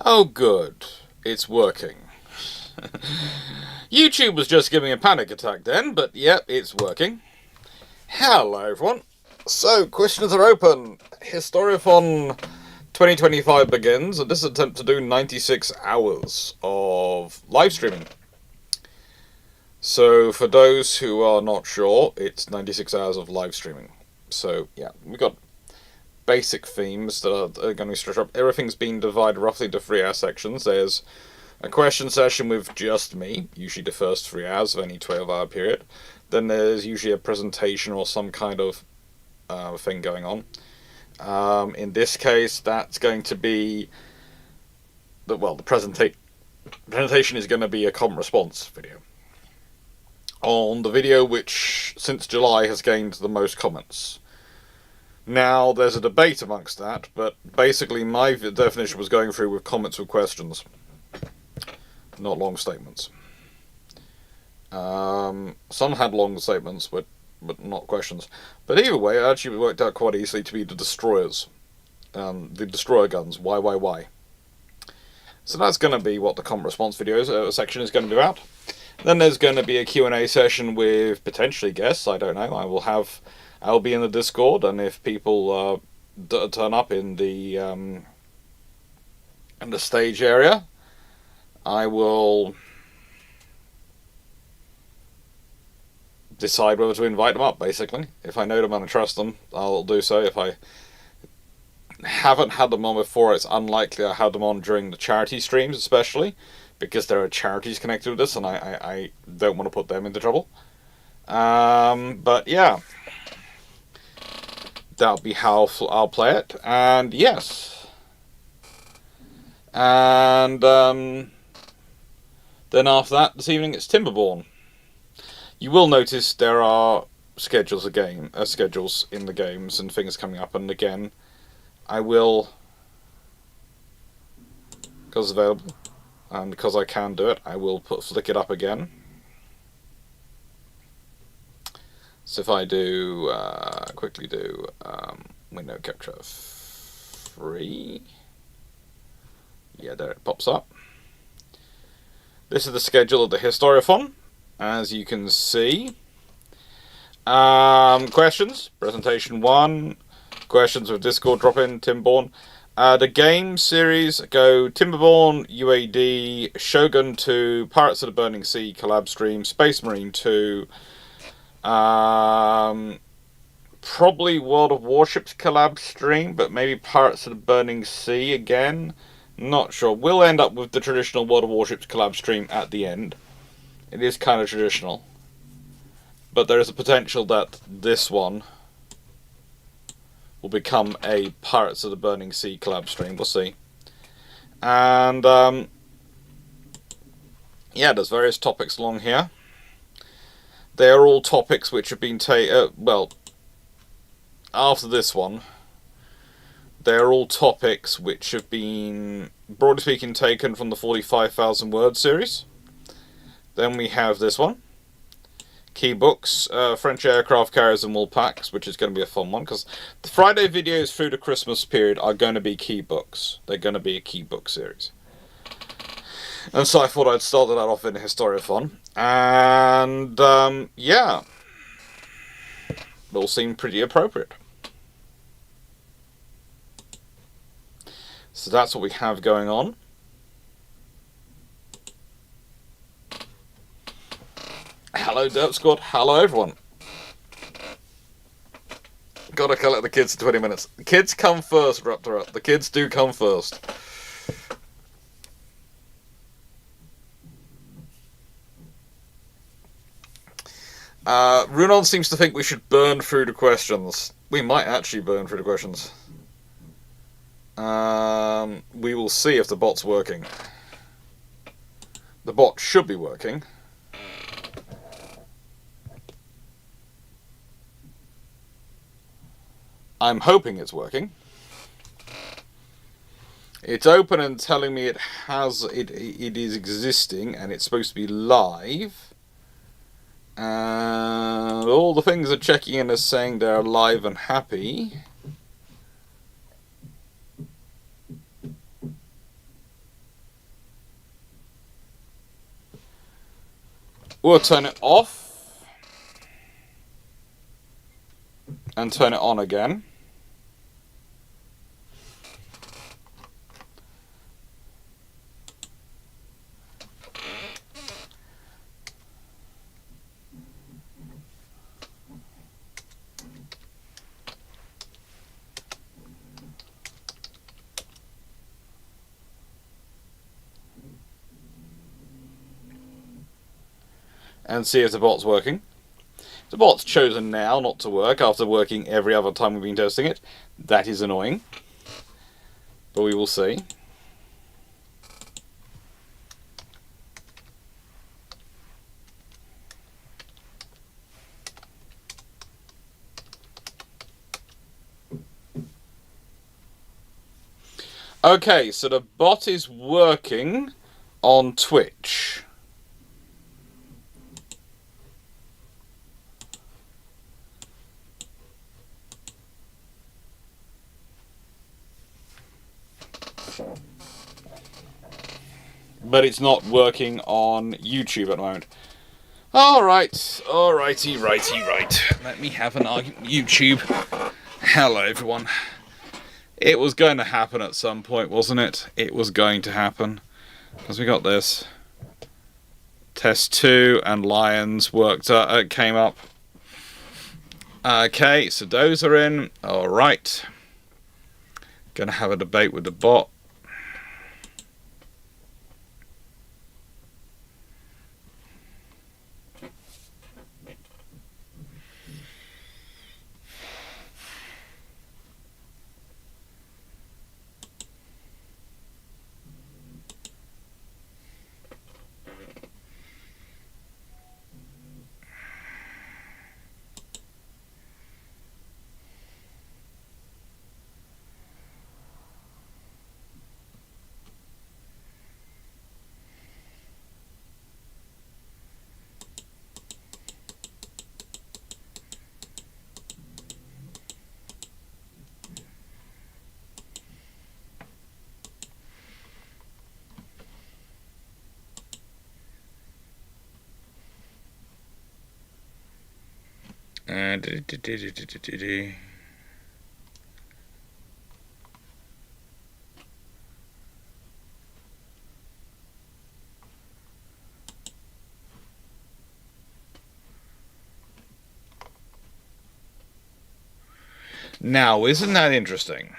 Oh good, it's working. YouTube was just giving a panic attack then, but yep, it's working. Hello everyone. So, questions are open. Historiophon 2025 begins, and this is an attempt to do 96 hours of live streaming. So, for those who are not sure, it's 96 hours of live streaming. So, yeah, we've got basic themes that are going to be stretched up. Everything's been divided roughly into 3-hour sections. There's a question session with just me, usually the first 3 hours of any 12-hour period. Then there's usually a presentation or some kind of thing going on. In this case, that's going to be the presentation is going to be a comment response video on the video which since July has gained the most comments. Now there's a debate amongst that, but basically my definition was going through with comments with questions, not long statements. Some had long statements, but not questions. But either way, it actually worked out quite easily to be the destroyers. The destroyer guns. Why? So that's going to be what the comment response videos section is going to be about. Then there's going to be a Q&A session with potentially guests. I don't know. I'll be in the Discord, and if people turn up in the stage area, I will decide whether to invite them up, basically. If I know them and I trust them, I'll do so. If I haven't had them on before, it's unlikely I had them on during the charity streams, especially, because there are charities connected with this, and I don't want to put them into trouble. But yeah, that'll be how I'll play it, and yes. And then after that, this evening, it's Timberborn. You will notice there are schedules in the games and things coming up, and again, I will, because it's available, and because I can do it, I will flick it up again. So if I do, quickly do window capture 3, yeah, there it pops up. This is the schedule of the Historiophon, as you can see. Questions, presentation 1, questions with Discord drop-in, Timberborn. The game series go Timberborn, UAD, Shogun 2, Pirates of the Burning Sea, Collab Stream, Space Marine 2, probably World of Warships Collab Stream, but maybe Pirates of the Burning Sea again. Not sure. We'll end up with the traditional World of Warships Collab Stream at the end. It is kind of traditional. But there is a potential that this one will become a Pirates of the Burning Sea collab stream. We'll see. And, yeah, there's various topics along here. They are all topics which have been after this one, they are all topics which have been, broadly speaking, taken from the 45,000 word series. Then we have this one. Key books, French aircraft carriers and wool packs, which is going to be a fun one, because the Friday videos through the Christmas period are going to be key books. They're going to be a key book series. And so I thought I'd start that off in Historiophon. And, yeah. It all seemed pretty appropriate. So that's what we have going on. Hello, Derp Squad. Hello, everyone. Gotta collect the kids in 20 minutes. The kids come first, Raptor. The kids do come first. Runon seems to think we should burn through the questions. We might actually burn through the questions. We will see if the bot's working. The bot should be working. I'm hoping it's working. It's open and telling me it is existing and it's supposed to be live. And all the things are checking in as saying they're live and happy. We'll turn it off and turn it on again. And see if the bot's working. The bot's chosen now not to work after working every other time we've been testing it. That is annoying. But we will see. Okay, so the bot is working on Twitch. But it's not working on YouTube at the moment. Alrighty. Let me have an argument. YouTube. Hello, everyone. It was going to happen at some point, wasn't it? It was going to happen. Because we got this. Test 2 and Lions came up. Okay, so those are in. Alright. Gonna have a debate with the bot. Now, isn't that interesting?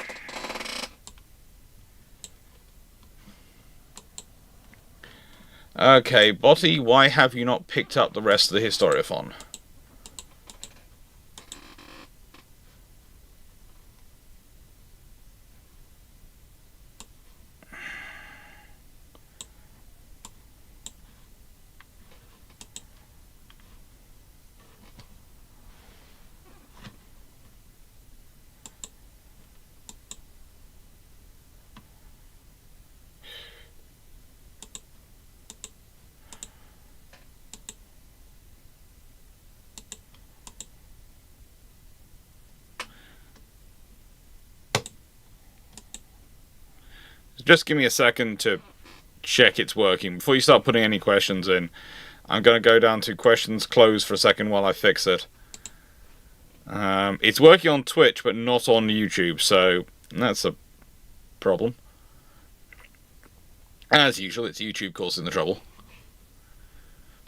Okay, Botty, why have you not picked up the rest of the Historiophon? Just give me a second to check it's working. Before you start putting any questions in, I'm going to go down to questions closed for a second while I fix it. It's working on Twitch, but not on YouTube, so that's a problem. As usual, it's YouTube causing the trouble.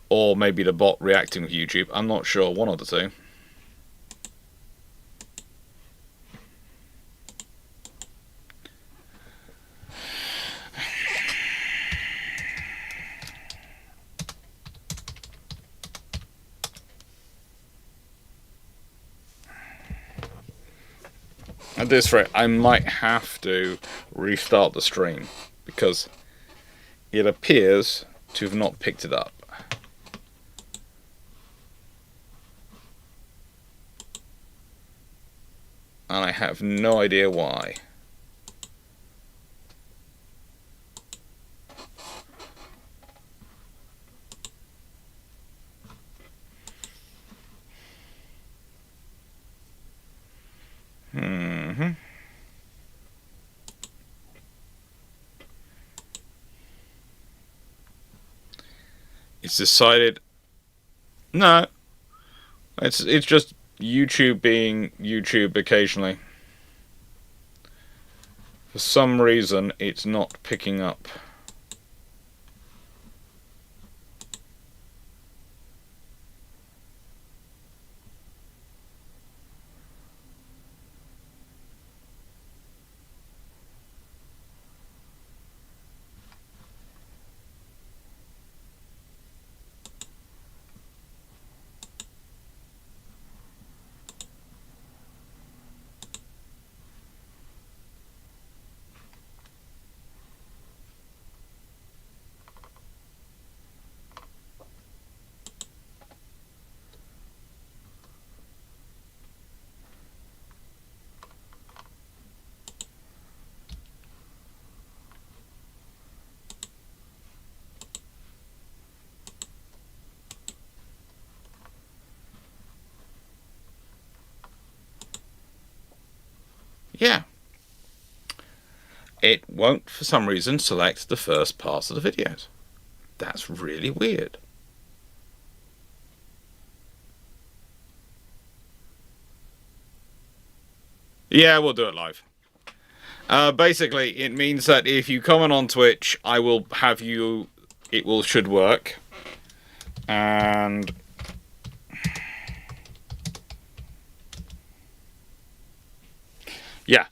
Or maybe the bot reacting with YouTube. I'm not sure, one of the two. At this rate, I might have to restart the stream, because it appears to have not picked it up. And I have no idea why. It's decided No, it's just YouTube being YouTube occasionally. For some reason, it's not picking up. Yeah. It won't, for some reason, select the first parts of the videos. That's really weird. Yeah, we'll do it live. Basically, it means that if you comment on Twitch, I will have you... should work. And... yeah.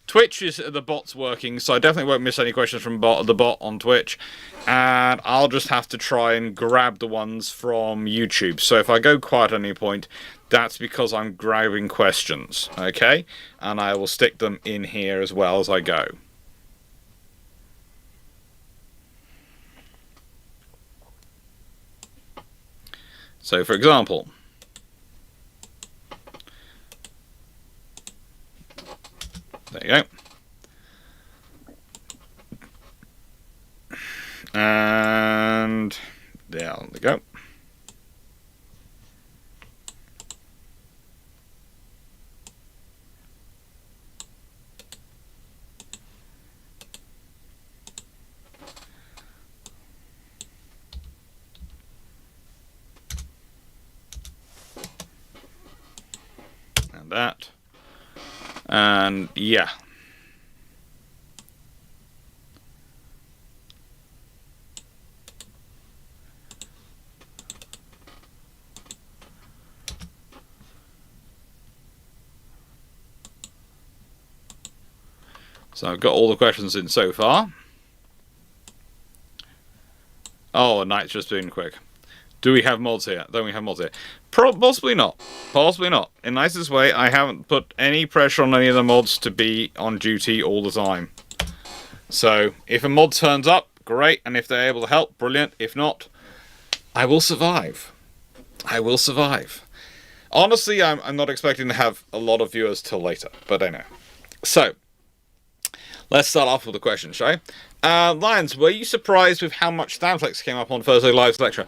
Twitch is the bot's working, so I definitely won't miss any questions from the bot on Twitch. And I'll just have to try and grab the ones from YouTube. So if I go quiet at any point, that's because I'm grabbing questions, okay? And I will stick them in here as well as I go. So, for example... there you go. And there we go. And that. And yeah. So I've got all the questions in so far. Oh, Knight's just doing quick. Do we have mods here? Don't we have mods here? Possibly not. Possibly not. In the nicest way, I haven't put any pressure on any of the mods to be on duty all the time. So, if a mod turns up, great. And if they're able to help, brilliant. If not, I will survive. I will survive. Honestly, I'm not expecting to have a lot of viewers till later. But I know. So, let's start off with the question, shall we? Lions, were you surprised with how much Stanflex came up on Thursday Live's lecture?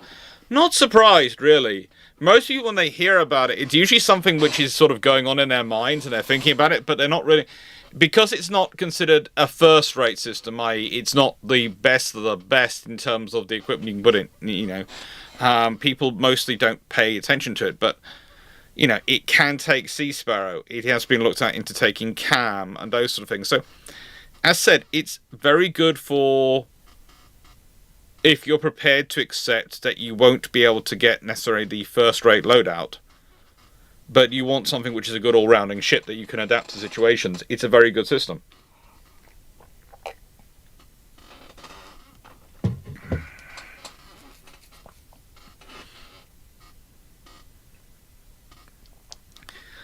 Not surprised, really. Most people, when they hear about it, it's usually something which is sort of going on in their minds and they're thinking about it, but they're not really... because it's not considered a first-rate system, i.e. it's not the best of the best in terms of the equipment you can put in, you know. People mostly don't pay attention to it, but, you know, it can take Sea Sparrow. It has been looked at into taking CAM and those sort of things. So, as said, it's very good for if you're prepared to accept that you won't be able to get necessarily the first-rate loadout, but you want something which is a good all-rounding ship that you can adapt to situations. It's a very good system.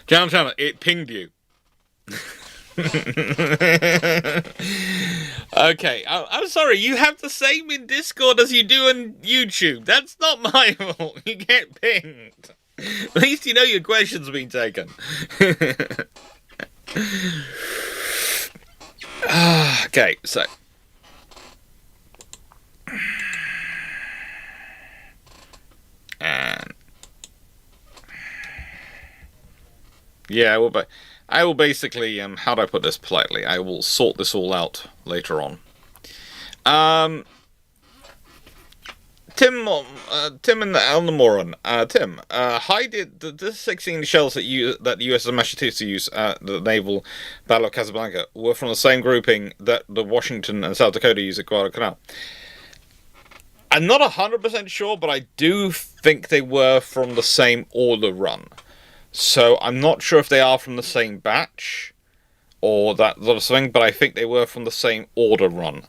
Chandler, it pinged you. Okay, I'm sorry, you have the same in Discord as you do on YouTube. That's not my fault. You get pinged. At least you know your question's been taken. Okay, so... and... yeah, I will basically, how do I put this politely? I will sort this all out later on. Tim and Elnamoran. Tim, how did the 16 shells that the USS Massachusetts used at the Naval Battle of Casablanca were from the same grouping that the Washington and South Dakota used at Guadalcanal? I'm not 100% sure, but I do think they were from the same order run. So I'm not sure if they are from the same batch or that sort of thing, but I think they were from the same order run,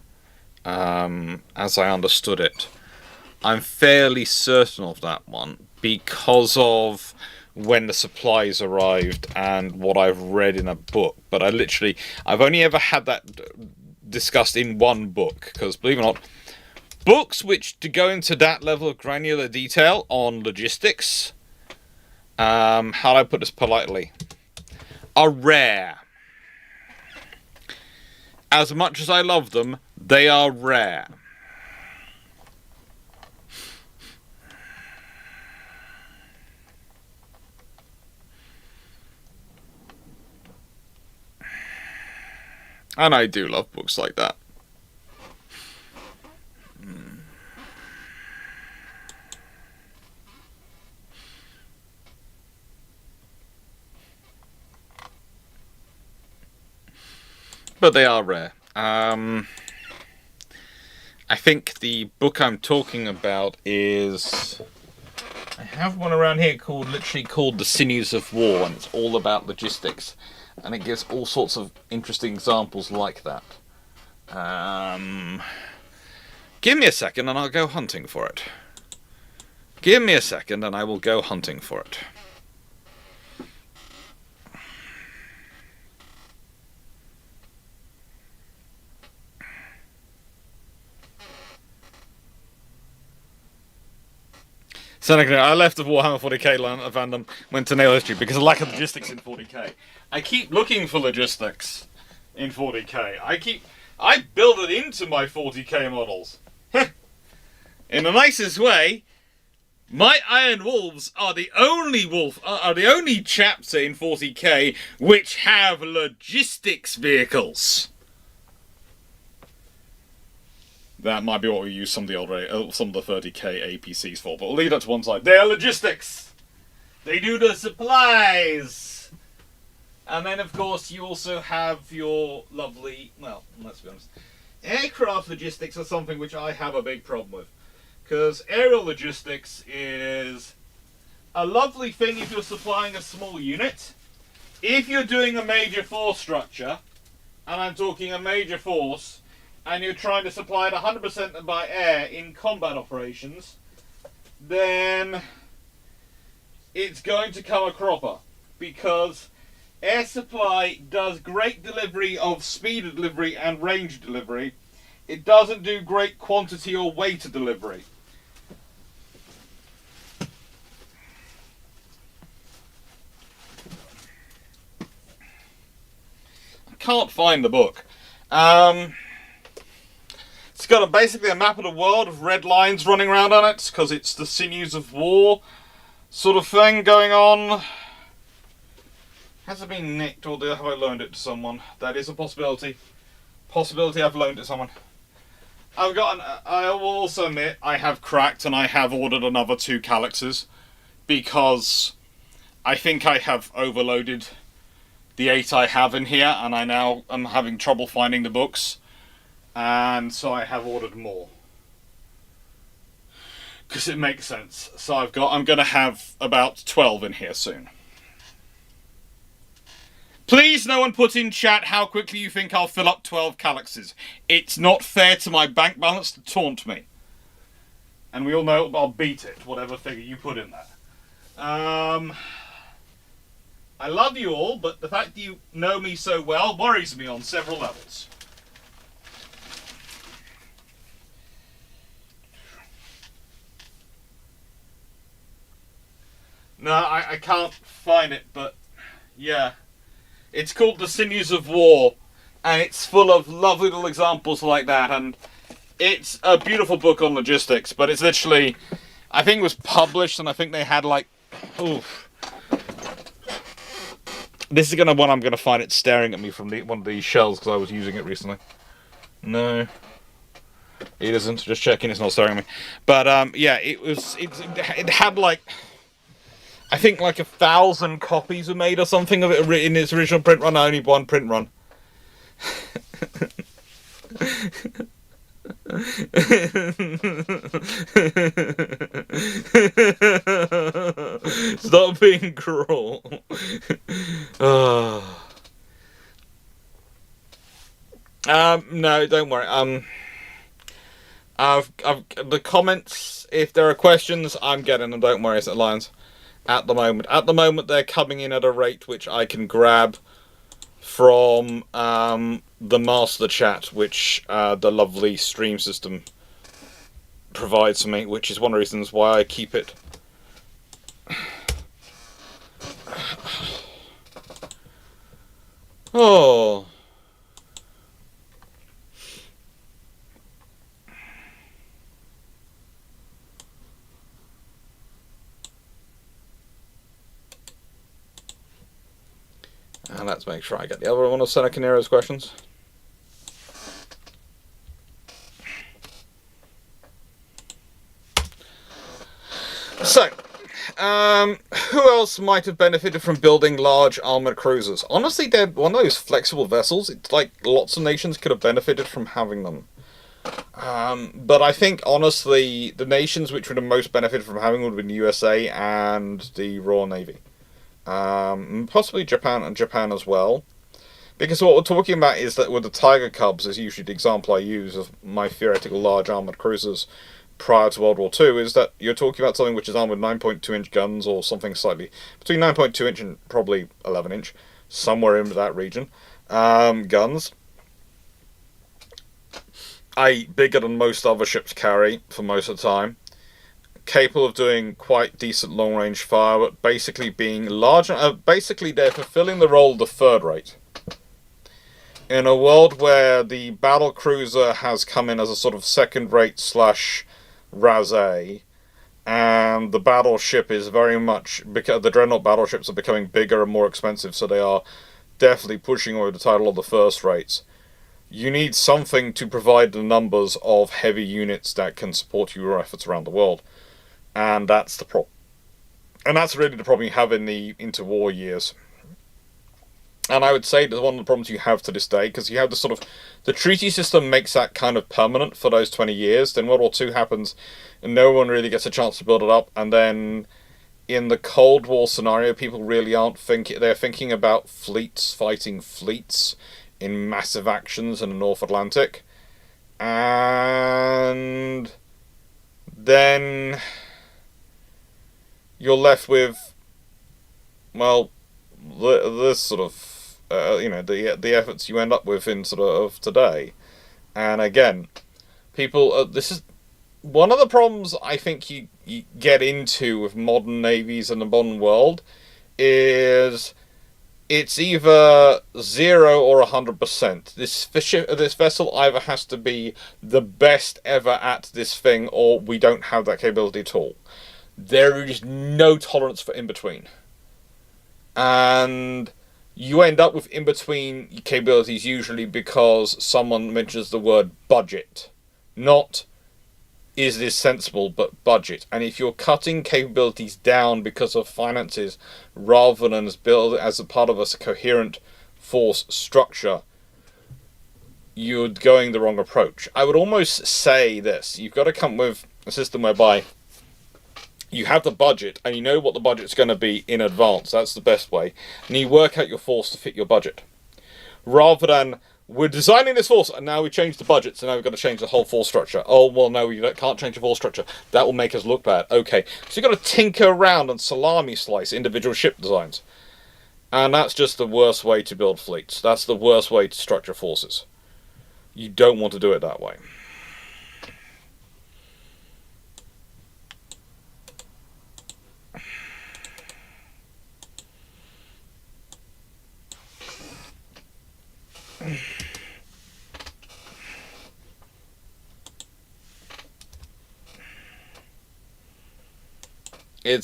as I understood it. I'm fairly certain of that one because of when the supplies arrived and what I've read in a book. But I've only ever had that discussed in one book, because believe it or not, books which to go into that level of granular detail on logistics, how do I put this politely, are rare. As much as I love them, they are rare. And I do love books like that. But they are rare. I think the book I'm talking about is... I have one around here literally called The Sinews of War, and it's all about logistics. And it gives all sorts of interesting examples like that. Give me a second and I'll go hunting for it. Give me a second and I will go hunting for it. Seneca, I left the Warhammer 40k fandom, went to Naval History because of lack of logistics in 40k. I keep looking for logistics in 40k. I build it into my 40k models. In the nicest way, my Iron Wolves are the only chapter in 40k which have logistics vehicles. That might be what we use some of the 30k APCs for, but we'll leave that to one side. They are logistics! They do the supplies! And then, of course, you also have your lovely, well, let's be honest, aircraft logistics are something which I have a big problem with. Because aerial logistics is a lovely thing if you're supplying a small unit. If you're doing a major force structure, and I'm talking a major force, and you're trying to supply it 100% by air in combat operations, then it's going to come a cropper. Because air supply does great delivery of speed of delivery and range delivery. It doesn't do great quantity or weight of delivery. I can't find the book. It's got basically a map of the world with red lines running around on it, because it's the Sinews of War sort of thing going on. Has it been nicked, or have I loaned it to someone? That is a possibility. Possibility I've loaned it to someone. I will also admit, I have cracked and I have ordered another 2 Calyxes, because I think I have overloaded the 8 I have in here, and I now am having trouble finding the books. And so I have ordered more. Because it makes sense. So I'm going to have about 12 in here soon. Please no one put in chat how quickly you think I'll fill up 12 Calyxes. It's not fair to my bank balance to taunt me. And we all know I'll beat it, whatever figure you put in there. I love you all, but the fact that you know me so well worries me on several levels. No, I can't find it, but yeah. It's called The Sinews of War, and it's full of lovely little examples like that, and it's a beautiful book on logistics, but it's literally, I think it was published, and I think they had like, oof. This is one I'm going to find it staring at me from one of these shells, because I was using it recently. No. It isn't. Just checking. It's not staring at me. But yeah, it had like, I think like 1,000 copies were made or something of it in its original print run. Only one print run. Stop being cruel. No, don't worry. I've the comments. If there are questions, I'm getting them. Don't worry, Lions. At the moment, they're coming in at a rate which I can grab from the master chat, which the lovely stream system provides for me, which is one of the reasons why I keep it. Oh. And let's make sure I get the other one of Seneca Nero's questions. So, who else might have benefited from building large armored cruisers? Honestly, they're one of those flexible vessels. It's like lots of nations could have benefited from having them. But I think, honestly, the nations which would have most benefited from having them would have been the USA and the Royal Navy. Possibly Japan as well. Because what we're talking about is that with the Tiger Cubs, is usually the example I use of my theoretical large armoured cruisers prior to World War II, is that you're talking about something which is armed with 9.2-inch guns, or something slightly between 9.2-inch and probably 11-inch, somewhere in that region. Guns. Bigger than most other ships carry for most of the time. Capable of doing quite decent long-range fire, but basically being large. Basically, they're fulfilling the role of the third rate. In a world where the battle cruiser has come in as a sort of second-rate / rasé, and the battleship is very much, because the dreadnought battleships are becoming bigger and more expensive, so they are definitely pushing over the title of the first rates. You need something to provide the numbers of heavy units that can support your efforts around the world. And that's the problem. And that's really the problem you have in the interwar years. And I would say that one of the problems you have to this day, because you have the treaty system makes that kind of permanent for those 20 years. Then World War II happens, and no one really gets a chance to build it up. And then in the Cold War scenario, people really aren't thinking. They're thinking about fleets, fighting fleets in massive actions in the North Atlantic. And then you're left with, well, this sort of, the efforts you end up with in sort of today. And again, people, this is one of the problems I think you get into with modern navies and the modern world, is it's either 0 or 100%. This vessel either has to be the best ever at this thing, or we don't have that capability at all. There is no tolerance for in-between. And you end up with in-between capabilities usually because someone mentions the word budget. Not, is this sensible, but budget. And if you're cutting capabilities down because of finances, rather than as a part of a coherent force structure, you're going the wrong approach. I would almost say this. You've got to come with a system whereby you have the budget, and you know what the budget's going to be in advance. That's the best way. And you work out your force to fit your budget. Rather than, we're designing this force, and now we change the budget, so now we've got to change the whole force structure. Oh, well, no, we can't change the force structure. That will make us look bad. Okay, so you've got to tinker around and salami slice individual ship designs. And that's just the worst way to build fleets. That's the worst way to structure forces. You don't want to do it that way.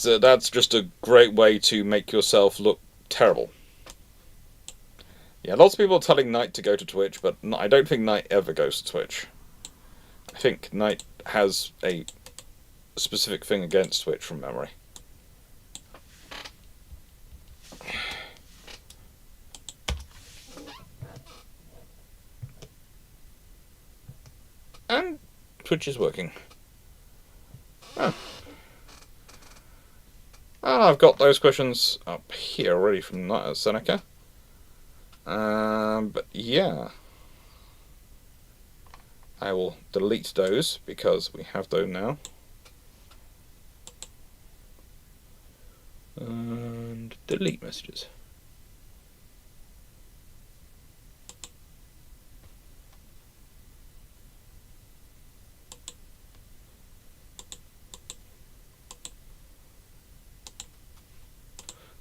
That's just a great way to make yourself look terrible. Yeah, lots of people are telling Knight to go to Twitch, but I don't think Knight ever goes to Twitch. I think Knight has a specific thing against Twitch from memory. And Twitch is working. Oh. And I've got those questions up here already from Seneca. But yeah. I will delete those because we have those now. And delete messages.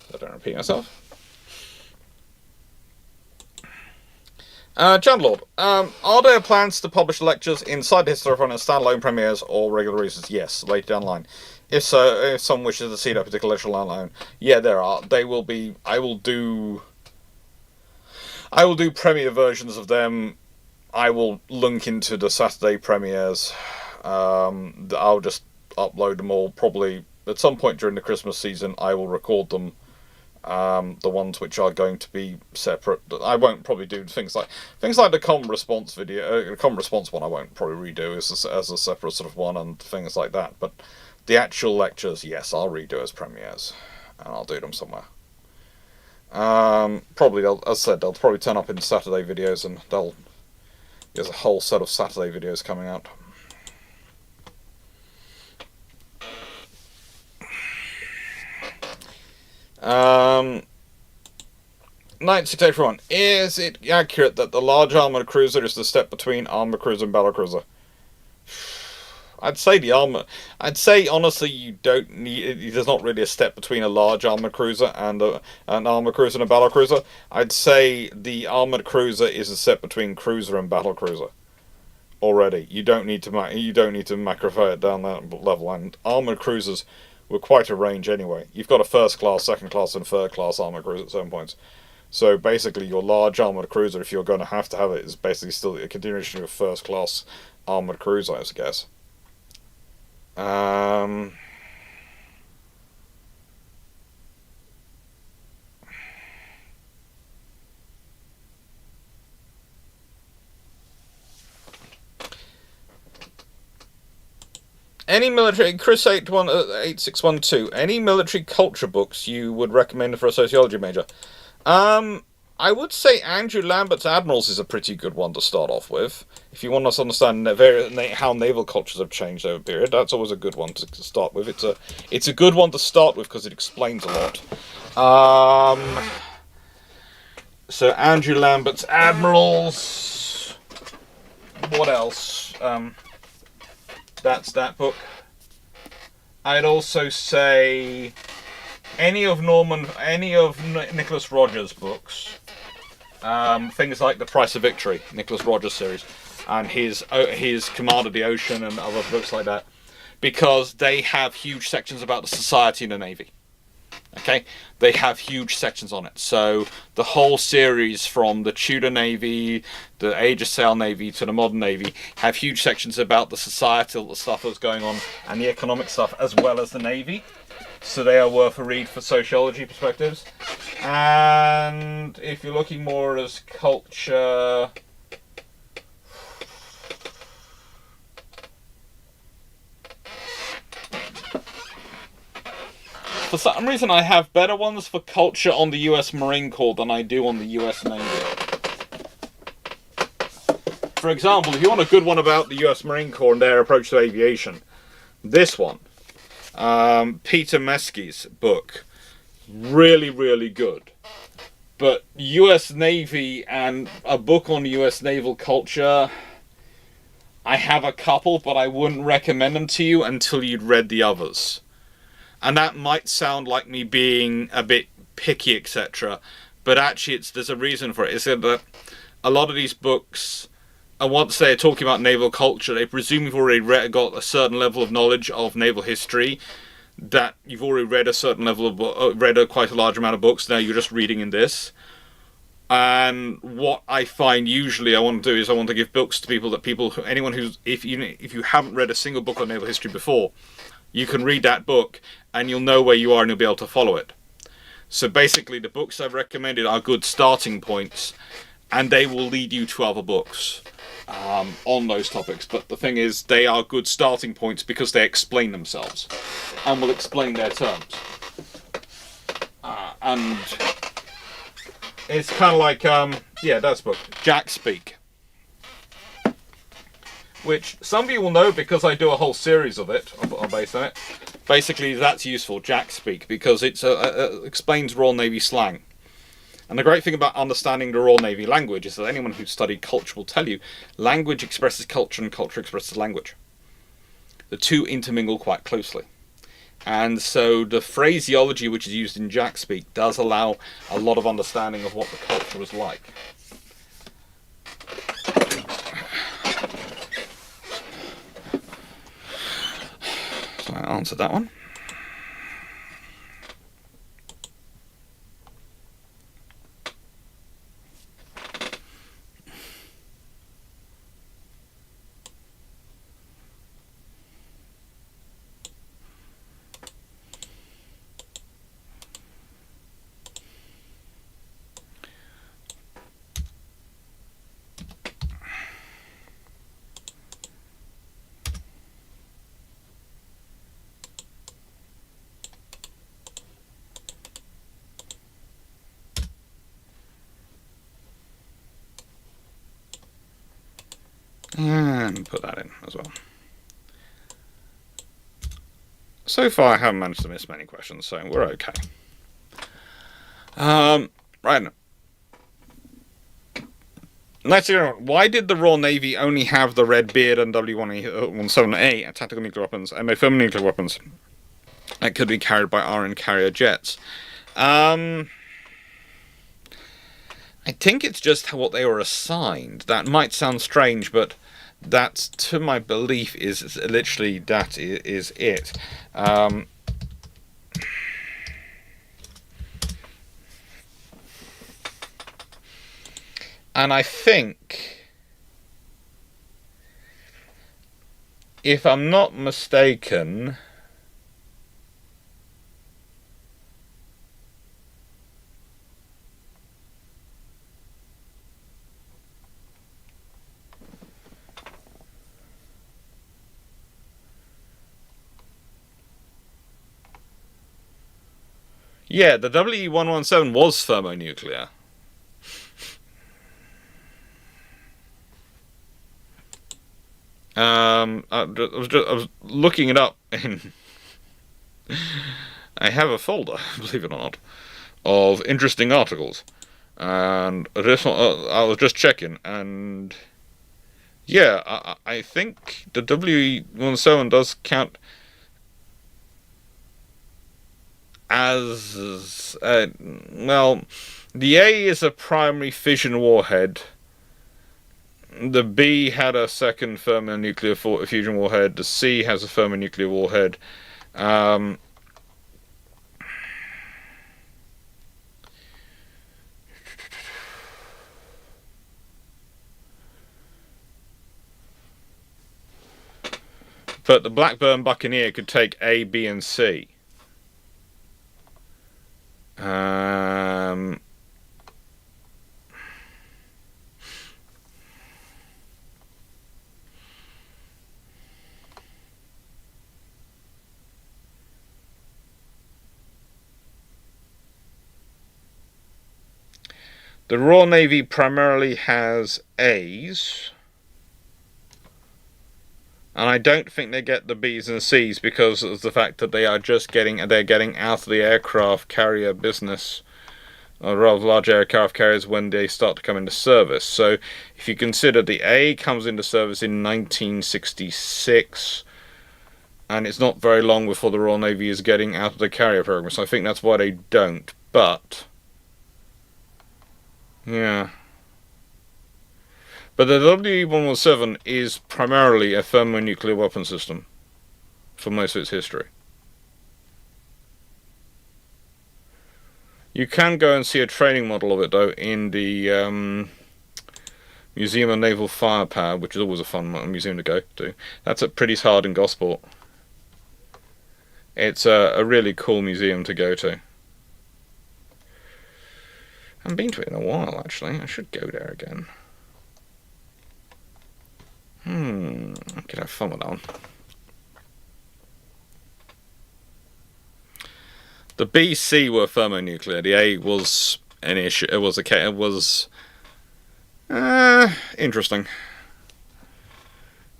So I don't repeat myself. Chandlord, are there plans to publish lectures inside Historiophon as standalone premieres or regular releases? Yes, later down the line. If so, if someone wishes to see that particular lecture alone, yeah, there are. They will be. I will do premiere versions of them. I will link into the Saturday premieres. I'll just upload them all. Probably at some point during the Christmas season, I will record them. The ones which are going to be separate. I won't probably do things like the common response video, the common response one. I won't probably redo as a separate sort of one and things like that. But the actual lectures, yes, I'll redo as premieres, and I'll do them somewhere. Probably, as I said, they'll probably turn up in Saturday videos, and there's a whole set of Saturday videos coming out. Knight 681. Is it accurate that the large armoured cruiser is the step between armoured cruiser and battle cruiser? I'd say honestly, you don't need. There's not really a step between a large armoured cruiser and an armoured cruiser and a battle cruiser. I'd say the armoured cruiser is a step between cruiser and battle cruiser. Already, you don't need to macrify it down that level. And armoured cruisers were quite a range anyway. You've got a first class, second class, and third class armoured cruiser at certain points. So basically, your large armoured cruiser, if you're going to have it, is basically still a continuation of your first class armoured cruiser, I guess. Any military, Chris 8612, any military culture books you would recommend for a sociology major? I would say Andrew Lambert's Admirals is a pretty good one to start off with. If you want us to understand how naval cultures have changed over a period, that's always a good one to start with. It's a good one to start with because it explains a lot. So Andrew Lambert's Admirals. What else? That's that book. I'd also say any of Nicholas Rogers' books. Things like The Price of Victory, Nicholas Rogers series, and his Command of the Ocean and other books like that, because they have huge sections about the society in the Navy. Okay, they have huge sections on it. So the whole series, from the Tudor Navy, the Age of Sail Navy to the modern Navy, have huge sections about the societal stuff that's going on and the economic stuff, as well as the Navy. So they are worth a read for sociology perspectives. And if you're looking more as culture, for some reason I have better ones for culture on the US Marine Corps than I do on the US Navy. For example, if you want a good one about the US Marine Corps and their approach to aviation, this one. Peter Meskey's book, really, really good. But US Navy and a book on US naval culture, I have a couple, but I wouldn't recommend them to you until you'd read the others. And that might sound like me being a bit picky, etc. But actually, there's a reason for it. It's that a lot of these books, and once they're talking about naval culture, they presume you've already got a certain level of knowledge of naval history, that you've already read a certain level of read quite a large amount of books. Now you're just reading in this. And what I find usually I want to do is I want to give books to anyone who's, if you haven't read a single book on naval history before, you can read that book and you'll know where you are and you'll be able to follow it. So basically the books I've recommended are good starting points, and they will lead you to other books on those topics. But the thing is, they are good starting points because they explain themselves and will explain their terms. And it's kind of like, that's a book, Jack Speak, which some of you will know because I do a whole series of it, based on it. Basically, that's useful, Jack Speak, because it explains Royal Navy slang. And the great thing about understanding the Royal Navy language is that anyone who's studied culture will tell you, language expresses culture and culture expresses language. The two intermingle quite closely. And so the phraseology which is used in Jack Speak does allow a lot of understanding of what the culture was like. So I answered that one. And put that in as well. So far I haven't managed to miss many questions, so we're okay. Right. Let's go. Why did the Royal Navy only have the Red Beard and W-117A tactical nuclear weapons and thermal nuclear weapons that could be carried by iron carrier jets? I think it's just what they were assigned. That might sound strange, but that's, to my belief, is literally that is it. And I think, if I'm not mistaken, yeah, the W-117 was thermonuclear. I was looking it up in. I have a folder, believe it or not, of interesting articles, and this one, I was just checking, and yeah, I think the W-117 does count as well. The A is a primary fission warhead. The B had a second thermonuclear fusion warhead. The C has a thermonuclear warhead. But the Blackburn Buccaneer could take A, B, and C. The Royal Navy primarily has A's, and I don't think they get the B's and C's because of the fact that they're getting out of the aircraft carrier business, or rather large aircraft carriers, when they start to come into service. So if you consider the A comes into service in 1966, and it's not very long before the Royal Navy is getting out of the carrier program, so I think that's why they don't. But yeah. But the W-117 is primarily a thermonuclear weapon system for most of its history. You can go and see a training model of it, though, in the Museum of Naval Firepower, which is always a fun museum to go to. That's at Pretty's Hard in Gosport. It's a really cool museum to go to. I haven't been to it in a while, actually. I should go there again. I could have fun with that one. The B, C were thermonuclear. The A was an issue. It was interesting.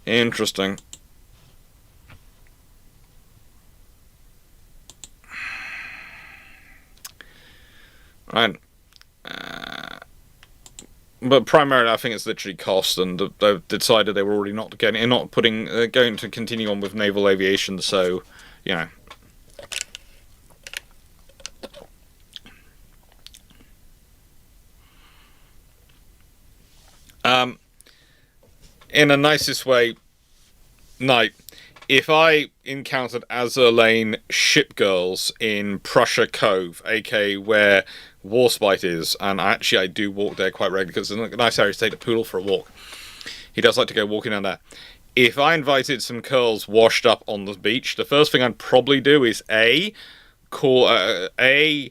Interesting. Right. But primarily, I think it's literally cost, and they've decided they were already not going to continue on with naval aviation. So, you know. In the nicest way, Knight, if I encountered Azure Lane shipgirls in Prussia Cove, aka where Warspite is, and actually I do walk there quite regularly because it's a nice area to take the poodle for a walk. He does like to go walking down there. If I invited some girls washed up on the beach, the first thing I'd probably do is call an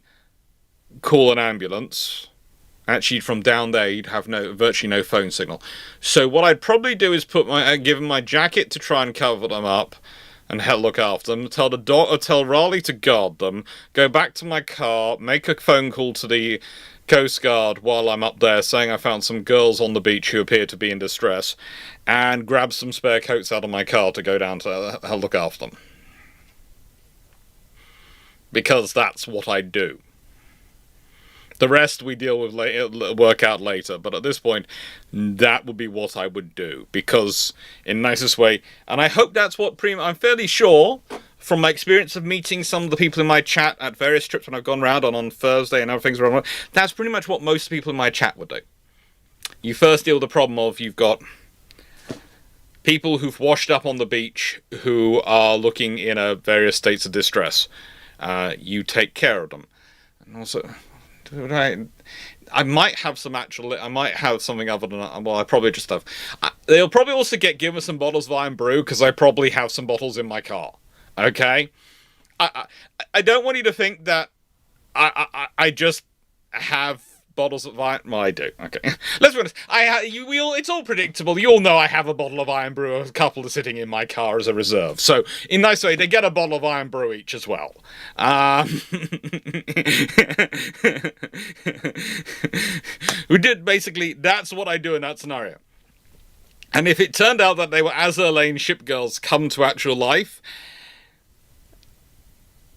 ambulance. Actually, from down there, you'd have virtually no phone signal. So what I'd probably do is give them my jacket to try and cover them up, and look after them. Tell Raleigh to guard them. Go back to my car, make a phone call to the Coast Guard while I'm up there, saying I found some girls on the beach who appear to be in distress, and grab some spare coats out of my car to go down to look after them. Because that's what I do. The rest we deal with work out later, but at this point, that would be what I would do. Because, in the nicest way, and I hope that's what I'm fairly sure, from my experience of meeting some of the people in my chat at various trips when I've gone round on Thursday and other things around, that's pretty much what most people in my chat would do. You first deal with the problem of you've got people who've washed up on the beach who are looking in various states of distress. You take care of them. And also, I might have some I might have something other than that. Well, I probably just have. They'll probably also give us some bottles of Iron Brew, because I probably have some bottles in my car. Okay? I don't want you to think that I just have bottles of Iron... Well, I do. Okay. Let's be honest. It's all predictable. You all know I have a bottle of Iron Brew, a couple are sitting in my car as a reserve. So, in a nice way, they get a bottle of Iron Brew each as well. We did basically... That's what I do in that scenario. And if it turned out that they were Azure Lane shipgirls come to actual life...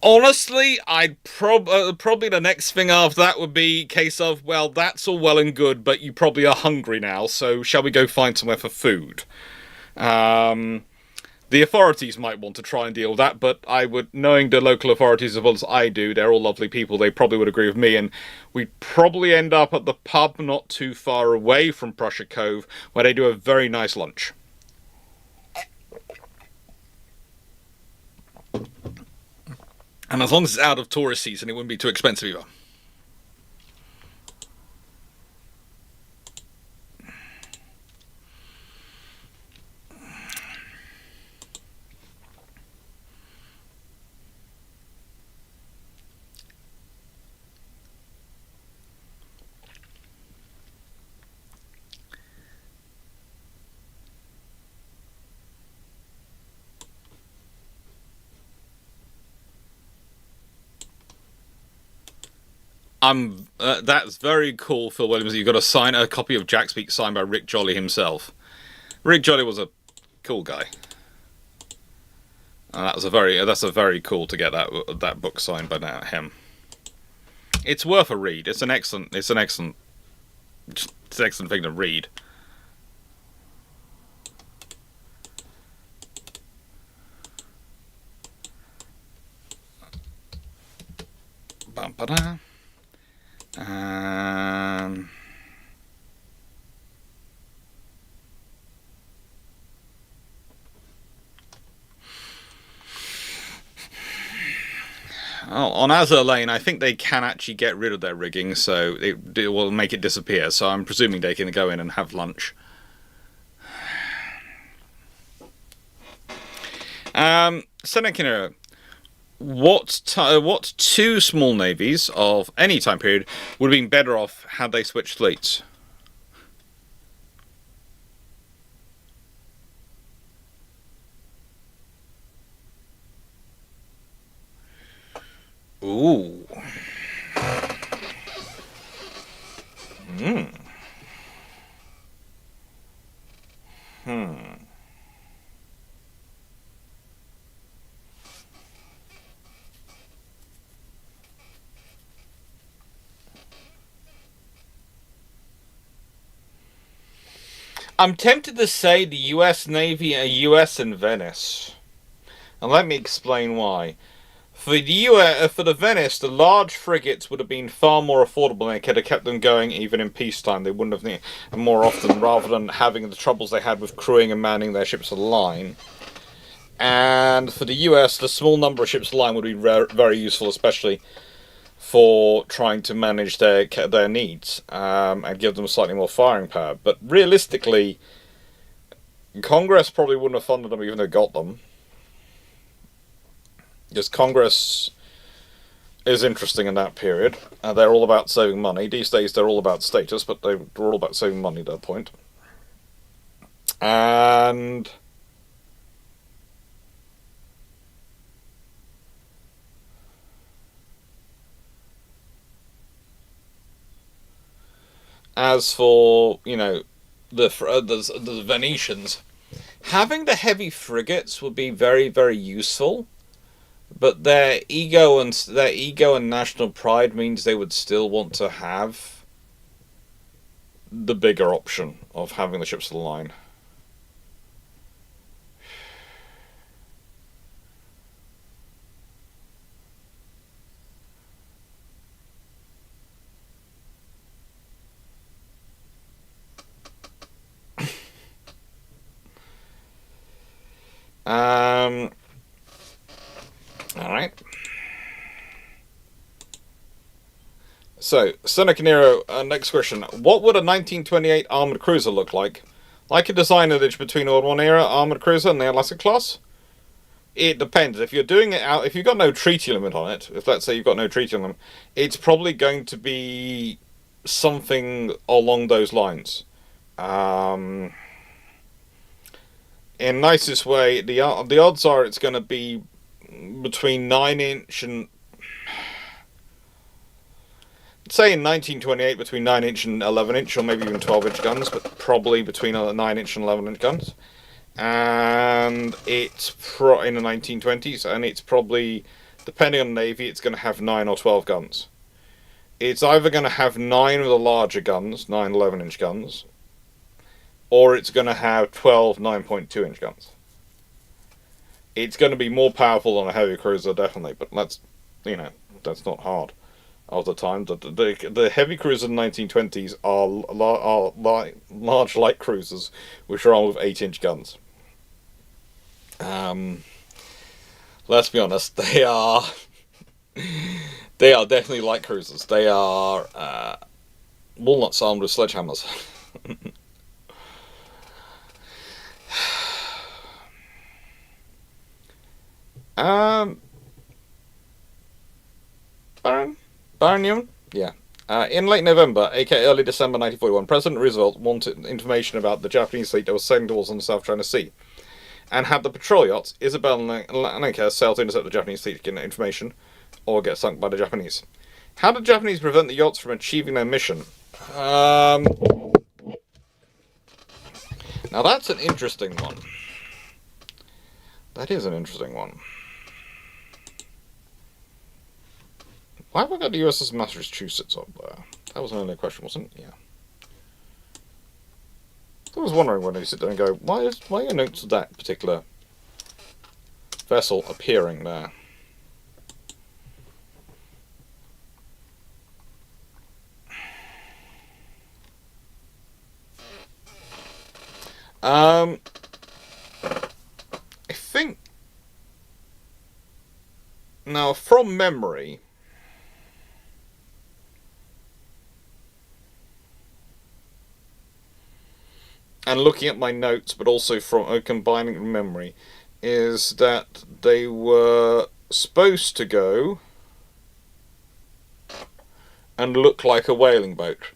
Honestly, I'd probably the next thing after that would be a case of, well, that's all well and good, but you probably are hungry now, so shall we go find somewhere for food? The authorities might want to try and deal with that, but knowing the local authorities as well as I do, they're all lovely people, they probably would agree with me, and we'd probably end up at the pub not too far away from Prussia Cove, where they do a very nice lunch. And as long as it's out of tourist season, it wouldn't be too expensive either. That's very cool, Phil Williams. You've got a copy of Jack Speak signed by Rick Jolly himself. Rick Jolly was a cool guy. That's a very cool to get that book signed by him. It's worth a read. It's an excellent thing to read. Bum-ba-da. On Azure Lane, I think they can actually get rid of their rigging, so it will make it disappear. So I'm presuming they can go in and have lunch. Seneca, what two small navies of any time period would have been better off had they switched fleets? Ooh. I'm tempted to say the US Navy and US and Venice. And let me explain why. For the Venice, the large frigates would have been far more affordable, and they could have kept them going even in peacetime. They wouldn't have needed more often, rather than having the troubles they had with crewing and manning their ships of the line. And for the US, the small number of ships of the line would be very useful, especially for trying to manage their needs and give them slightly more firing power. But realistically, Congress probably wouldn't have funded them even though they got them. Because Congress is interesting in that period. They're all about saving money. These days they're all about status, but they were all about saving money at that point. And as for, the Venetians, having the heavy frigates would be very, very useful. But their ego and national pride means they would still want to have the bigger option of having the ships of the line. Alright. So, Seneca Nero, next question. What would a 1928 armoured cruiser look like? Like a design image between World War era armoured cruiser and the Atlantic class? It depends. If you're doing it out, if you've got no treaty limit on it, if let's say you've got no treaty on them, it's probably going to be something along those lines. In nicest way, the odds are it's going to be between 9-inch and, say in 1928, between 9-inch and 11-inch, or maybe even 12-inch guns, but probably between 9-inch and 11-inch guns. And it's in the 1920s, and it's probably, depending on the navy, it's going to have 9 or 12 guns. It's either going to have 9 of the larger guns, 9 11-inch guns, or it's going to have 12 9.2-inch guns. It's going to be more powerful than a heavy cruiser, definitely, but that's not hard of the time. The heavy cruisers in the 1920s are large light cruisers, which are armed with 8-inch guns. Let's be honest, they are definitely light cruisers. They are walnuts armed with sledgehammers. Baron Newman? Yeah. In late November, aka early December 1941, President Roosevelt wanted information about the Japanese fleet that was sailing towards on the South China Sea, and had the patrol yachts Isabel and Lanka sail to intercept the Japanese fleet to get information, or get sunk by the Japanese. How did the Japanese prevent the yachts from achieving their mission? Now that's an interesting one. That is an interesting one. Why have I got the USS Massachusetts up there? That was an earlier question, wasn't it? Yeah. I was wondering when you sit there and go, why are notes of that particular vessel appearing there? I think... Now, from memory, and looking at my notes, but also from combining from memory, is that they were supposed to go and look like a whaling boat.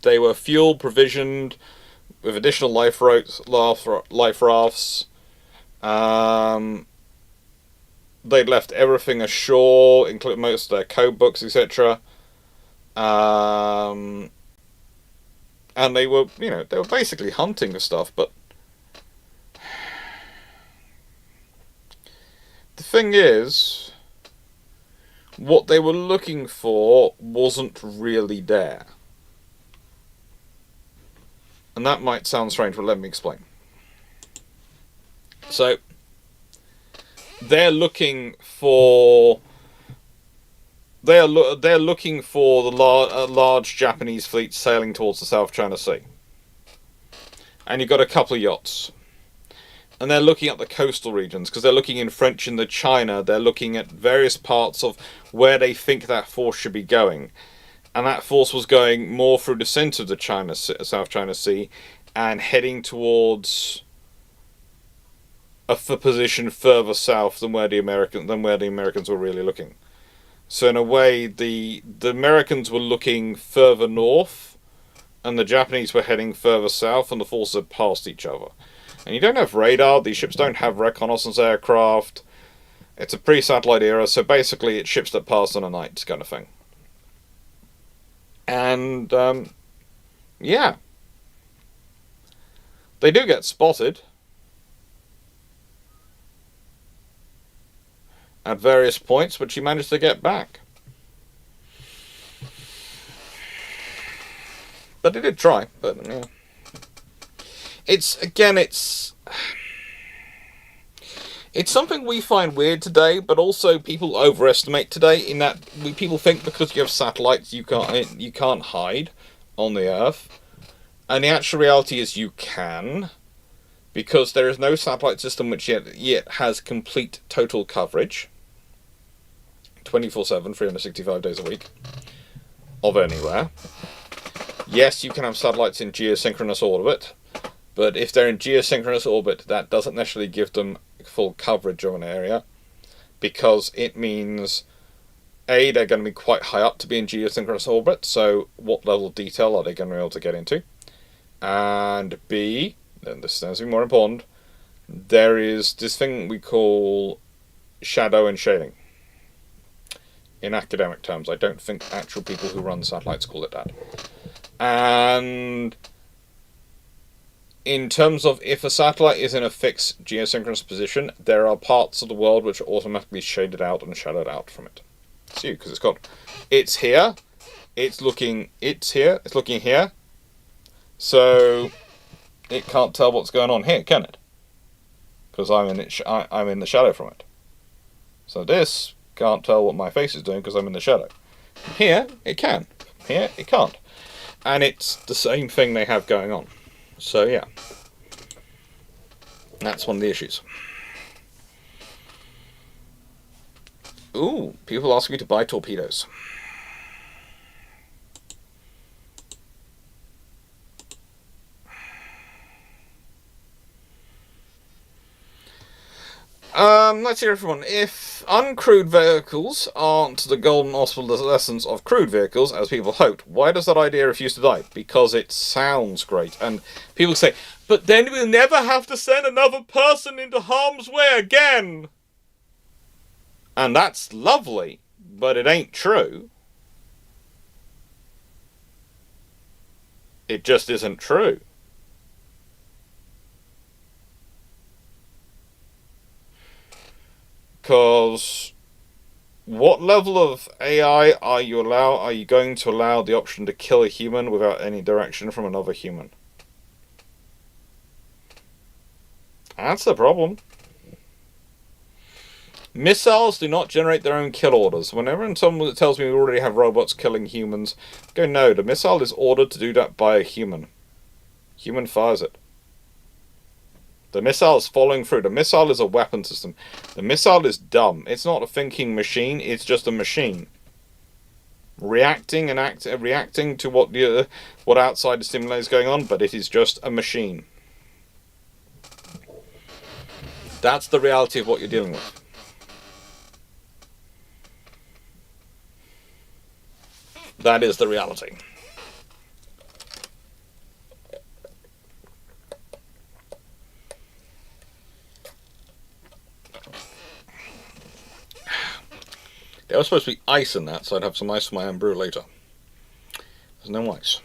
They were fuel provisioned with additional life rafts. They'd left everything ashore, including most of their code books, etc. And they were, they were basically hunting for stuff, but the thing is, what they were looking for wasn't really there. And that might sound strange, but let me explain. So, they're looking for the large Japanese fleet sailing towards the South China Sea, and you've got a couple of yachts, and they're looking at the coastal regions because they're looking in French Indochina. They're looking at various parts of where they think that force should be going, and that force was going more through the centre of the South China Sea and heading towards a position further south than where the Americans were really looking. So in a way, the Americans were looking further north, and the Japanese were heading further south, and the forces had passed each other. And you don't have radar. These ships don't have reconnaissance aircraft. It's a pre-satellite era, so basically it's ships that pass in a night kind of thing. And yeah, they do get spotted at various points, but she managed to get back. But they did try, but yeah. It's something we find weird today, but also people overestimate today, in that people think because you have satellites you can't hide on the Earth. And the actual reality is you can, because there is no satellite system which yet has complete total coverage 24/7, 365 days a week of anywhere. Yes, you can have satellites in geosynchronous orbit, but if they're in geosynchronous orbit, that doesn't necessarily give them full coverage of an area, because it means A, they're going to be quite high up to be in geosynchronous orbit, so what level of detail are they going to be able to get into? And B, and this is more important, there is this thing we call shadow and shading. In academic terms, I don't think actual people who run satellites call it that. And in terms of if a satellite is in a fixed geosynchronous position, there are parts of the world which are automatically shaded out and shadowed out from it. See, because it's here, it's looking here, so it can't tell what's going on here, can it? Because I'm in the shadow from it. So this can't tell what my face is doing because I'm in the shadow. Here, it can. Here, it can't. And it's the same thing they have going on. So, yeah. That's one of the issues. Ooh, people ask me to buy torpedoes. Let's hear everyone. If uncrewed vehicles aren't the golden obsolescence of crewed vehicles, as people hoped, why does that idea refuse to die? Because it sounds great. And people say, but then we'll never have to send another person into harm's way again. And that's lovely, but it ain't true. It just isn't true. Because what level of AI are you going to allow the option to kill a human without any direction from another human? That's the problem. Missiles do not generate their own kill orders. Whenever someone tells me we already have robots killing humans, I go, no, the missile is ordered to do that by a human. Human fires it. The missile is following through. The missile is a weapon system. The missile is dumb. It's not a thinking machine. It's just a machine. Reacting to what outside the stimuli is going on, but it is just a machine. That's the reality of what you're dealing with. That is the reality. There was supposed to be ice in that, so I'd have some ice for my own brew later. There's no ice.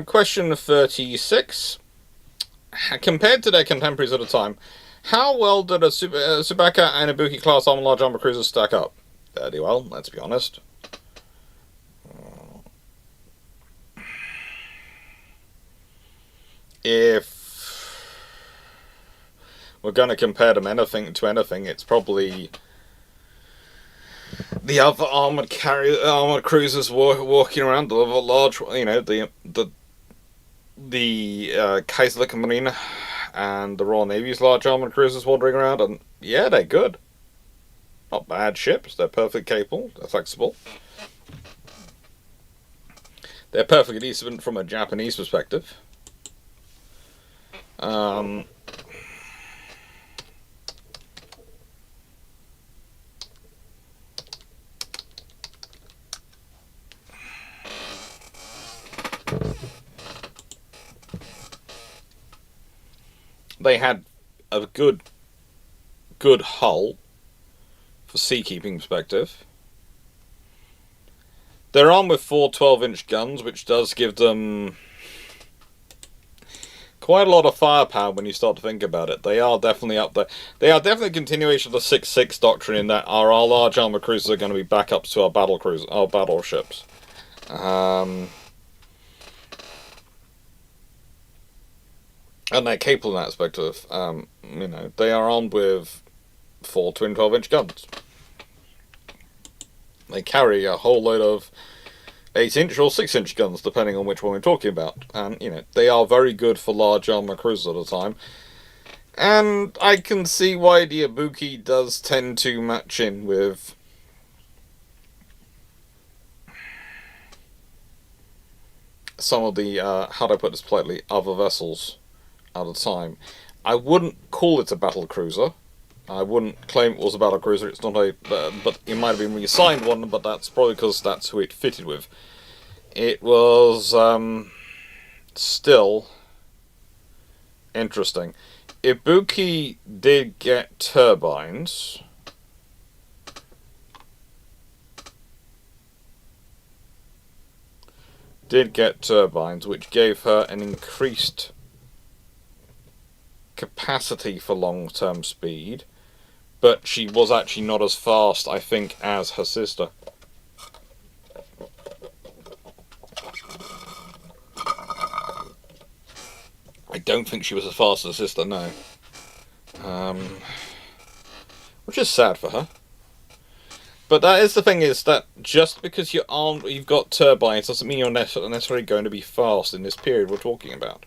Question 36. Compared to their contemporaries at the time, how well did a Tsubaka and Ibuki class armor large armor cruisers stack up? Fairly well, let's be honest. If we're going to compare them to anything, it's probably the other armored cruisers walking around, the large, the Kaiserliche Marine and the Royal Navy's large armored cruisers wandering around, and yeah, they're good. Not bad ships. They're perfectly capable. They're flexible. They're perfectly decent from a Japanese perspective. They had a good hull for seakeeping perspective. They're armed with 4 12-inch guns, which does give them quite a lot of firepower when you start to think about it. They are definitely up there. They are definitely a continuation of the 6-6 doctrine in that our large armor cruisers are going to be backups to our battleships. And they're capable in that aspect of, they are armed with 4 twin 12-inch guns. They carry a whole load of 8-inch or 6-inch guns, depending on which one we're talking about. And, they are very good for large armor cruisers at a time. And I can see why the Ibuki does tend to match in with some of the, how do I put this politely, other vessels at a time. I wouldn't call it a battle cruiser. I wouldn't claim it was a battle cruiser. It's not but it might have been reassigned one, but that's probably because that's who it fitted with. It was still interesting. Ibuki did get turbines. Which gave her an increased capacity for long-term speed, but she was actually not as fast, I think, as her sister. I don't think she was as fast as her sister, no. Which is sad for her. But that is the thing, is that just because you've got turbines doesn't mean you're necessarily going to be fast in this period we're talking about.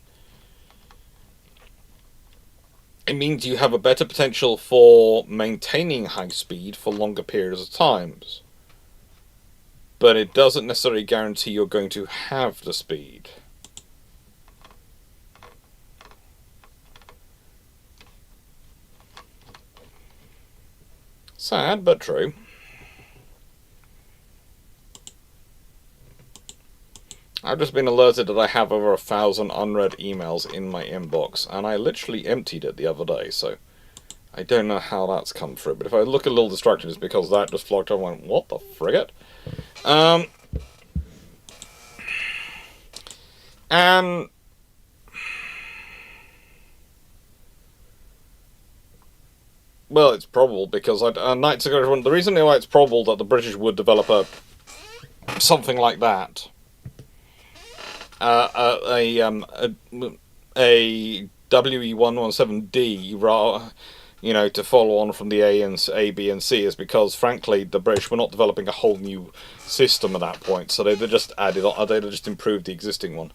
It means you have a better potential for maintaining high speed for longer periods of times. But it doesn't necessarily guarantee you're going to have the speed. Sad, but true. I've just been alerted that I have over 1,000 unread emails in my inbox, and I literally emptied it the other day, so I don't know how that's come through. But if I look a little distracted, it's because that just flocked over and went, what the frigate? And well, it's probable because the reason why it's probable that the British would develop something like that. A WE-117D you know, to follow on from the A, B, and C, is because, frankly, the British were not developing a whole new system at that point, so they just added on, they just improved the existing one.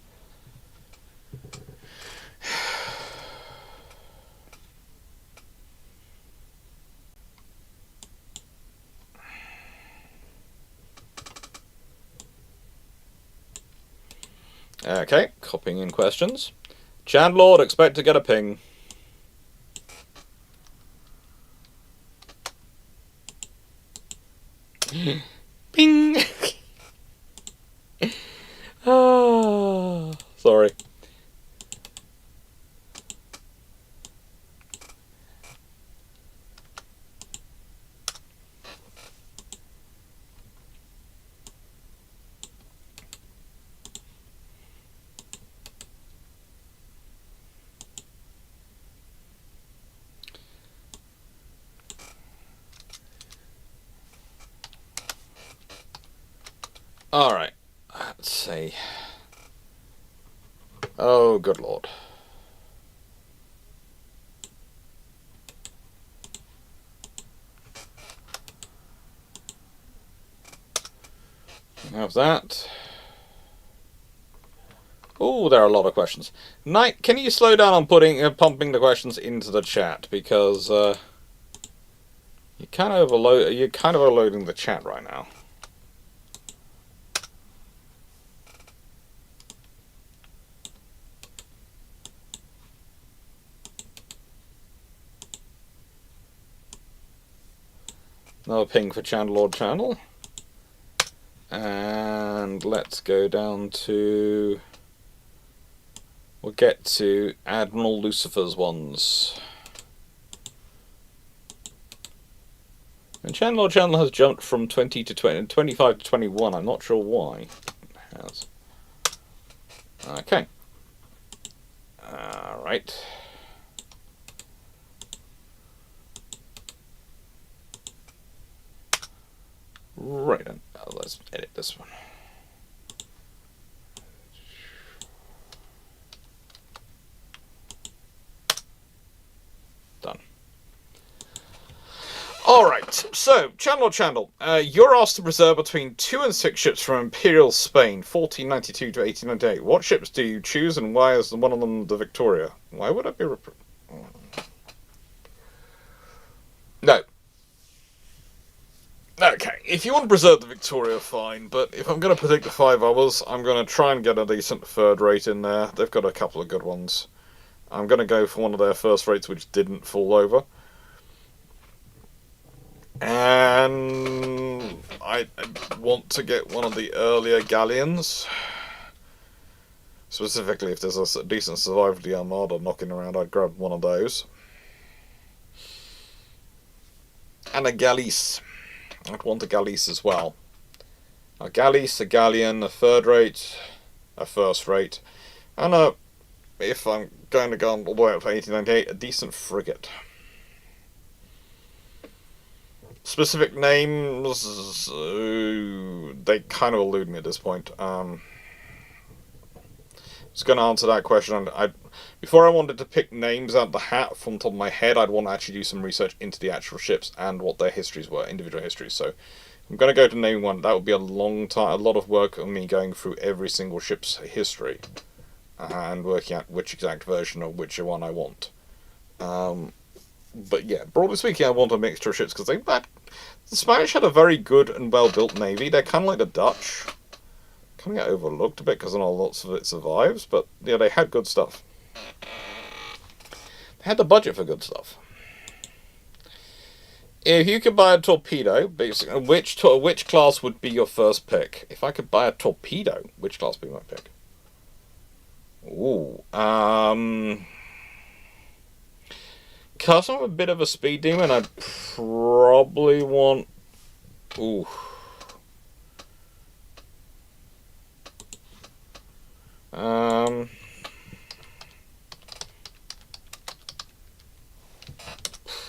Okay, copying in questions. Chandlord, expect to get a ping. Ping! Ah, sorry. Alright, let's see. Oh, good lord. Have that. Oh, there are a lot of questions. Knight, can you slow down on pumping the questions into the chat, because you're kind of overloading the chat right now. Another ping for Chandlord Channel. And let's go down to... We'll get to Admiral Lucifer's ones. And Chandlord Channel has jumped from 20 to 20, 25 to 21. I'm not sure why it has. Okay. Alright. Right then. Let's edit this one. Done. Alright, so, Channel. You're asked to preserve between 2 and 6 ships from Imperial Spain, 1492 to 1898. What ships do you choose, and why is one of them the Victoria? Why would I be... No. Okay, if you want to preserve the Victoria, fine, but if I'm going to predict the 5 hours, I'm going to try and get a decent third rate in there. They've got a couple of good ones. I'm going to go for one of their first rates which didn't fall over. And I want to get one of the earlier galleons. Specifically, if there's a decent survival of the Armada knocking around, I'd grab one of those. And a galleass. I'd want a galleass as well. A galleass, a galleon, a third rate, a first rate, and if I'm going to go all the way up to 1898, a decent frigate. Specific names, they kind of elude me at this point. I was going to answer that question. Before I wanted to pick names out of the hat from the top of my head, I'd want to actually do some research into the actual ships and what their histories were, individual histories. So I'm going to go to name one. That would be a long time, a lot of work on me going through every single ship's history and working out which exact version of which one I want. But yeah, broadly speaking, I want a mixture of ships because the Spanish had a very good and well-built navy. They're kind of like the Dutch. Kind of get overlooked a bit because not lots of it survives, but yeah, they had good stuff. They had the budget for good stuff. If you could buy a torpedo, basically, which class would be your first pick? If I could buy a torpedo, which class would be my pick? Ooh, because I'm a bit of a speed demon, I'd probably want... Ooh.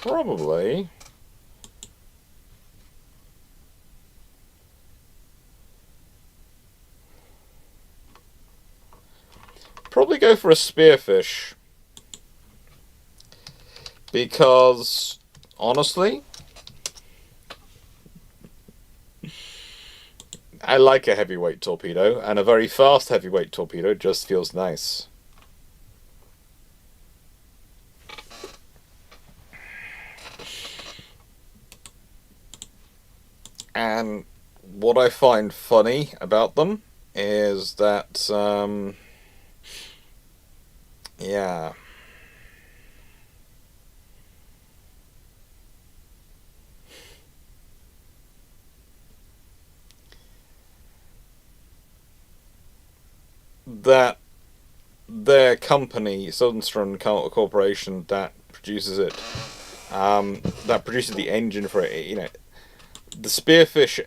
Probably... Probably go for a spearfish. Because, honestly, I like a heavyweight torpedo, and a very fast heavyweight torpedo just feels nice. And what I find funny about them is that, yeah. That their company, Southern Corporation, that produces it, that produces the engine for it, you know, the Spearfish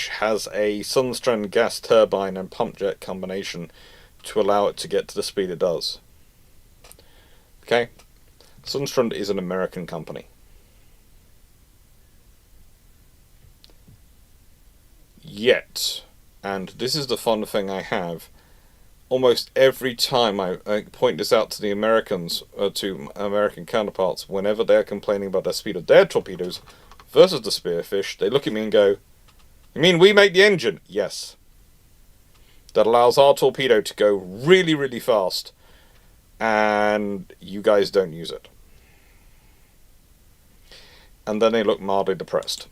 has a Sundstrand gas turbine and pump jet combination to allow it to get to the speed it does. Okay? Sundstrand is an American company. Yet, and this is the fun thing I have, almost every time I point this out to the Americans, to American counterparts, whenever they're complaining about the speed of their torpedoes versus the Spearfish, they look at me and go, "You mean we make the engine?" Yes. That allows our torpedo to go really, really fast, and you guys don't use it. And then they look mildly depressed.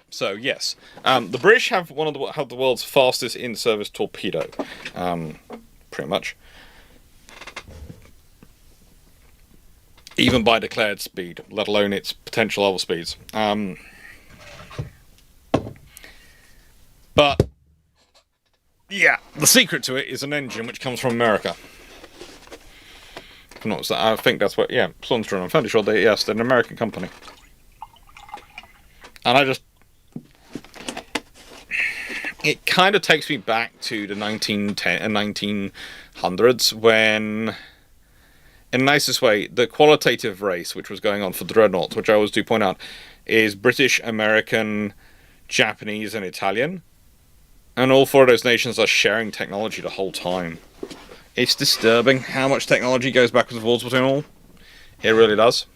So yes, the British have have the world's fastest in-service torpedo, pretty much, even by declared speed, let alone its potential other speeds. But yeah, the secret to it is an engine which comes from America. I think that's what. Yeah, Sundstrand. I'm fairly sure they're an American company, and it kind of takes me back to the 1900s when, in the nicest way, the qualitative race which was going on for the dreadnoughts, which I always do point out, is British, American, Japanese, and Italian. And all four of those nations are sharing technology the whole time. It's disturbing how much technology goes backwards and forwards between all. It really does.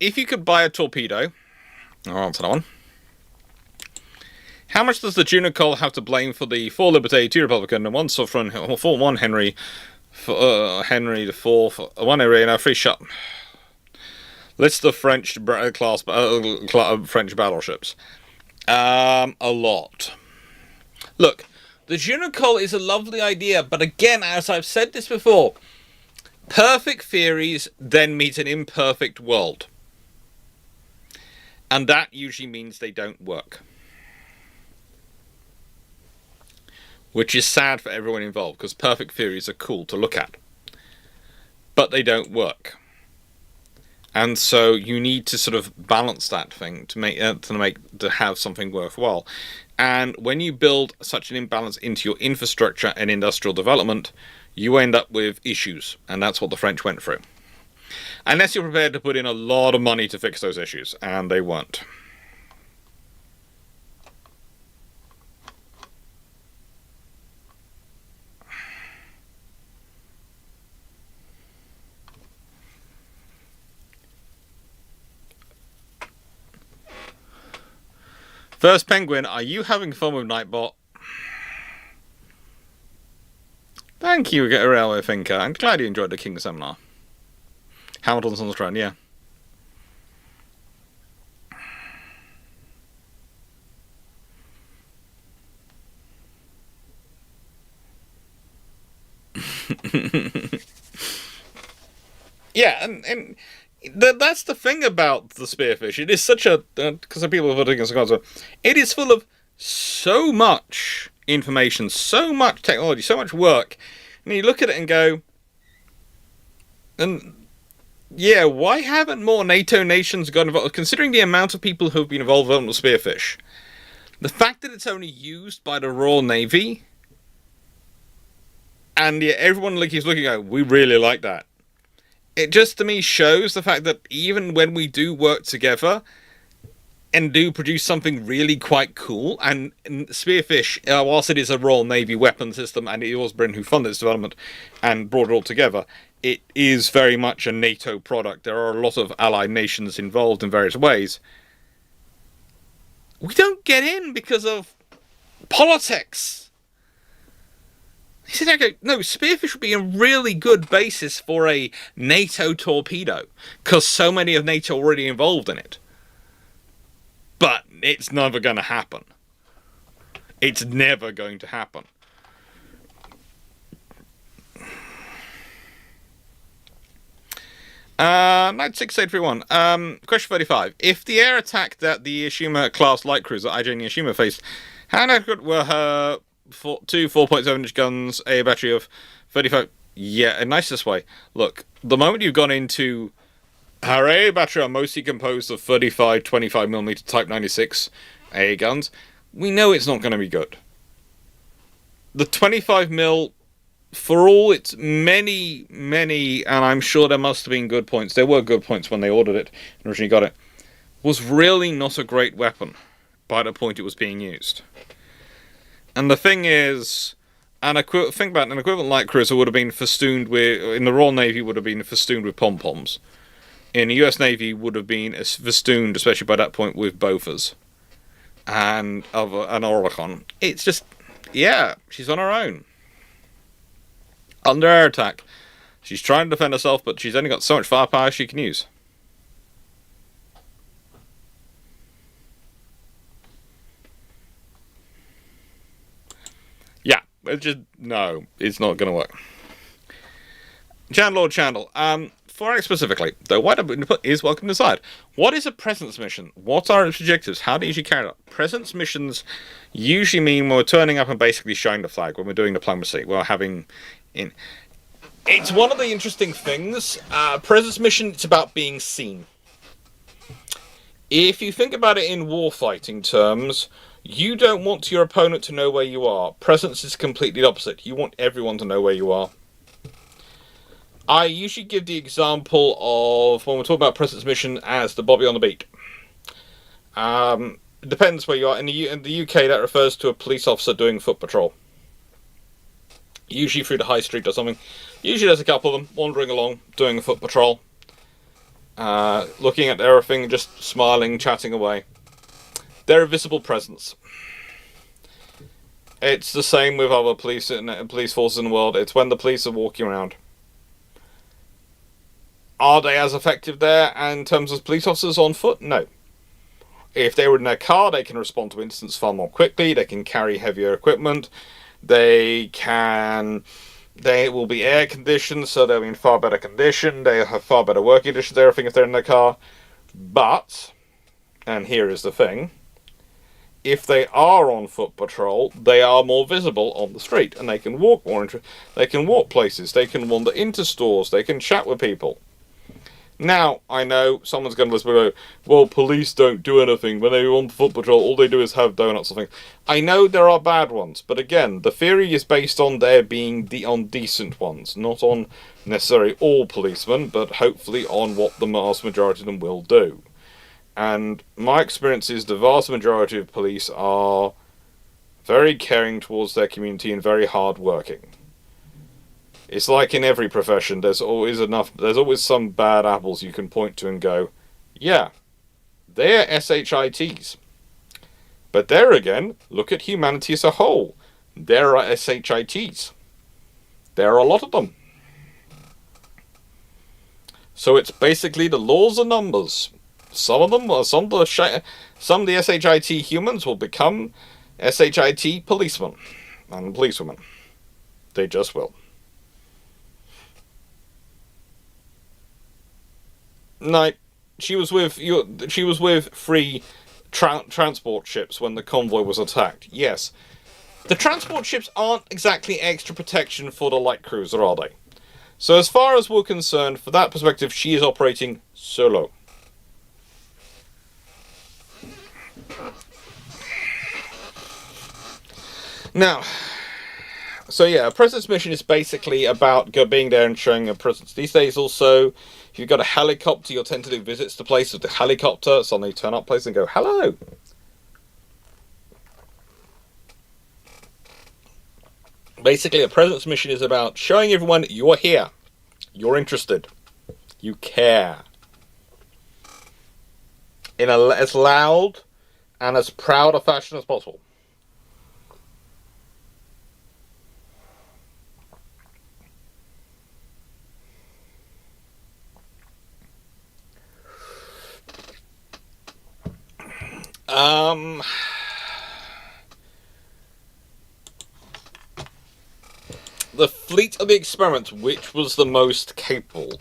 If you could buy a torpedo, I'll answer that one. How much does the Junicoal have to blame for the 4 Liberté, 2 Republican, and 1 Sovereign, 1 Henry, Henry the 4th, 1 Irene, 3 shot? List of French French battleships. A lot. Look, the Junicoal is a lovely idea, but again, as I've said this before, perfect theories then meet an imperfect world. And that usually means they don't work. Which is sad for everyone involved, because perfect theories are cool to look at. But they don't work. And so you need to sort of balance that thing to have something worthwhile. And when you build such an imbalance into your infrastructure and industrial development, you end up with issues. And that's what the French went through. Unless you're prepared to put in a lot of money to fix those issues. And they weren't. First Penguin, are you having fun with Nightbot? Thank you, Get a Railway Thinker. I'm glad you enjoyed the King seminar. Hamilton's on the train, yeah. Yeah, and that's the thing about the Spearfish. It is such a... because people are putting it is full of so much information, so much technology, so much work. And you look at it and go... And yeah, why haven't more NATO nations got involved? Considering the amount of people who have been involved with the Spearfish, the fact that it's only used by the Royal Navy, and yet everyone keeps looking at, we really like that. it just to me shows the fact that even when we do work together and do produce something really quite cool, and Spearfish, whilst it is a Royal Navy weapon system, and it was Britain who funded its development and brought it all together, it is very much a NATO product. There are a lot of allied nations involved in various ways. We don't get in because of politics. He said, okay, no, Spearfish would be a really good basis for a NATO torpedo, because so many of NATO are already involved in it. But it's never going to happen. It's never going to happen. Knight 6831. Question 35. If the air attack that the Yashima class light cruiser IJ Yashima faced, how accurate were her two 4.7-inch guns, a battery of 35? Yeah, a nicest way. Look, the moment you've gone into her A battery are mostly composed of 35, 25mm Type 96 A guns, we know it's not going to be good. The 25mm, for all its many, and I'm sure there must have been good points, there were good points when they ordered it and originally got it, was really not a great weapon by the point it was being used. And the thing is, think about it, an equivalent light cruiser would have been festooned with, in the Royal Navy would have been festooned with pom-poms. In the US Navy would have been festooned, especially by that point, with Bofors and an Oricon. It's just, yeah, she's on her own. Under air attack. She's trying to defend herself, but she's only got so much firepower she can use. Yeah, no, it's not going to work. Chandler. For Eric specifically, though, what input is welcome to decide. What is a presence mission? What are its objectives? How do you usually carry it out? Presence missions usually mean we're turning up and basically showing the flag when we're doing diplomacy. We're having in. It's one of the interesting things. Presence mission, it's about being seen. If you think about it in warfighting terms, you don't want your opponent to know where you are. Presence is completely the opposite. You want everyone to know where you are. I usually give the example of, when we're talking about presence mission, as the Bobby on the beat. It depends where you are. In the UK, that refers to a police officer doing foot patrol. Usually through the high street or something. Usually there's a couple of them wandering along, doing a foot patrol. Looking at everything, just smiling, chatting away. They're a visible presence. It's the same with other police forces in the world. It's when the police are walking around. Are they as effective there in terms of police officers on foot? No. If they were in their car, they can respond to incidents far more quickly. They can carry heavier equipment. They will be air conditioned, so they'll be in far better condition. They have far better working conditions, everything, if they're in their car. But, and here is the thing, if they are on foot patrol, they are more visible on the street, and they can walk more. They can walk places. They can wander into stores. They can chat with people. Now, I know someone's going to listen and go, well, police don't do anything. When they're on foot patrol, all they do is have donuts or things. I know there are bad ones, but again, the theory is based on there being on decent ones, not on necessarily all policemen, but hopefully on what the vast majority of them will do. And my experience is the vast majority of police are very caring towards their community and very hard working. It's like in every profession, there's always some bad apples you can point to and go, yeah, they're SHITs. But there again, look at humanity as a whole. There are SHITs. There are a lot of them. So it's basically the laws of numbers. Some of the SHIT humans will become SHIT policemen and policewomen. They just will. No, she was with three transport ships when the convoy was attacked. Yes, the transport ships aren't exactly extra protection for the light cruiser, are they? So as far as we're concerned, for that perspective, she is operating solo. Now, So yeah, a presence mission is basically about being there and showing a presence. These days also, if you've got a helicopter, you'll tend to do visits to places with the helicopter. Suddenly turn up places and go, hello! Basically, a presence mission is about showing everyone you're here. You're interested. You care. In as loud and as proud a fashion as possible. The fleet of the experiment, which was the most capable?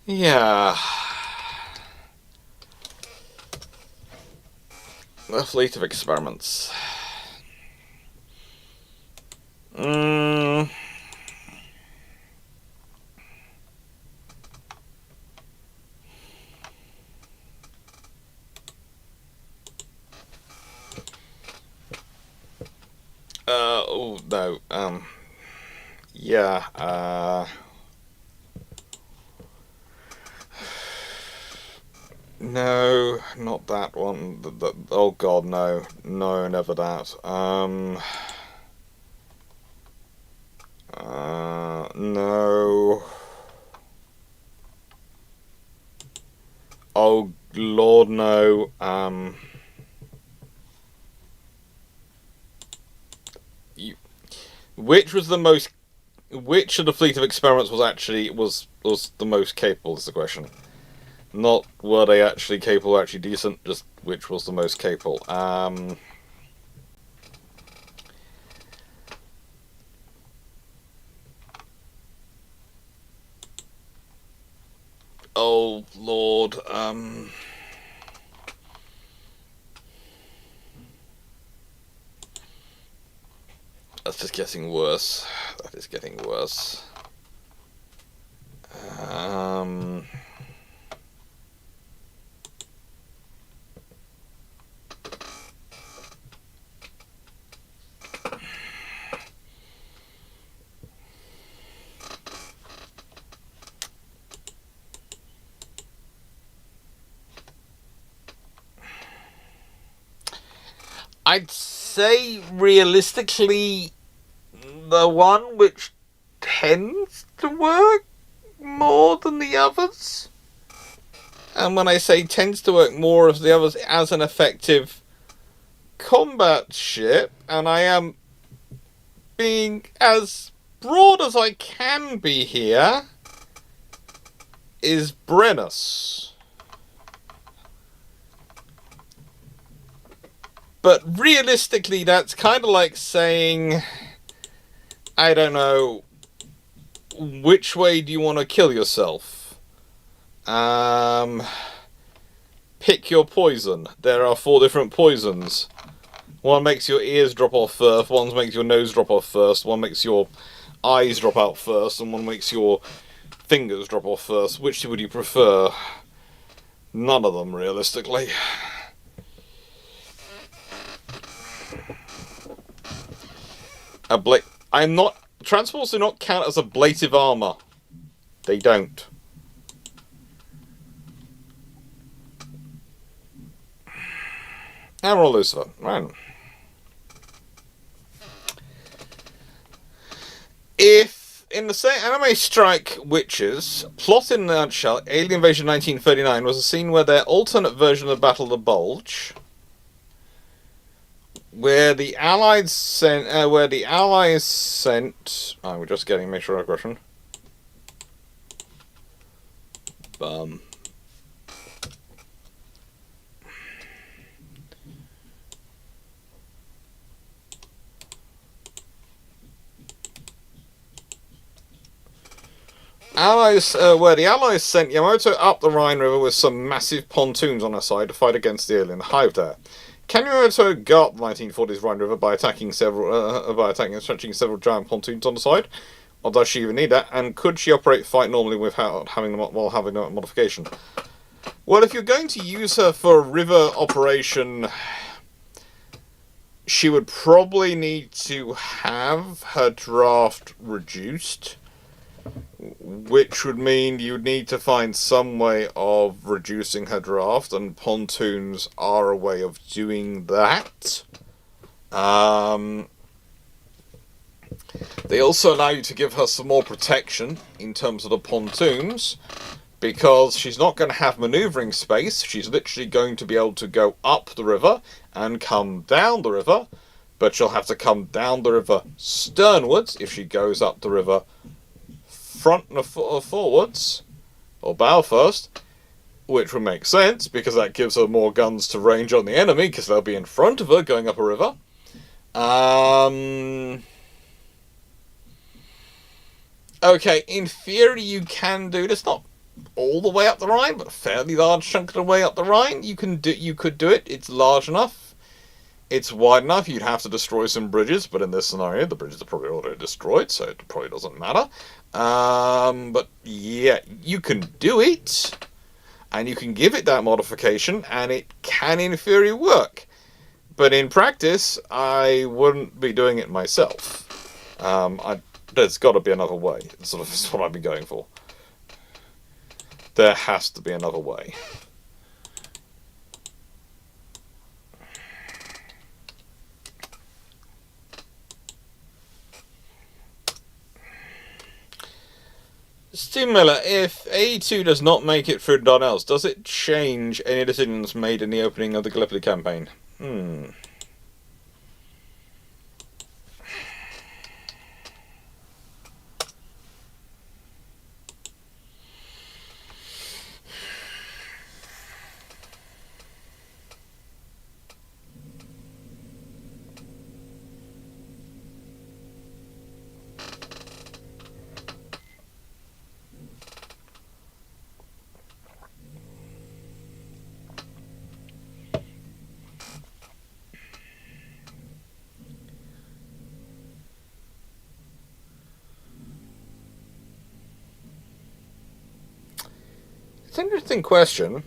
Yeah. The fleet of experiments. Oh, no, yeah, no, not that one, oh god, no, never that, no, oh lord, no, which of the fleet of experiments was the most capable is the question. Not were they actually capable, actually decent, just which was the most capable. Oh lord, that's just getting worse. That is getting worse. I'd say realistically the one which tends to work more than the others. And when I say tends to work more of the others as an effective combat ship, and I am being as broad as I can be here, is Brennus. But realistically, that's kind of like saying, I don't know, which way do you want to kill yourself? Pick your poison. There are 4 different poisons. One makes your ears drop off first, one makes your nose drop off first, one makes your eyes drop out first, and one makes your fingers drop off first. Which would you prefer? None of them, realistically. Transports do not count as ablative armor. They don't. Admiral Lucifer, right. If, in the same anime Strike Witches, plot in a nutshell, Alien Invasion 1939 was a scene where their alternate version of the Battle of the Bulge, where the Allies sent, we're just getting make sure aggression. Where the Allies sent Yamato up the Rhine River with some massive pontoons on her side to fight against the alien hive there. Can Yamato go up the 1940s Rhine River by attacking and stretching several giant pontoons on the side? Or does she even need that? And could she fight normally without having a modification? Well, if you're going to use her for a river operation, she would probably need to have her draft reduced, which would mean you'd need to find some way of reducing her draft, and pontoons are a way of doing that. They also allow you to give her some more protection in terms of the pontoons, because she's not going to have manoeuvring space. She's literally going to be able to go up the river and come down the river, but she'll have to come down the river sternwards if she goes up the river front and forwards, or bow first, which would make sense, because that gives her more guns to range on the enemy, because they'll be in front of her going up a river. Okay, in theory you can do this, not all the way up the Rhine, but a fairly large chunk of the way up the Rhine. You could do it. It's large enough. It's wide enough. You'd have to destroy some bridges, but in this scenario, the bridges are probably already destroyed, so it probably doesn't matter. But yeah, you can do it, and you can give it that modification, and it can, in theory, work. But in practice, I wouldn't be doing it myself. There's got to be another way. Sort of is what I'd be going for. There has to be another way. Stu Miller, if A2 does not make it through Dardanelles, does it change any decisions made in the opening of the Gallipoli campaign? It's an interesting question.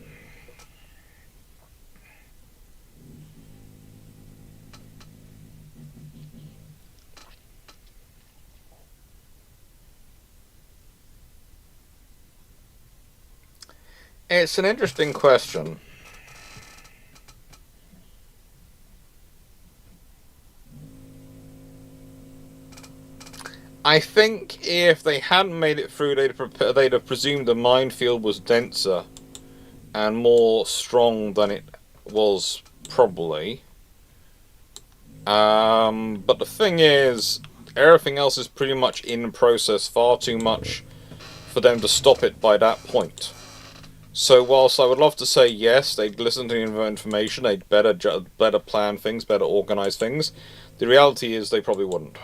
It's an interesting question. I think if they hadn't made it through, they'd have presumed the minefield was denser and more strong than it was, probably. But the thing is, everything else is pretty much in process, far too much for them to stop it by that point. So whilst I would love to say yes, they'd listen to the information, they'd better plan things, better organise things, the reality is they probably wouldn't.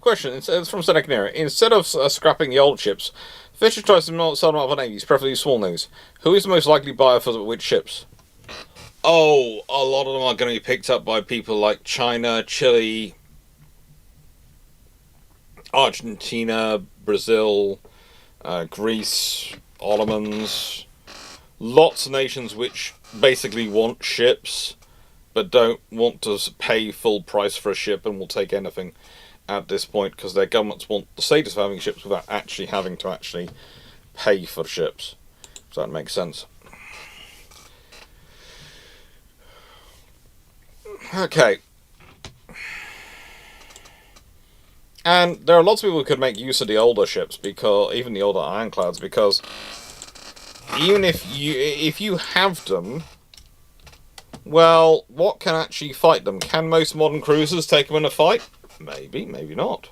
Question. It's from Senecnera. Instead of scrapping the old ships, Fisher tries to sell them up for navies, preferably small navies. Who is the most likely buyer for which ships? Oh, a lot of them are going to be picked up by people like China, Chile, Argentina, Brazil, Greece, Ottomans. Lots of nations which basically want ships, but don't want to pay full price for a ship and will take anything at this point, because their governments want the status of having ships without actually having to pay for ships. Does that make sense? Okay. And there are lots of people who could make use of the older ships, because even the older ironclads, because even if you have them, well, what can actually fight them? Can most modern cruisers take them in a fight? Maybe, maybe not.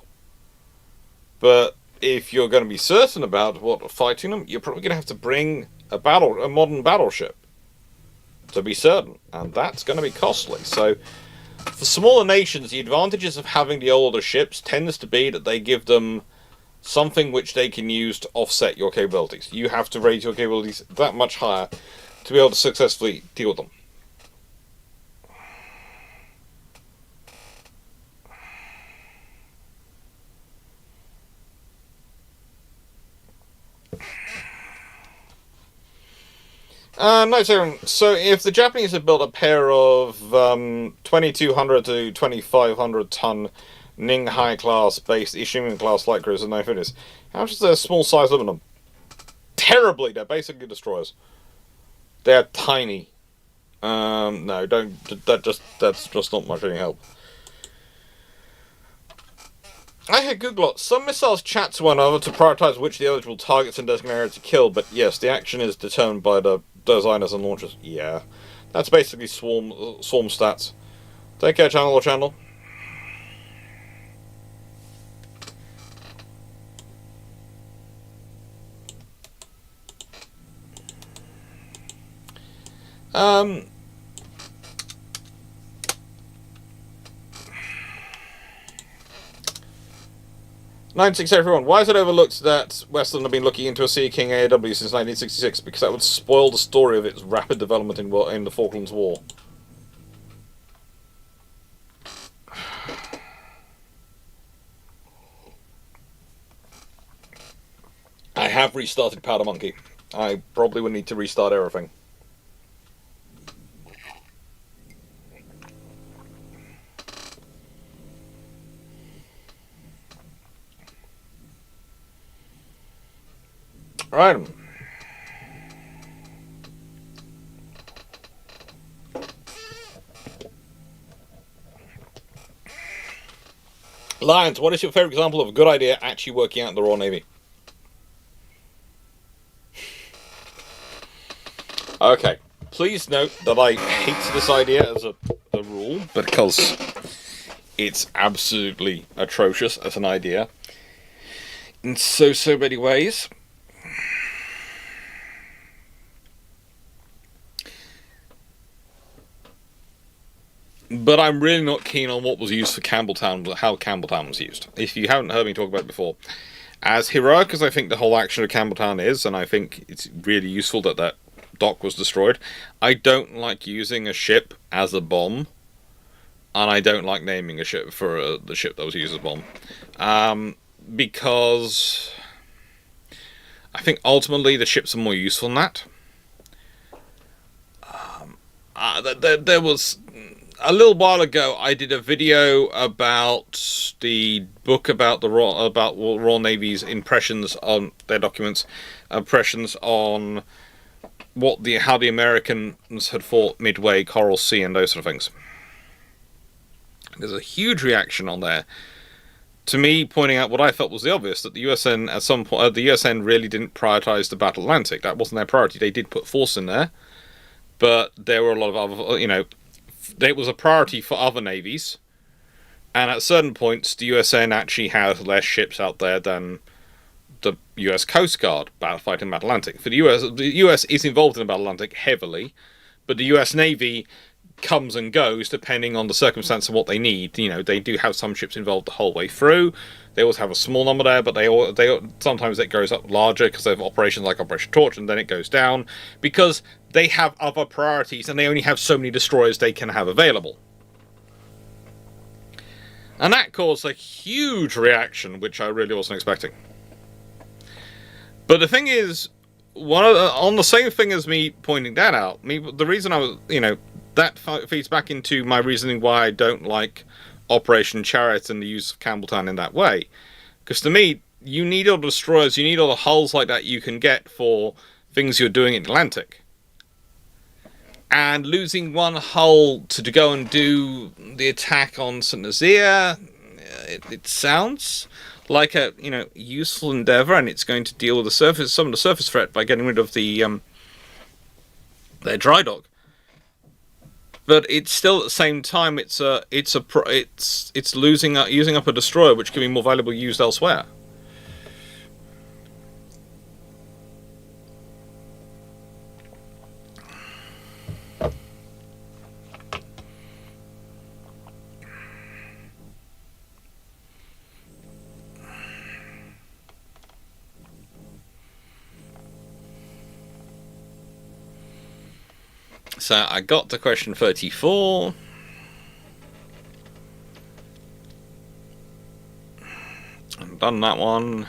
But if you're going to be certain about what fighting them, you're probably going to have to bring a modern battleship to be certain, and that's going to be costly. So, for smaller nations, the advantages of having the older ships tends to be that they give them something which they can use to offset your capabilities. You have to raise your capabilities that much higher to be able to successfully deal with them. No, so if the Japanese had built a pair of 2200 to 2500 ton Ninghai class based Ishimin class light cruisers and no finishes, how much is their small size limit on them? Terribly, they're basically destroyers. They're tiny. No, don't. That's just not much any help. I had Google it. Some missiles chat to one another to prioritize which the eligible targets and designated area to kill, but yes, the action is determined by the designers and launchers. Yeah. That's basically swarm stats. Take care, channel or channel. Um, 96 everyone. Why is it overlooked that Westland have been looking into a Sea King AAW since 1966? Because that would spoil the story of its rapid development in the Falklands War. I have restarted Powder Monkey. I probably would need to restart everything. Right. Lions, what is your favourite example of a good idea actually working out in the Royal Navy? Okay, please note that I hate this idea as a rule because it's absolutely atrocious as an idea in so many ways. But I'm really not keen on what was used for Campbelltown, how Campbelltown was used. If you haven't heard me talk about it before, as heroic as I think the whole action of Campbelltown is, and I think it's really useful that that dock was destroyed, I don't like using a ship as a bomb, and I don't like naming a ship for the ship that was used as a bomb, because I think ultimately the ships are more useful than that. There was a little while ago, I did a video about the book about the Royal Navy's impressions on their documents, impressions on how the Americans had fought Midway, Coral Sea, and those sort of things. There's a huge reaction on there to me pointing out what I felt was the obvious, that the USN at some point, the USN really didn't prioritize the Battle Atlantic. That wasn't their priority. They did put force in there, but there were a lot of other, it was a priority for other navies, and at certain points the USN actually had less ships out there than the US Coast Guard fighting the Atlantic. For the US is involved in the Battle Atlantic heavily, but the US Navy comes and goes depending on the circumstance and what they need. They do have some ships involved the whole way through. They always have a small number there, but they sometimes it goes up larger because they have operations like Operation Torch, and then it goes down because they have other priorities and they only have so many destroyers they can have available. And that caused a huge reaction, which I really wasn't expecting. But the thing is, on the same thing as me pointing that out, the reason I was, that feeds back into my reasoning why I don't like Operation Chariot and the use of Campbelltown in that way. Because to me, you need all the destroyers, you need all the hulls like that you can get for things you're doing in the Atlantic. And losing one hull to go and do the attack on St. Nazaire, it sounds like a useful endeavour, and it's going to deal with some of the surface threat by getting rid of their dry dock. But it's still at the same time it's using up a destroyer which can be more valuably used elsewhere. So I got to question 34. I've done that one.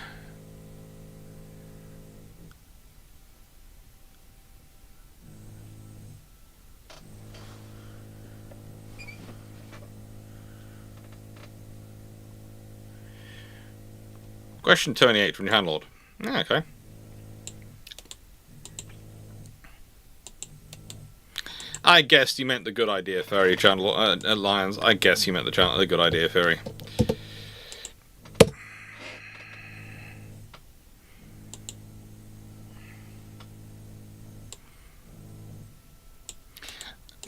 Question 28 from your handlord. Yeah, okay. I guessed you meant the good idea theory, channel Lions. I guess you meant the good idea theory.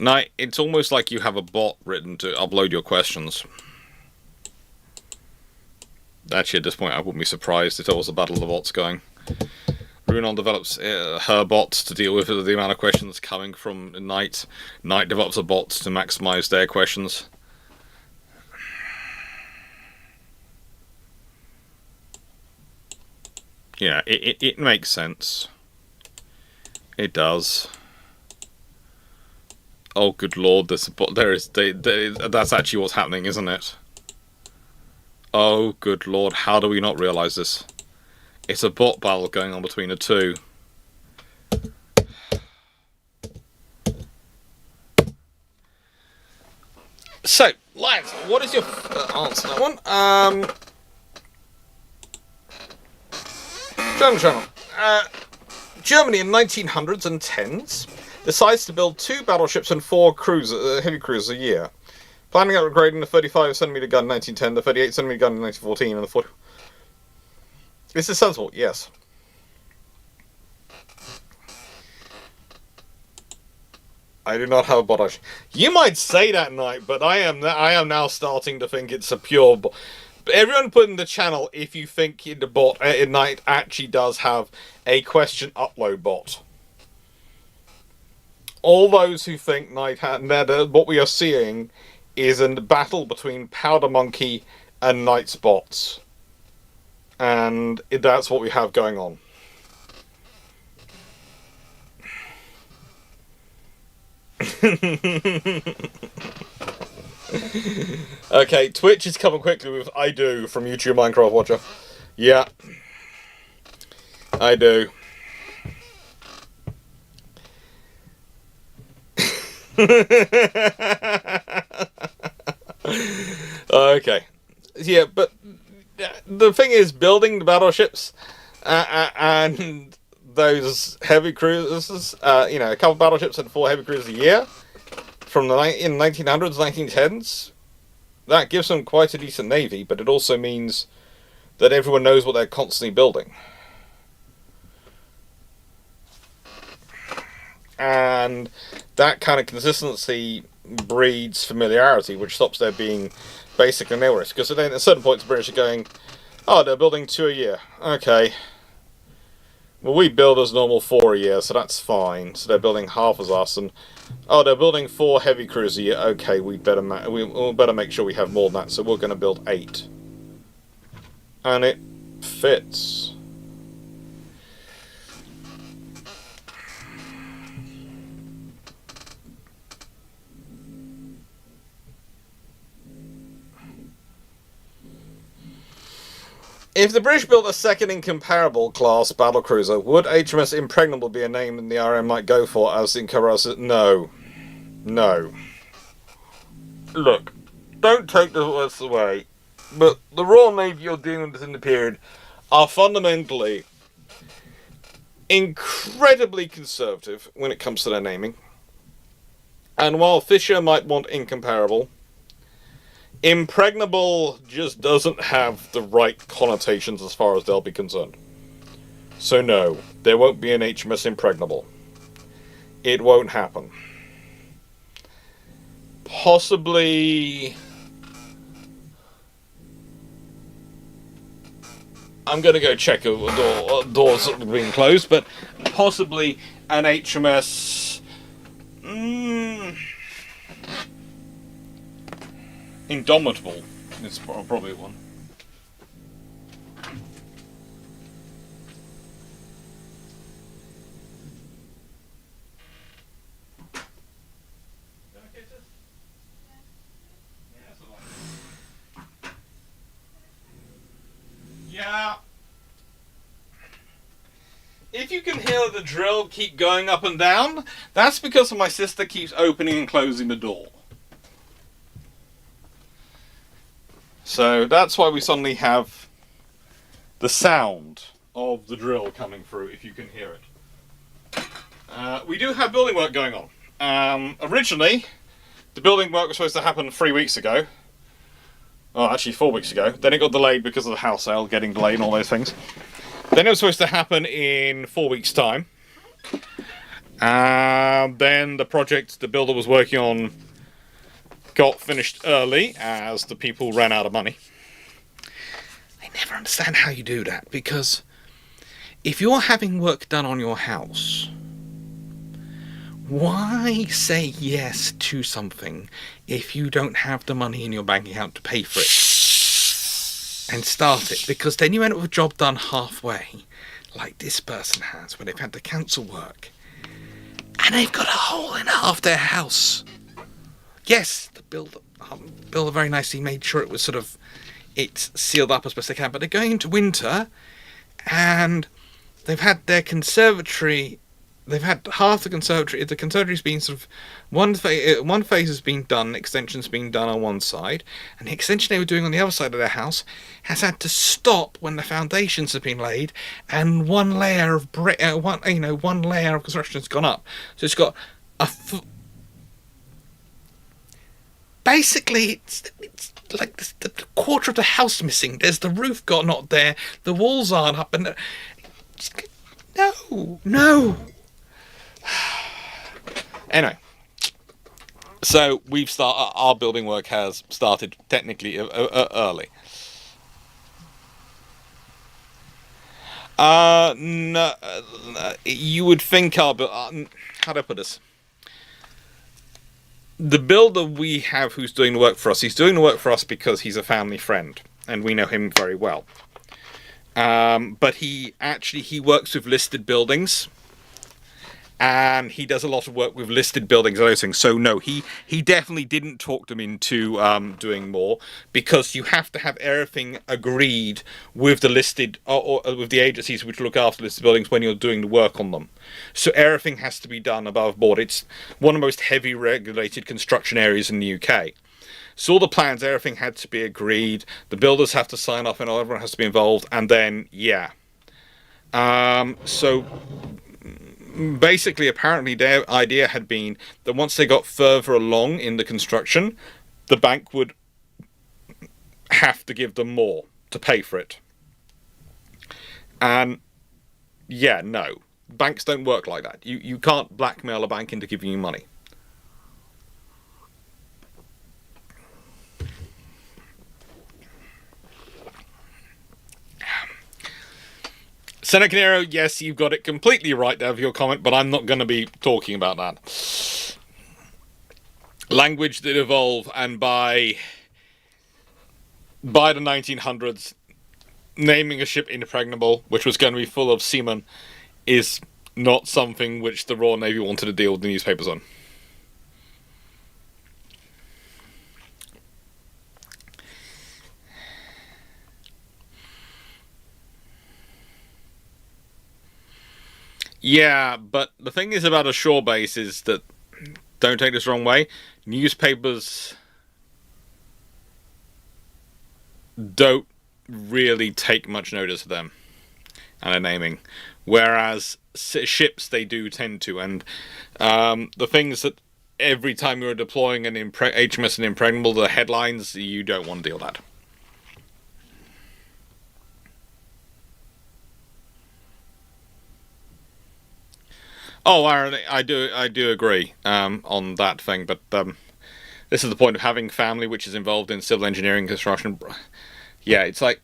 Now, it's almost like you have a bot written to upload your questions. Actually, at this point, I wouldn't be surprised if there was a battle of the bots going. Runon develops her bots to deal with the amount of questions coming from Knight. Knight develops a bot to maximize their questions. Yeah, it makes sense. It does. Oh, good lord! That's actually what's happening, isn't it? Oh, good lord! How do we not realize this? It's a bot battle going on between the two. So, Lions, what is your answer to that one? German channel. Germany in 1900s and 10s decides to build 2 battleships and 4 heavy cruisers a year. Planning on upgrading the 35cm gun in 1910, the 38cm gun in 1914, and the 40... This is sensible, yes. I do not have a bot. You might say that, Knight, but I am now starting to think it's a pure bot. Everyone put in the channel if you think the bot Knight actually does have a question upload bot. All those who think Knight that what we are seeing is a battle between Powder Monkey and Knight's bots. And that's what we have going on. Okay, Twitch is coming quickly with I do from YouTube Minecraft Watcher. Yeah. I do. Okay. Yeah, but the thing is, building the battleships and those heavy cruisers, a couple of battleships and 4 heavy cruisers a year from in 1900s, 1910s, that gives them quite a decent navy, but it also means that everyone knows what they're constantly building. And that kind of consistency breeds familiarity, which stops there being basic and nil risk. Because then at certain points the British are going, oh, they're building 2 a year. Okay. Well, we build as normal 4 a year, so that's fine. So they're building half as us, and oh, they're building 4 heavy cruisers a year. Okay, we better make sure we have more than that. So we're going to build 8, and it fits. If the British built a second incomparable class battlecruiser, would HMS Impregnable be a name that the RM might go for as incomparable? No. No. Look, don't take the words away, but the Royal Navy you're dealing with in the period are fundamentally incredibly conservative when it comes to their naming. And while Fisher might want incomparable, Impregnable just doesn't have the right connotations as far as they'll be concerned. So no, there won't be an HMS Impregnable. It won't happen. Possibly... I'm going to go check if doors are being closed, but possibly an HMS... Indomitable is probably one. hear the drill keep going up and down? That's because my sister keeps opening and closing the door. So that's why we suddenly have the sound of the drill coming through, if you can hear it. We do have building work going on. Originally, the building work was supposed to happen 3 weeks ago. Well, actually 4 weeks ago. Then it got delayed because of the house sale getting delayed and all those things. Then it was supposed to happen in 4 weeks' time. Then the project the builder was working on got finished early as the people ran out of money. I never understand how you do that, because if you're having work done on your house, why say yes to something if you don't have the money in your bank account to pay for it and start it? Because then you end up with a job done halfway, like this person has, when they've had to cancel work, and they've got a hole in half their house. Yes, the builder very nicely made sure it was sort of, it's sealed up as best they can, but they're going into winter, and they've had their conservatory. They've had half the conservatory. The conservatory's been sort of one phase has been done. Extension's been done on one side, and the extension they were doing on the other side of their house has had to stop when the foundations have been laid, and one layer of one layer of construction has gone up. So it's got basically it's like the quarter of the house missing. There's the roof not there. The walls aren't up, and no. Anyway, so our building work has started technically early. No, you would think how do I put this? The builder we have who's doing the work for us, he's doing the work for us because he's a family friend, and we know him very well. But he works with listed buildings, and he does a lot of work with listed buildings and those things. So no, he definitely didn't talk them into doing more, because you have to have everything agreed with the listed or with the agencies which look after listed buildings when you're doing the work on them. So everything has to be done above board. It's one of the most heavy regulated construction areas in the UK. So all the plans, everything had to be agreed. The builders have to sign off, and everyone has to be involved. And then, yeah. So basically, apparently, their idea had been that once they got further along in the construction, the bank would have to give them more to pay for it. And yeah, no. Banks don't work like that. You can't blackmail a bank into giving you money. Senecanero, yes, you've got it completely right there for your comment, but I'm not going to be talking about that. Language did evolve, and by the 1900s, naming a ship impregnable, which was going to be full of seamen, is not something which the Royal Navy wanted to deal with the newspapers on. Yeah, but the thing is about a shore base is that, don't take this the wrong way, newspapers don't really take much notice of them and their naming, whereas ships they do tend to. And the things that every time you're deploying an HMS and impregnable, the headlines, you don't want to deal with that. Oh, Aaron, I do agree on that thing, but this is the point of having family which is involved in civil engineering construction. Yeah, it's like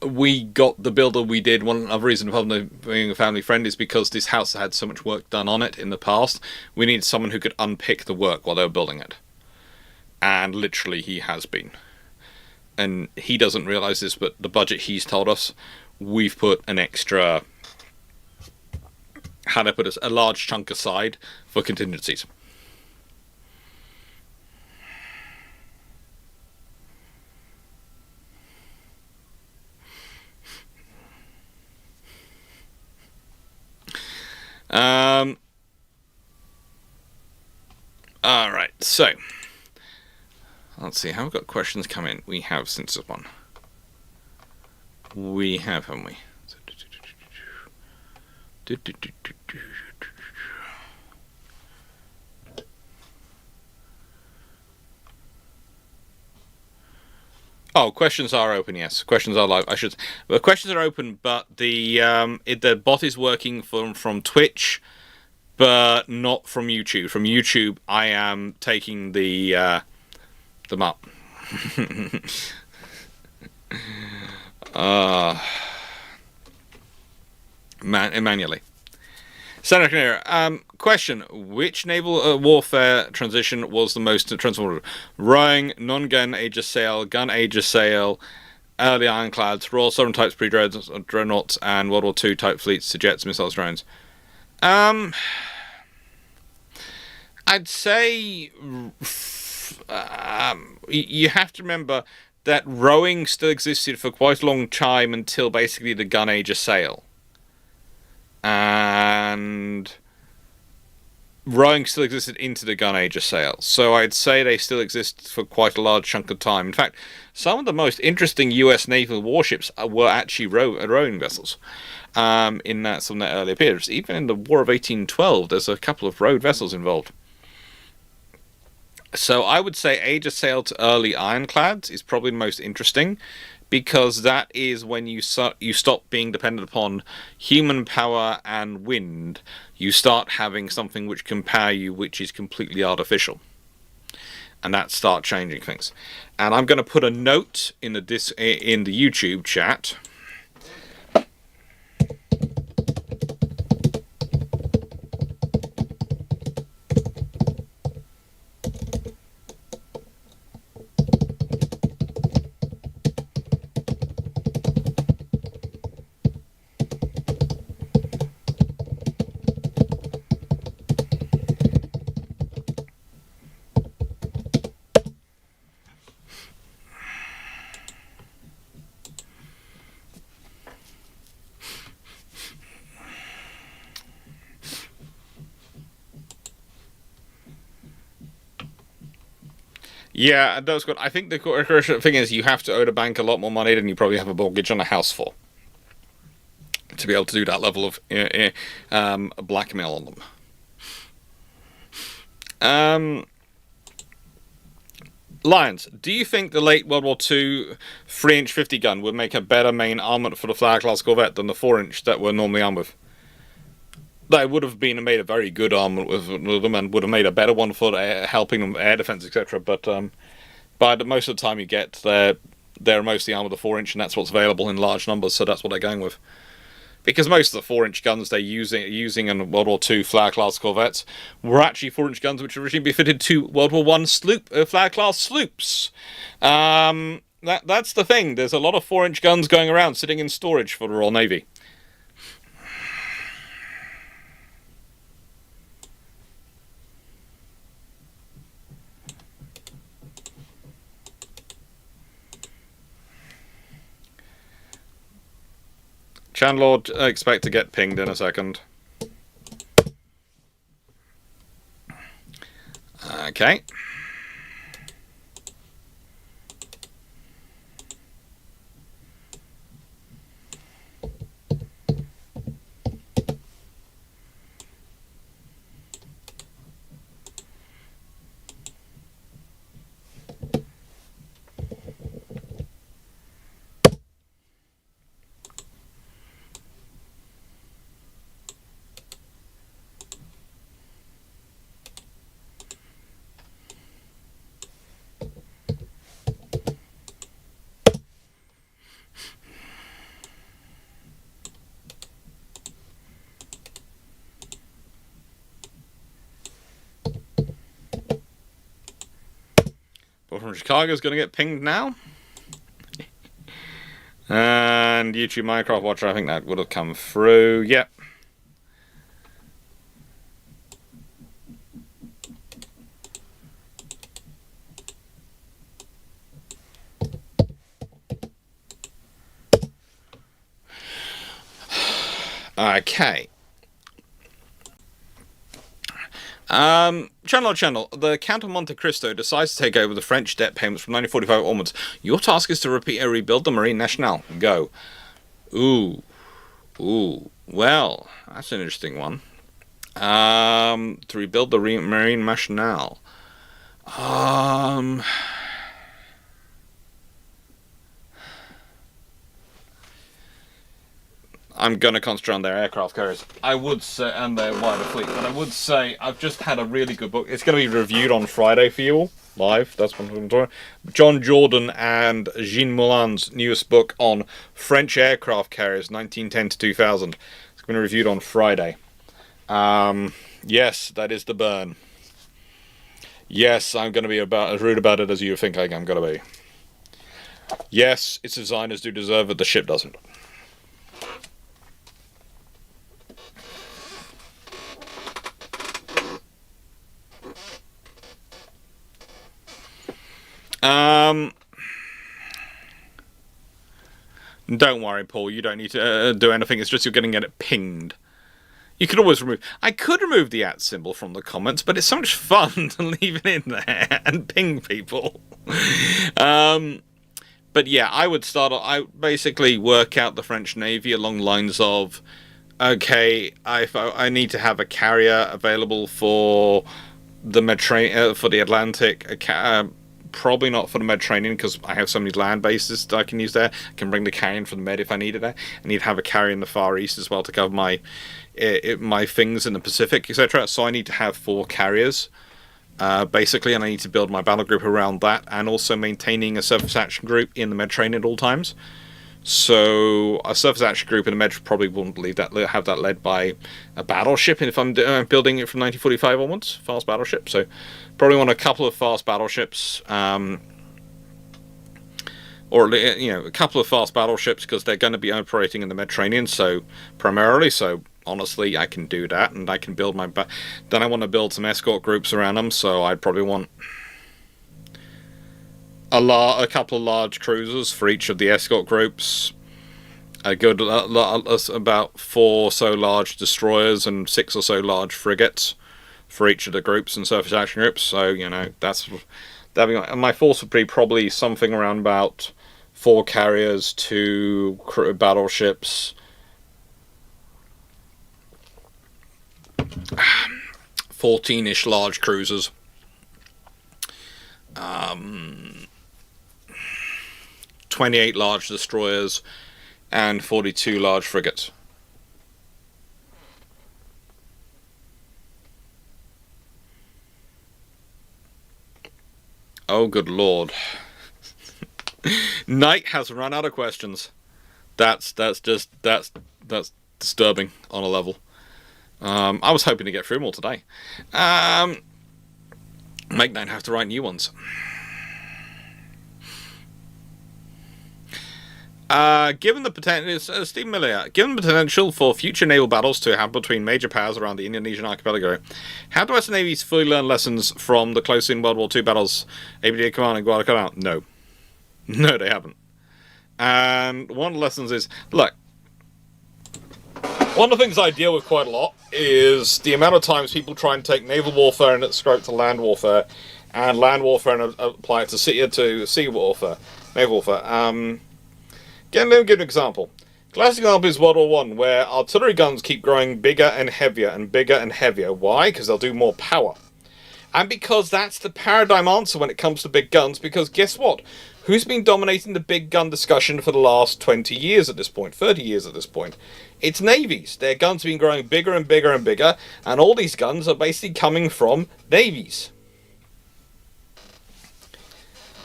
we got the builder we did. One other reason for being a family friend is because this house had so much work done on it in the past. We needed someone who could unpick the work while they were building it. And literally he has been. And he doesn't realise this, but the budget he's told us, we've put an extra, how do I put this, a large chunk aside for contingencies. Alright, so let's see, have we got questions come in? We have since this one. We have, haven't we? Oh, questions are open. Yes, questions are live. The questions are open, but the bot is working from Twitch, but not from YouTube. From YouTube, I am taking them up. Manually. Senator, question: which naval warfare transition was the most transformative? Rowing, non-gun age of sail, gun age of sail, early ironclads, Royal Sovereign types pre-dreadnoughts, and World War II type fleets to jets, missiles, drones. I'd say you have to remember that rowing still existed for quite a long time until basically the gun age of sail. And rowing still existed into the gun age of sail. So I'd say they still exist for quite a large chunk of time. In fact, some of the most interesting US naval warships were actually rowing vessels in some of their earlier periods. Even in the War of 1812, there's a couple of rowed vessels involved. So I would say age of sail to early ironclads is probably the most interesting, because that is when you stop being dependent upon human power and wind. You start having something which can power you, which is completely artificial, and that start changing things. And I'm going to put a note in the YouTube chat. Yeah, that's good. I think the correct thing is you have to owe the bank a lot more money than you probably have a mortgage on a house for, to be able to do that level of blackmail on them. Lions, do you think the late World War II 3-inch 50 gun would make a better main armament for the Flag-class corvette than the 4-inch that we're normally armed with? They would have made a very good armament with them, and would have made a better one for helping them air defense, etc. But most of the time you get they're mostly armed with a 4-inch, and that's what's available in large numbers, so that's what they're going with. Because most of the 4-inch guns they're using in World War II Flag-class corvettes were actually 4-inch guns which originally be fitted to World War I Flag-class sloops. That's the thing. There's a lot of 4-inch guns going around sitting in storage for the Royal Navy. Chandlord, expect to get pinged in a second. Okay. But from Chicago's going to get pinged now. And YouTube Minecraft Watcher, I think that would have come through. Yep. Okay. Channel. The Count of Monte Cristo decides to take over the French debt payments from 1945 onwards. Your task is to rebuild the Marine Nationale. Go. Ooh. Well, that's an interesting one. To rebuild the Marine Nationale. I'm going to concentrate on their aircraft carriers. I would say, and their wider fleet, but I would say I've just had a really good book. It's going to be reviewed on Friday for you all, live. That's what I'm talking about. John Jordan and Jean Moulin's newest book on French aircraft carriers, 1910 to 2000. It's going to be reviewed on Friday. Yes, that is the burn. Yes, I'm going to be about as rude about it as you think I'm going to be. Yes, its designers do deserve it, the ship doesn't. Don't worry, Paul, you don't need to do anything, it's just you're going to get it pinged. You could always remove... I could remove the @ symbol from the comments, but it's so much fun to leave it in there and ping people. But yeah, I basically work out the French Navy along lines of, okay, I need to have a carrier available for the for the Atlantic, probably not for the Mediterranean because I have so many land bases that I can use there. I can bring the carrier in from the Med if I need it there. I need to have a carrier in the Far East as well to cover my things in the Pacific, etc. So I need to have 4 carriers, basically, and I need to build my battle group around that, and also maintaining a surface action group in the Mediterranean at all times. So a surface action group in the Med probably wouldn't have that led by a battleship if I'm building it from 1945 onwards, fast battleship. So probably want a couple of fast battleships, or a couple of fast battleships because they're going to be operating in the Mediterranean. So primarily, honestly, I can do that, and I can build my. Then I want to build some escort groups around them. So I'd probably want a couple of large cruisers for each of the escort groups, a good about 4 or so large destroyers and 6 or so large frigates for each of the groups and surface action groups. So that'd be my force would be probably something around about 4 carriers, 2 battleships, 14-ish large cruisers, 28 large destroyers, and 42 large frigates. Oh, good lord. Knight has run out of questions. That's disturbing on a level. I was hoping to get through them all today. Make Knight have to write new ones. Given the potential, Steve Miller, given the potential for future naval battles to happen between major powers around the Indonesian archipelago, how do Western navies fully learn lessons from the close-in World War II battles? ABD Command and Guadalcanal? No. No, they haven't. And one of the lessons is, look, one of the things I deal with quite a lot is the amount of times people try and take naval warfare and scope to land warfare, and land warfare and apply it to sea warfare, naval warfare. Let me give an example. Classic example is World War One, where artillery guns keep growing bigger and heavier and bigger and heavier. Why? Because they'll do more power. And because that's the paradigm answer when it comes to big guns, because guess what? Who's been dominating the big gun discussion for the last 20 years at this point, 30 years at this point? It's navies. Their guns have been growing bigger and bigger and bigger, and all these guns are basically coming from navies.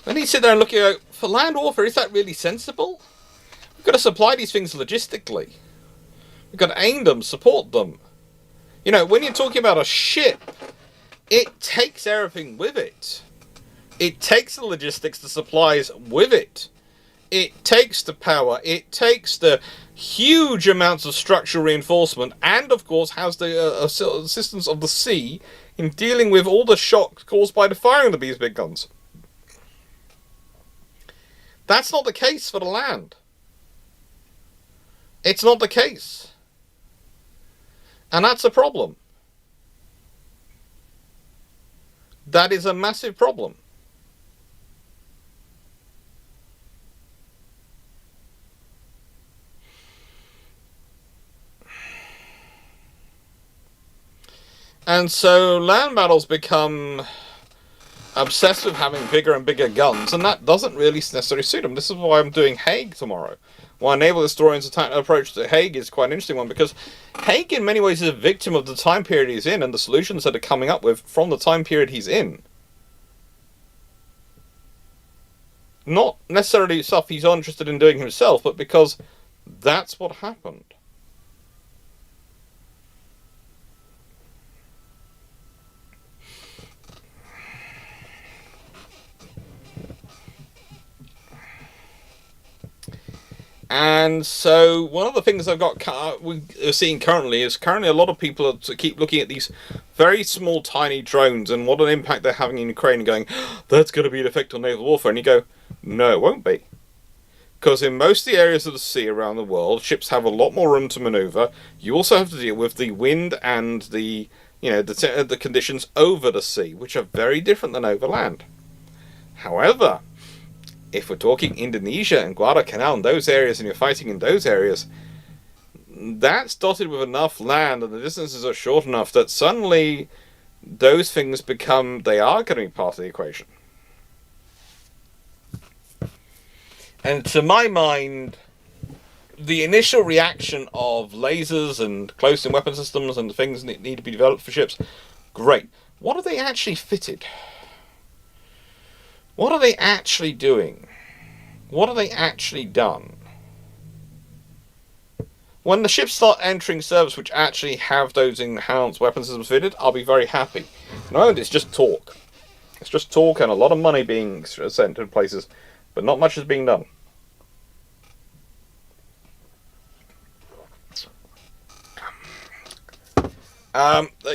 Then you sit there and look at it, for land warfare, is that really sensible? We've got to supply these things logistically. We've got to aim them, support them. When you're talking about a ship, it takes everything with it. It takes the logistics, the supplies with it. It takes the power. It takes the huge amounts of structural reinforcement, and of course has the assistance of the sea in dealing with all the shock caused by the firing of these big guns. That's not the case for the land. It's not the case. And that's a problem. that is a massive problem. And so land battles become obsessed with having bigger and bigger guns, and that doesn't really necessarily suit them. This is why I'm doing Hague tomorrow. Why Naval Historians' approach to Hague is quite an interesting one, because Hague in many ways is a victim of the time period he's in and the solutions that are coming up with from the time period he's in. Not necessarily stuff he's interested in doing himself, but because that's what happened. And so one of the things we're seeing currently is a lot of people keep looking at these very small, tiny drones and what an impact they're having in Ukraine and going, that's going to be an effect on naval warfare. And you go, no, it won't be. Because in most of the areas of the sea around the world, ships have a lot more room to maneuver. You also have to deal with the wind and the conditions over the sea, which are very different than over land. However, if we're talking Indonesia and Guadalcanal and those areas, and you're fighting in those areas, that's dotted with enough land and the distances are short enough that suddenly those things they are going to be part of the equation. And to my mind, the initial reaction of lasers and close-in weapon systems and things that need to be developed for ships, great. What are they actually fitted? What are they actually doing? What are they actually done? When the ships start entering service which actually have those enhanced weapon systems fitted, I'll be very happy. No, it's just talk. It's just talk and a lot of money being sent to places, but not much is being done.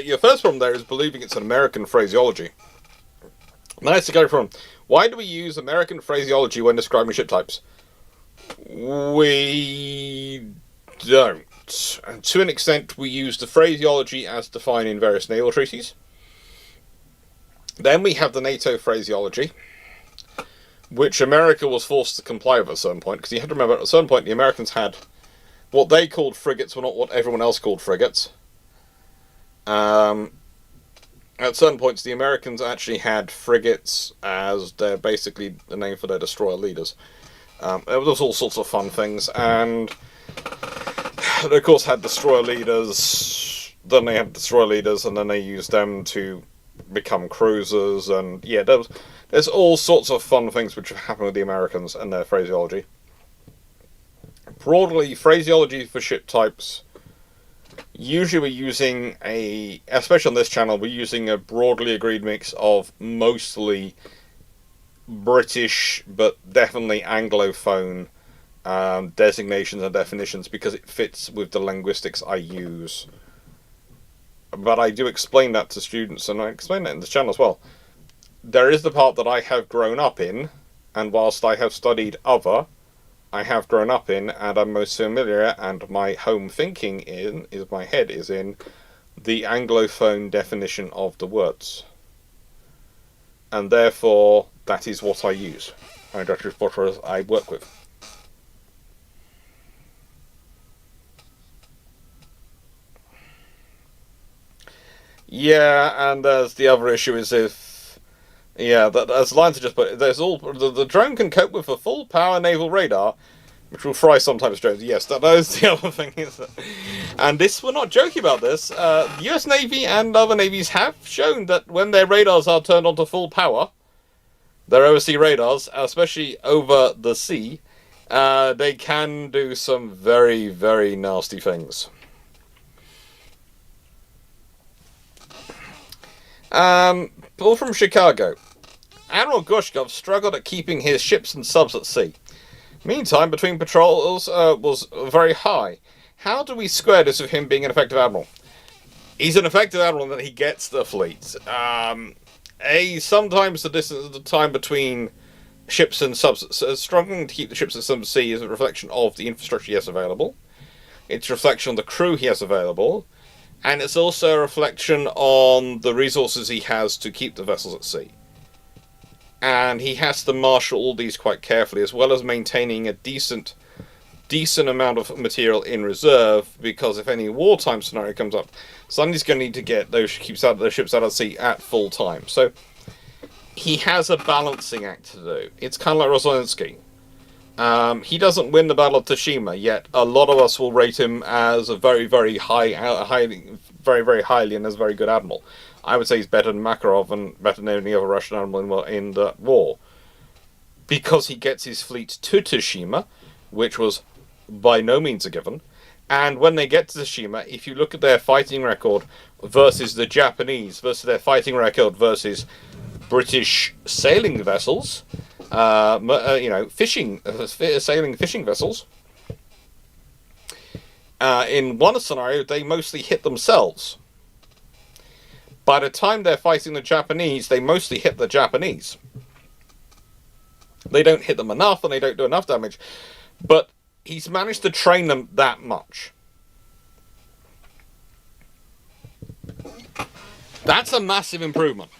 Your first problem there is believing it's an American phraseology. Nice to go from, why do we use American phraseology when describing ship types? We don't. And to an extent, we use the phraseology as defined in various naval treaties. Then we have the NATO phraseology, which America was forced to comply with at a certain point, because you have to remember, at a certain point, the Americans had what they called frigates, were not what everyone else called frigates. At certain points, the Americans actually had frigates as they're basically the name for their destroyer leaders. There was all sorts of fun things, and they of course had destroyer leaders. Then they had destroyer leaders, and then they used them to become cruisers. And yeah, there's all sorts of fun things which have happened with the Americans and their phraseology. Broadly, phraseology for ship types. Usually we're using especially on this channel, we're using a broadly agreed mix of mostly British, but definitely Anglophone designations and definitions, because it fits with the linguistics I use. But I do explain that to students, and I explain that in the channel as well. There is the part that I have grown up in, and whilst I have studied other, I have grown up in, and I'm most familiar, and my home thinking my head is in the Anglophone definition of the words. And therefore, that is what I use. And that is what I work with. Yeah, and there's the other issue is that as Lines just put, the drone can cope with a full power naval radar, which will fry sometimes drones. Yes, that is the other thing. And we're not joking about this. The US Navy and other navies have shown that when their radars are turned on to full power, their oversea radars, especially over the sea, they can do some very, very nasty things. Paul from Chicago. Admiral Gushkov struggled at keeping his ships and subs at sea. Meantime, between patrols was very high. How do we square this with him being an effective admiral? He's an effective admiral in that he gets the fleet. Sometimes the time between ships and subs, struggling to keep the ships and subs at sea is a reflection of the infrastructure he has available. It's a reflection of the crew he has available. And it's also a reflection on the resources he has to keep the vessels at sea. And he has to marshal all these quite carefully, as well as maintaining a decent amount of material in reserve, because if any wartime scenario comes up, suddenly he's going to need to get those ships out of sea at full time. So he has a balancing act to do. It's kind of like Rosinski. He doesn't win the Battle of Tsushima, yet a lot of us will rate him as a very, very highly and as a very good admiral. I would say he's better than Makarov and better than any other Russian admiral in the war. Because he gets his fleet to Tsushima, which was by no means a given. And when they get to Tsushima, if you look at their fighting record versus the Japanese, versus their fighting record versus British sailing vessels, sailing fishing vessels, in one scenario, they mostly hit themselves. By the time they're fighting the Japanese, they mostly hit the Japanese. They don't hit them enough, and they don't do enough damage. But he's managed to train them that much. That's a massive improvement.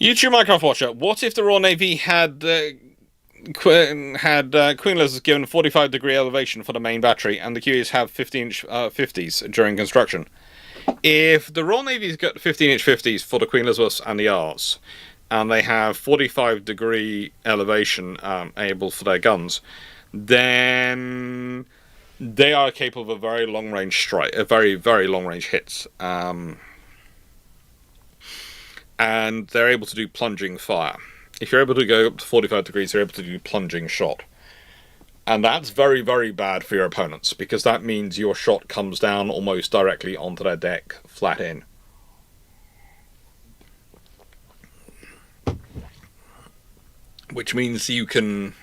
YouTube Minecraft Watcher, what if the Royal Navy had Queen Elizabeth given 45-degree elevation for the main battery, and the QEs have 15-inch 50s during construction? If the Royal Navy's got 15-inch 50s for the Queen Elizabeths and the R's, and they have 45-degree elevation able for their guns, then they are capable of a very long-range strike, a very, very long-range hits. And they're able to do plunging fire. If you're able to go up to 45 degrees, you're able to do plunging shot. And that's very, very bad for your opponents, because that means your shot comes down almost directly onto their deck, flat in. Which means you can,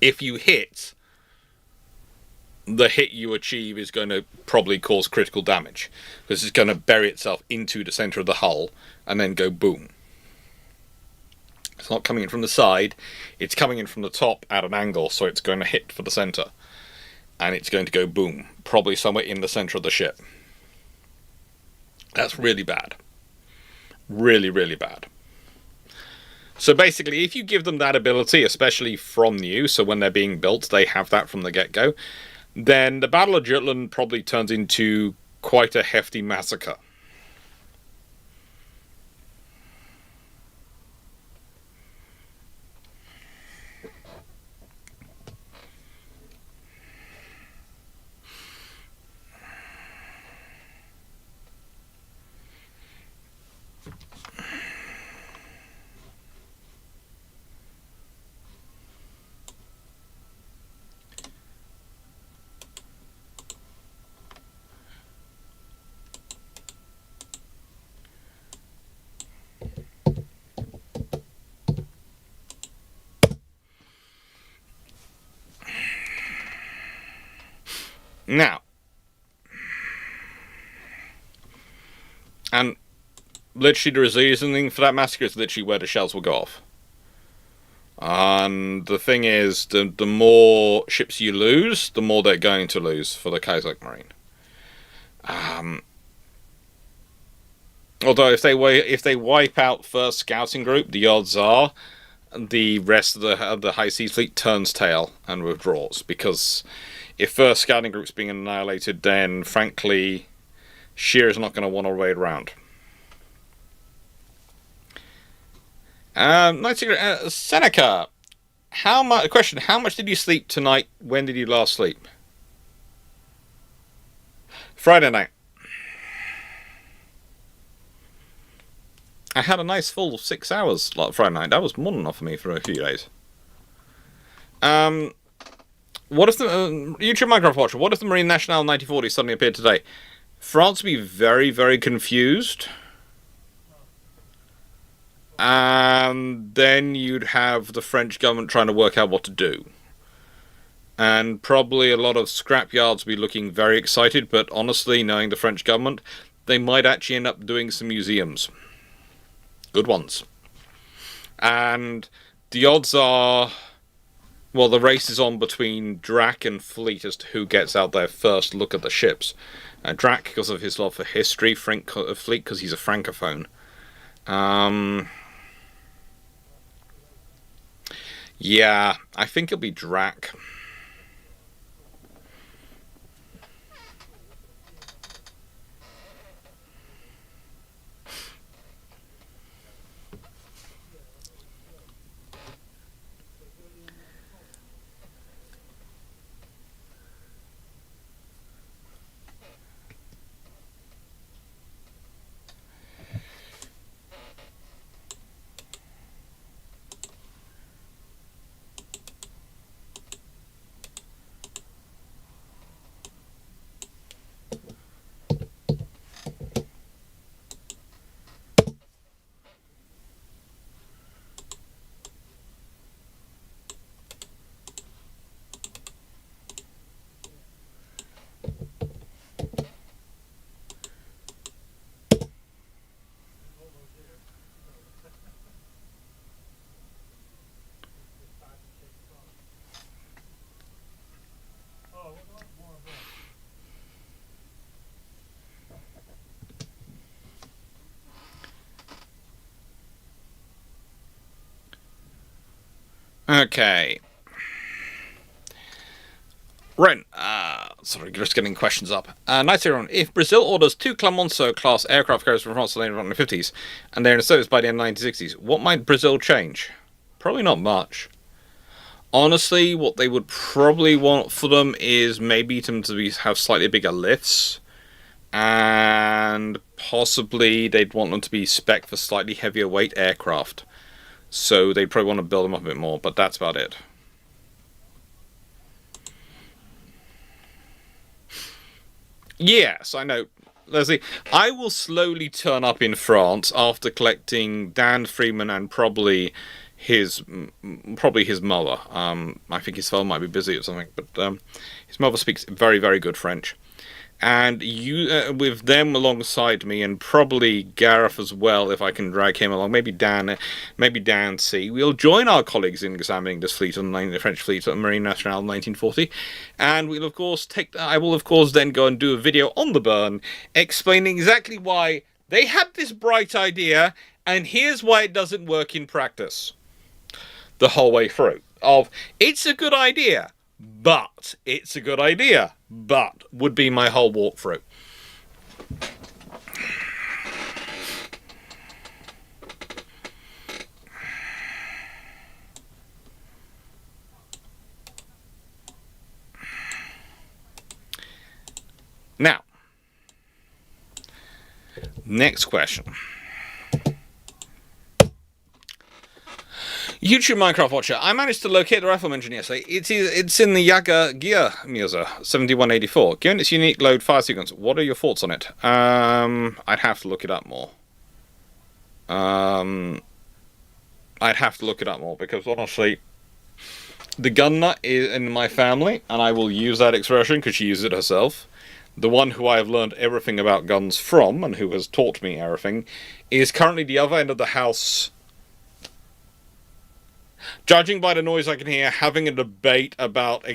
if you hit, the hit you achieve is going to probably cause critical damage, because it's going to bury itself into the center of the hull and then go boom. It's not coming in from the side, it's coming in from the top at an angle, so it's going to hit for the center, and it's going to go boom, probably somewhere in the center of the ship. That's really bad. Really, really bad. So basically, if you give them that ability, especially from new, so when they're being built, they have that from the get-go, then the Battle of Jutland probably turns into quite a hefty massacre. Now, and literally the reasoning for that massacre is literally where the shells will go off. And the thing is, the more ships you lose, the more they're going to lose for the Kaiserlich Marine. Although if they wipe out first scouting group, the odds are the rest of the High Seas Fleet turns tail and withdraws, because if first scouting group's being annihilated, then frankly, Shearer's not going to want to raid around. Seneca, how much did you sleep tonight? When did you last sleep? Friday night. I had a nice full 6 hours Friday night. That was more than enough for me for a few days. What if the YouTube Minecraft Watcher? What if the Marine Nationale 1940 suddenly appeared today? France would be very, very confused. And then you'd have the French government trying to work out what to do. And probably a lot of scrapyards would be looking very excited, but honestly, knowing the French government, they might actually end up doing some museums. Good ones. And the odds are Well, the race is on between Drac and Fleet as to who gets out there first look at the ships. Drac because of his love for history, Fleet because he's a francophone. Yeah, I think it'll be Drac. Okay. Ren, sorry, just getting questions up. Nice on. If Brazil orders 2 Clemenceau-class aircraft carriers from France in the 1950s, and they're in service by the end of the 1960s, what might Brazil change? Probably not much. Honestly, what they would probably want for them is maybe them to have slightly bigger lifts, and possibly they'd want them to be spec for slightly heavier weight aircraft. So they'd probably want to build them up a bit more, but that's about it. Yes, I know. Leslie, I will slowly turn up in France after collecting Dan Freeman and probably his mother. I think his father might be busy or something, but his mother speaks very, very good French. And you, with them alongside me, and probably Gareth as well, if I can drag him along. Maybe Dan C. We'll join our colleagues in examining this fleet on the French fleet at Marine Nationale 1940, and we'll of course I will of course then go and do a video on the burn, explaining exactly why they had this bright idea, and here's why it doesn't work in practice. The whole way through. It's a good idea, but it's a good idea. But would be my whole walkthrough. Now, next question. YouTube Minecraft Watcher. I managed to locate the rifle mentioned yesterday. It's in the Jager Gear Muser 7184. Given its unique load fire sequence, what are your thoughts on it? I'd have to look it up more. I'd have to look it up more because honestly, the gun nut is in my family, and I will use that expression because she uses it herself. The one who I have learned everything about guns from, and who has taught me everything, is currently the other end of the house. Judging by the noise I can hear, having a debate about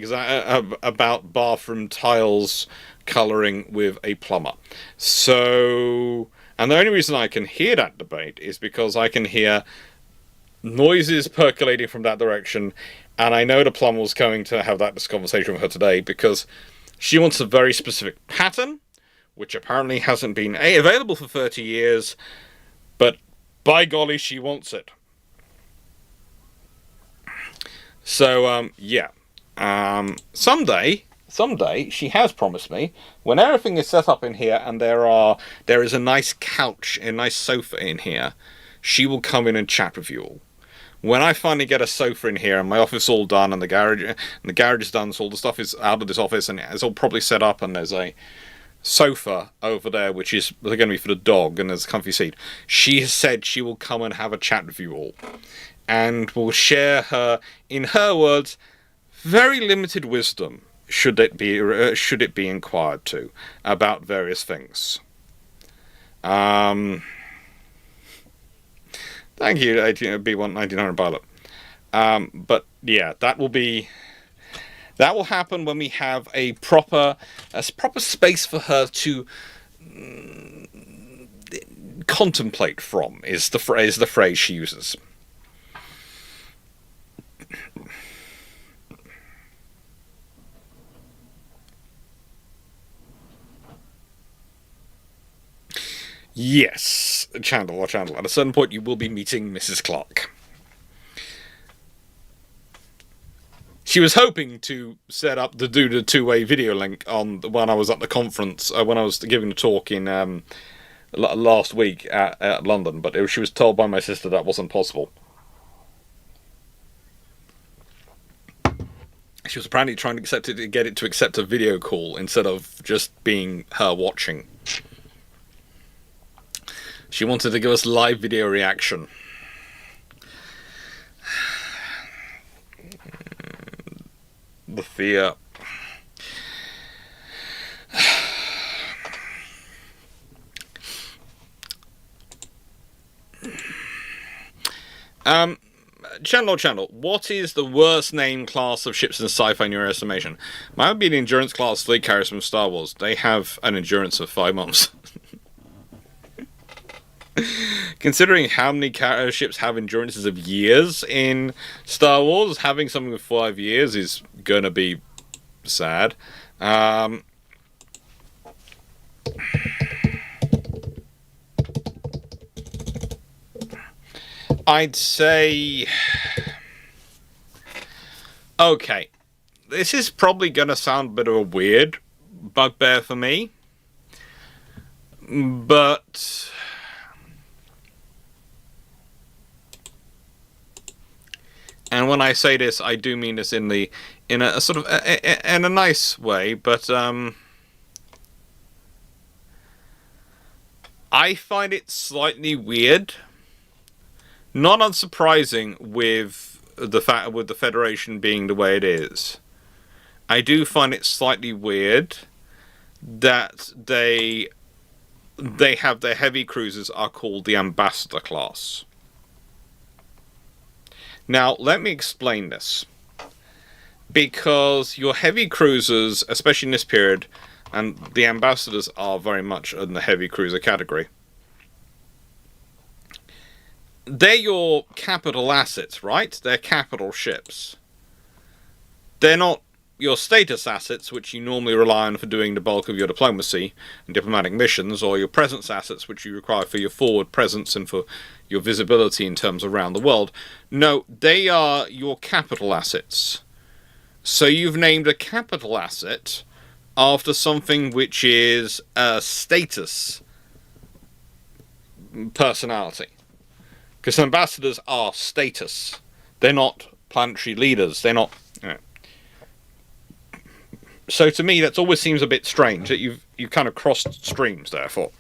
bathroom tiles colouring with a plumber. So, and the only reason I can hear that debate is because I can hear noises percolating from that direction, and I know the plumber was going to have this conversation with her today because she wants a very specific pattern, which apparently hasn't been available for 30 years, but by golly, she wants it. So, yeah. Someday, she has promised me, when everything is set up in here and there is a nice couch, a nice sofa in here, she will come in and chat with you all. When I finally get a sofa in here and my office all done and the garage is done, so all the stuff is out of this office and it's all probably set up and there's a sofa over there which is going to be for the dog and there's a comfy seat, she has said she will come and have a chat with you all. And will share her, in her words, very limited wisdom, should it be inquired to, about various things. Thank you, B1 1900 pilot. But yeah, that will happen when we have a proper space for her to contemplate from. Is the phrase she uses. Yes, Chandler. At a certain point, you will be meeting Mrs. Clarke. She was hoping to set up do the two-way video link on when I was at the conference, when I was giving a talk in last week at London, but she was told by my sister that wasn't possible. She was apparently trying to get it to accept a video call instead of just being her watching. She wanted to give us live video reaction. The fear. Channel, what is the worst named class of ships in sci-fi in your estimation? Mine would be the Endurance class fleet carriers from Star Wars. They have an endurance of 5 months. Considering how many ships have endurances of years in Star Wars, having something with 5 years is going to be sad. I'd say... Okay. This is probably going to sound a bit of a weird bugbear for me. But... And when I say this, I do mean this in a sort of in a nice way, but I find it slightly weird, not unsurprising with the Federation being the way it is. I do find it slightly weird that they have their heavy cruisers are called the Ambassador class. Now, let me explain this. Because your heavy cruisers, especially in this period, and the Ambassadors are very much in the heavy cruiser category, they're your capital assets, right? They're capital ships. They're not your status assets, which you normally rely on for doing the bulk of your diplomacy and diplomatic missions, or your presence assets, which you require for your forward presence and for your visibility in terms around the world. No, they are your capital assets. So you've named a capital asset after something which is a status personality. Because ambassadors are status. They're not planetary leaders. They're not... You know. So to me, that always seems a bit strange that you've kind of crossed streams, therefore.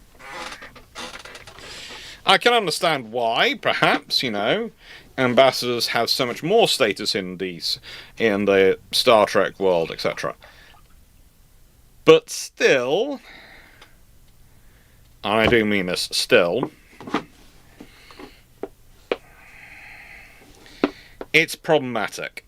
I can understand why, perhaps, ambassadors have so much more status in the Star Trek world, etc. But still, and I do mean this, still, it's problematic.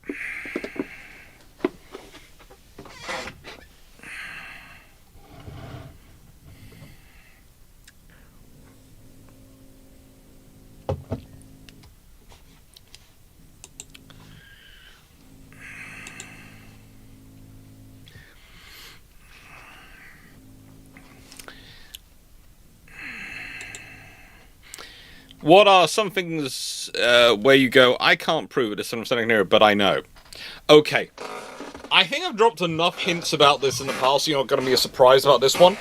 What are some things where you go, I can't prove it, as I'm standing here, but I know? Okay. I think I've dropped enough hints about this in the past, you're not going to be surprised about this one.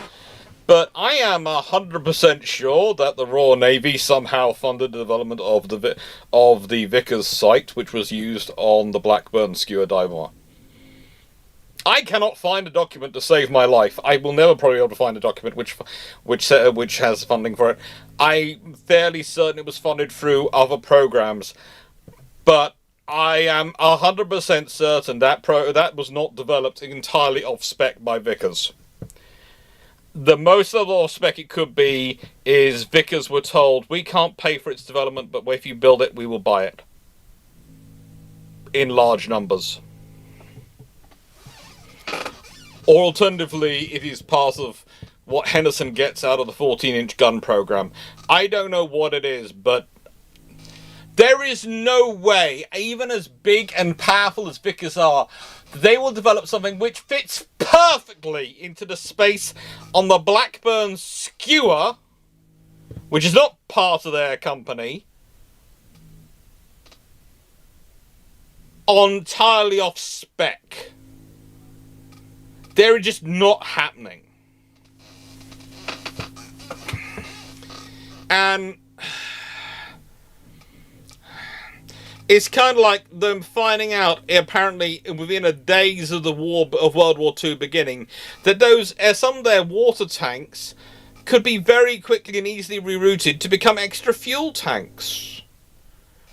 But I am 100% sure that the Royal Navy somehow funded the development of the Vickers site, which was used on the Blackburn skewer diver. I cannot find a document to save my life. I will never probably be able to find a document which has funding for it. I'm fairly certain it was funded through other programs, but I am 100% certain that was not developed entirely off spec by Vickers. The most of the off spec it could be is Vickers were told, we can't pay for its development, but if you build it, we will buy it. in large numbers. Or alternatively, it is part of what Henderson gets out of the 14-inch gun program. I don't know what it is, but there is no way, even as big and powerful as Vickers are, they will develop something which fits perfectly into the space on the Blackburn skewer, which is not part of their company, entirely off spec. They're just not happening. And it's kind of like them finding out, apparently within a days of the World War II beginning, that some of their water tanks could be very quickly and easily rerouted to become extra fuel tanks.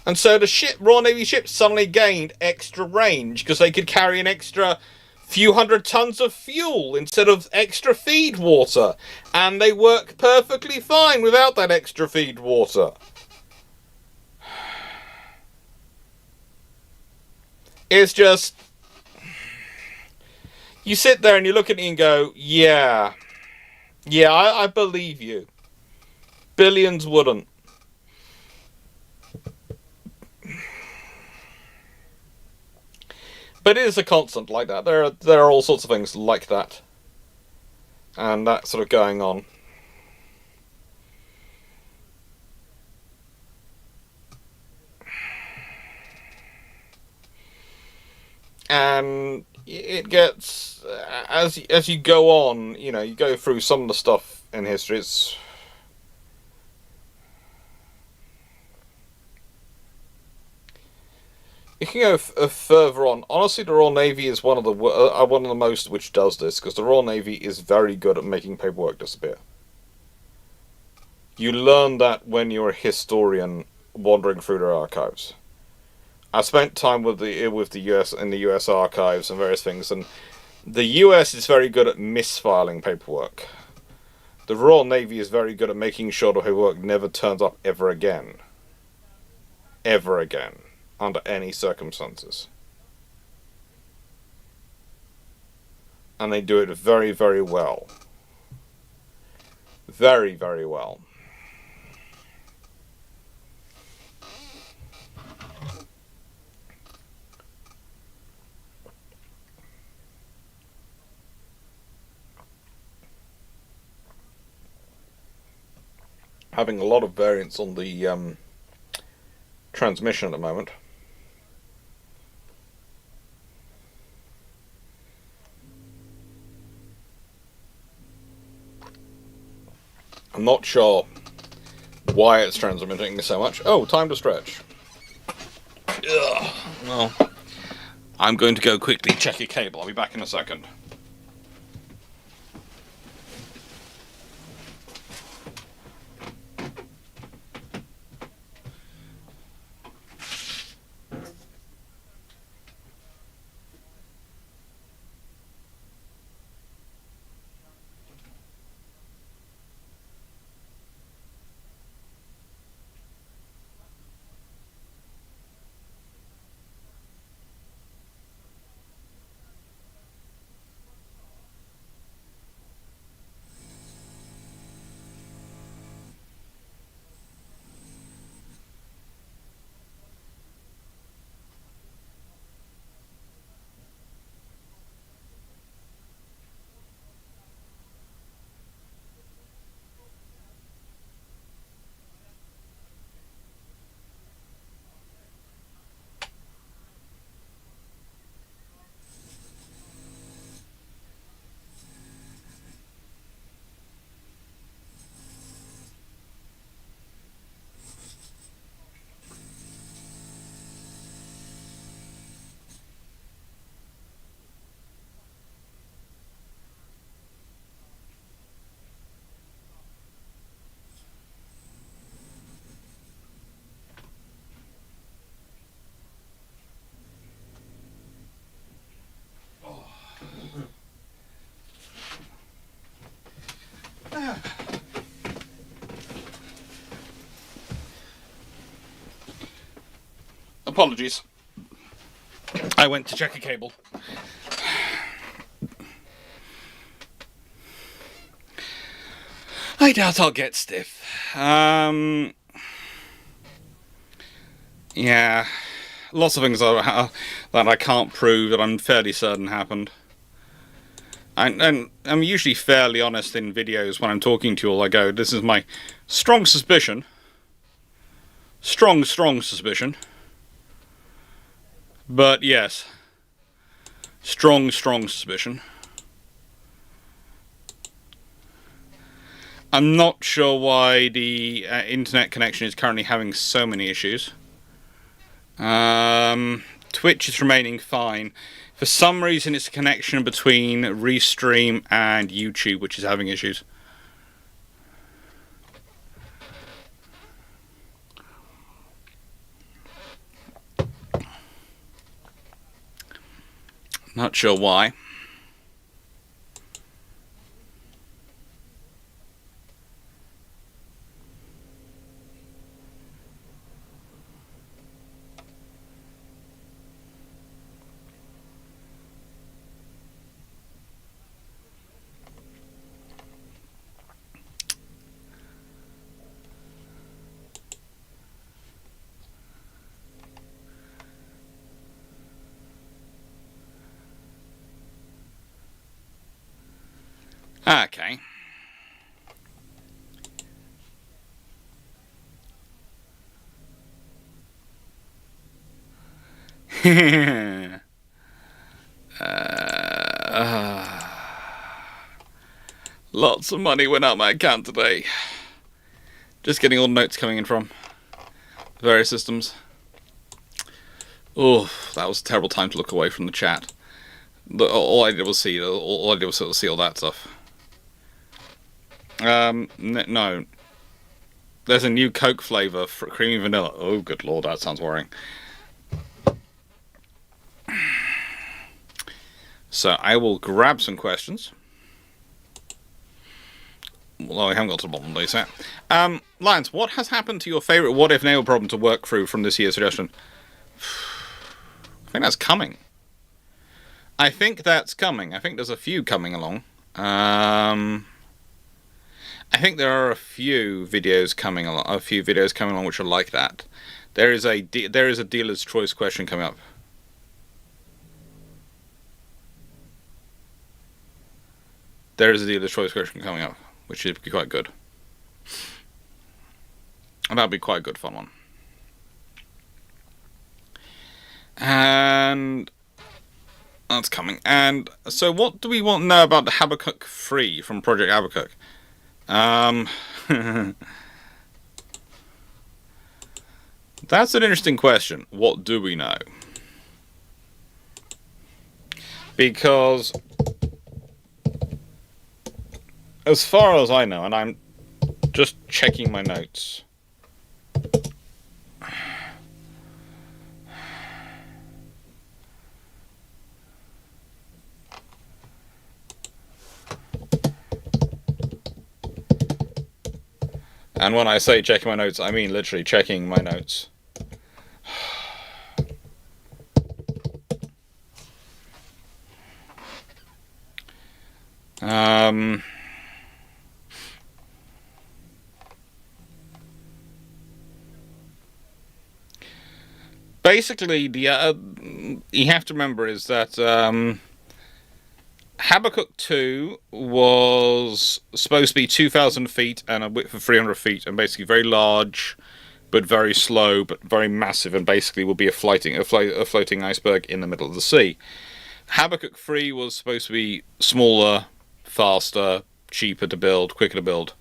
And so the Royal Navy ships suddenly gained extra range because they could carry an extra few hundred tons of fuel instead of extra feed water. And they work perfectly fine without that extra feed water. It's just, you sit there and you look at it and go, yeah, I believe you. Billions wouldn't. But it is a constant like that. There are all sorts of things like that. And that sort of going on. And it gets, as you go on, you know, you go through some of the stuff in history, you can go further on. Honestly, the Royal Navy is one of the most which does this, because the Royal Navy is very good at making paperwork disappear. You learn that when you're a historian wandering through their archives. I spent time with the US in the US archives and various things, and the US is very good at misfiling paperwork. The Royal Navy is very good at making sure the paperwork never turns up ever again. Ever again. Under any circumstances. And they do it very, very well. Very, very well. Having a lot of variance on the transmission at the moment. I'm not sure why it's transmitting so much. Oh, time to stretch. Ugh. Well, I'm going to go quickly check a cable. I'll be back in a second. Apologies. I went to check a cable. I doubt I'll get stiff. Yeah, lots of things that I can't prove that I'm fairly certain happened. And I'm usually fairly honest in videos when I'm talking to you all. I go, this is my strong suspicion. Strong suspicion. But yes, strong suspicion. I'm not sure why the internet connection is currently having so many issues. Twitch is remaining fine. For some reason, it's a connection between Restream and YouTube which is having issues. Not sure why. Okay. Lots of money went out my account today. Just getting all the notes coming in from various systems. Oh, that was a terrible time to look away from the chat. All I did was see. All I did was sort of see all that stuff. No. There's a new Coke flavour for creamy vanilla. Oh, good lord, that sounds worrying. So I will grab some questions. Well, I haven't got to the bottom of these yet. Lions, what has happened to your favourite What If Naval problem to work through from this year's suggestion? I think that's coming. I think there's a few coming along. I think there are a few videos coming along which are like that. There is a dealer's choice question coming up. There is a dealer's choice question coming up, which should be quite good. And that'll be quite a good fun one. And that's coming. And so what do we want to know about the Habakkuk 3 from Project Habakkuk? That's an interesting question. What do we know? Because as far as I know, and I'm just checking my notes. And when I say checking my notes, I mean literally checking my notes. Basically, you have to remember is that Habakkuk 2 was supposed to be 2,000 feet and a width of 300 feet, and basically very large, but very slow, but very massive, and basically will be a floating iceberg in the middle of the sea. Habakkuk 3 was supposed to be smaller, faster, cheaper to build, quicker to build.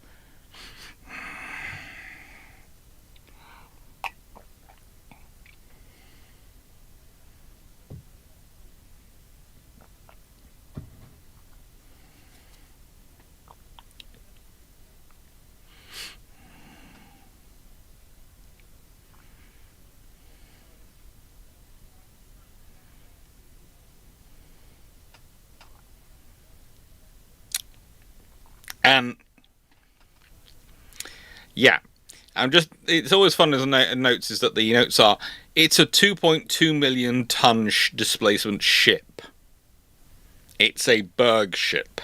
And yeah, It's always fun as notes is that the notes are, it's a 2.2 million ton displacement ship. It's a Berg ship.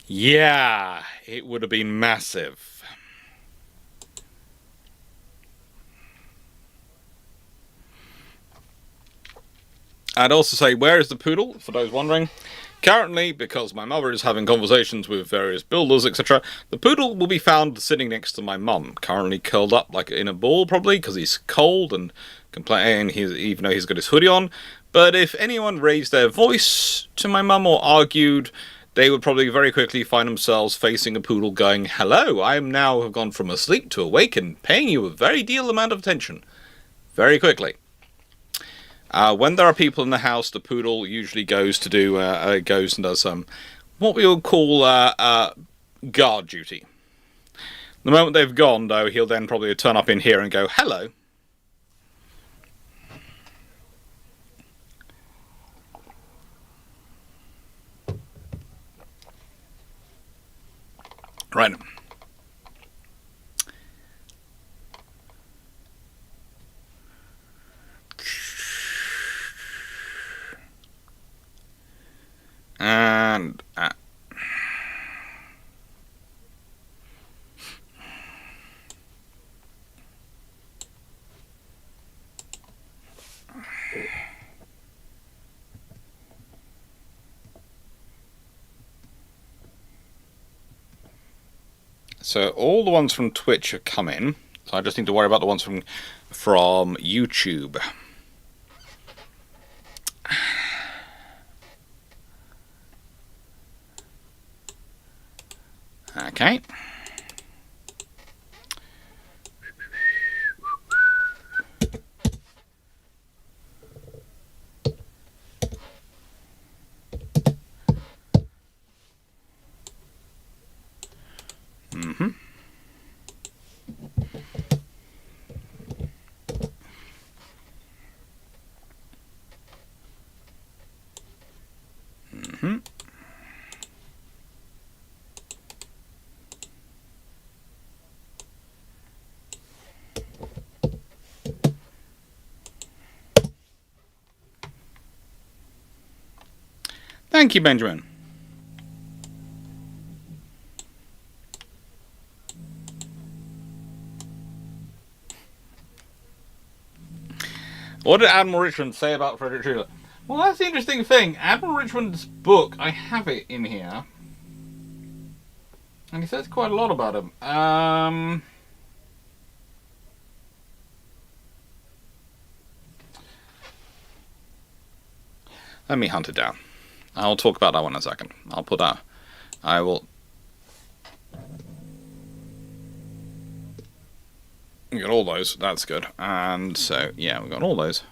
Yeah, it would have been massive. I'd also say, where is the poodle, for those wondering? Currently, because my mother is having conversations with various builders, etc., the poodle will be found sitting next to my mum, currently curled up like in a ball, probably, because he's cold and complaining, even though he's got his hoodie on. But if anyone raised their voice to my mum or argued, they would probably very quickly find themselves facing a poodle going, hello, I am now have gone from asleep to awake and paying you a very deal amount of attention. Very quickly. When there are people in the house, the poodle usually goes to do goes and does what we would call guard duty. The moment they've gone, though, he'll then probably turn up in here and go, hello. Right. And so all the ones from Twitch are coming. So I just need to worry about the ones from YouTube. Okay. Mm-hmm. Mm-hmm. Thank you, Benjamin. What did Admiral Richmond say about Frederick Schuyler? Well, that's the interesting thing. Admiral Richmond's book, I have it in here. And he says quite a lot about him. Let me hunt it down. I'll talk about that one in a second. I'll put that. I will. We got all those. That's good. And so, yeah, we got all those.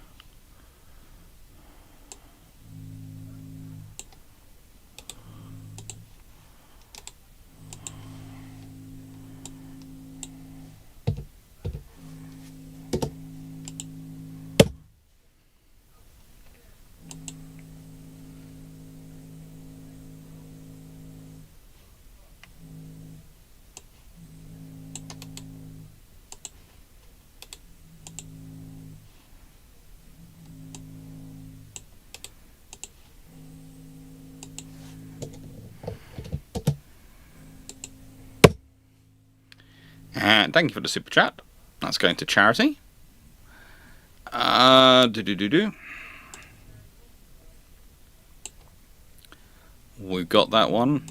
And thank you for the super chat. That's going to charity. We've got that one.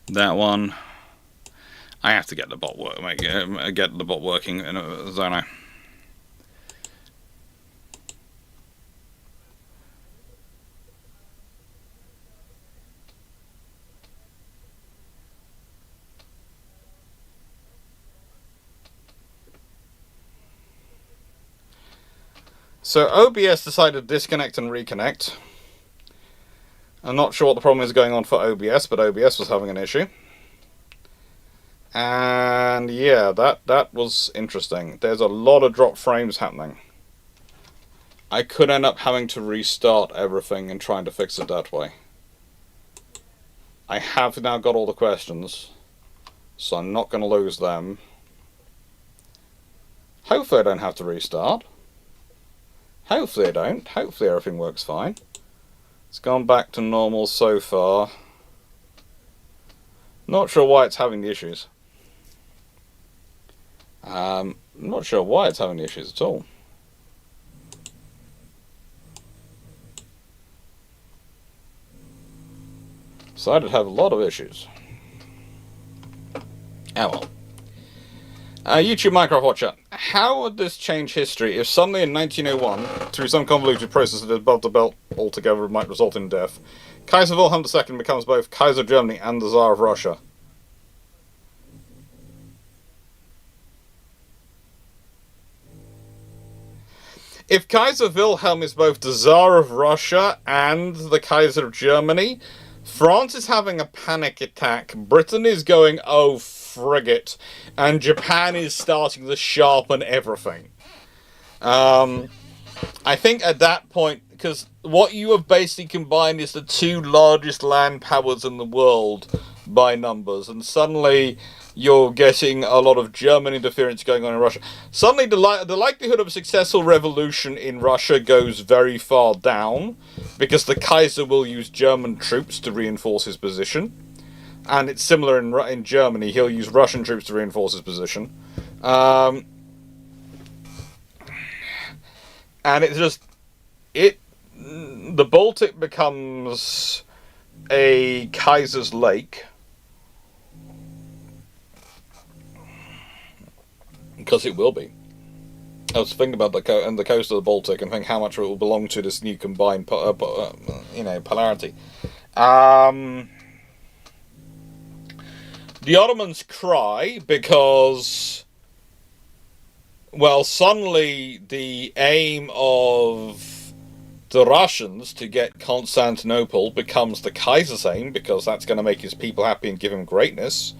That one. I have to get the bot get the bot working, don't I? So OBS decided to disconnect and reconnect. I'm not sure what the problem is going on for OBS, but OBS was having an issue. And yeah, that was interesting. There's a lot of drop frames happening. I could end up having to restart everything and trying to fix it that way. I have now got all the questions, so I'm not going to lose them. Hopefully I don't have to restart. Hopefully I don't. Hopefully everything works fine. It's gone back to normal so far. Not sure why it's having the issues. Not sure why it's having the issues at all. Decided to have a lot of issues. Oh well. YouTube Minecraft Watcher. How would this change history if suddenly in 1901, through some convoluted process above the belt altogether might result in death, Kaiser Wilhelm II becomes both Kaiser of Germany and the Tsar of Russia? If Kaiser Wilhelm is both the Tsar of Russia and the Kaiser of Germany, France is having a panic attack, Britain is going, oh frigate, and Japan is starting to sharpen everything. I think at that point, because what you have basically combined is the two largest land powers in the world by numbers, and suddenly you're getting a lot of German interference going on in Russia. Suddenly the likelihood of a successful revolution in Russia goes very far down, because the Kaiser will use German troops to reinforce his position. And it's similar in Germany, he'll use Russian troops to reinforce his position. And it's just... the Baltic becomes a Kaiser's lake. Because it will be. I was thinking about the coast of the Baltic and think how much it will belong to this new combined, polarity. The Ottomans cry because, well, suddenly the aim of the Russians to get Constantinople becomes the Kaiser's aim, because that's going to make his people happy and give him greatness.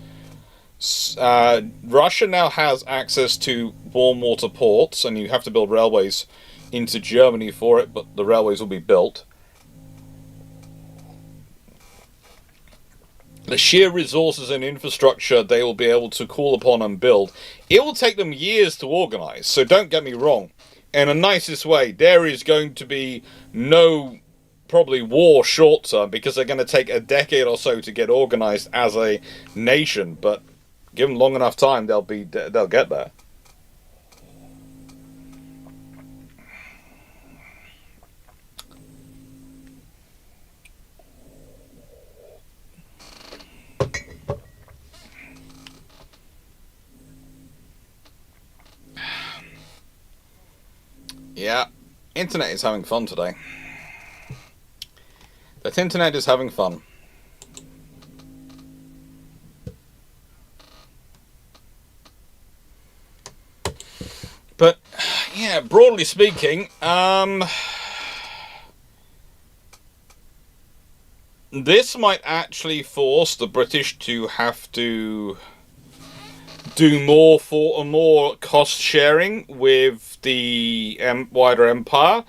Russia now has access to warm water ports, and you have to build railways into Germany for it, but the railways will be built. The sheer resources and infrastructure they will be able to call upon and build, it will take them years to organise, so don't get me wrong. In the nicest way, there is going to be no, probably, war short term, because they're going to take a decade or so to get organised as a nation, but give them long enough time, they'll get there. Yeah, internet is having fun today. That internet is having fun. But, yeah, broadly speaking, this might actually force the British to have to do more cost sharing with the wider empire,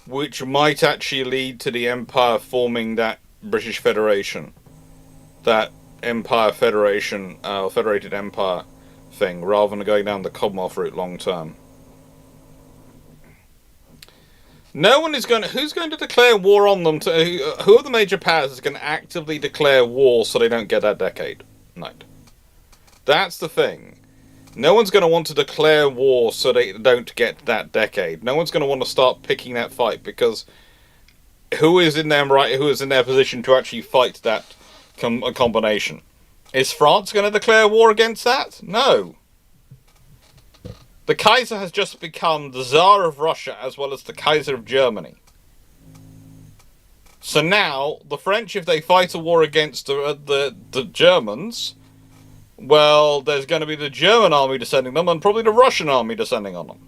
which might actually lead to the empire forming that British Federation, that Empire Federation, Federated Empire thing, rather than going down the Commonwealth route long term. No one is going to... Who's going to declare war on them? Who of the major powers is going to actively declare war so they don't get that decade? No. That's the thing. No one's going to want to declare war so they don't get that decade. No one's going to want to start picking that fight, because who is in their position to actually fight that combination? Is France going to declare war against that? No. The Kaiser has just become the Tsar of Russia as well as the Kaiser of Germany. So now, the French, if they fight a war against the Germans, well, there's going to be the German army descending on them, and probably the Russian army descending on them.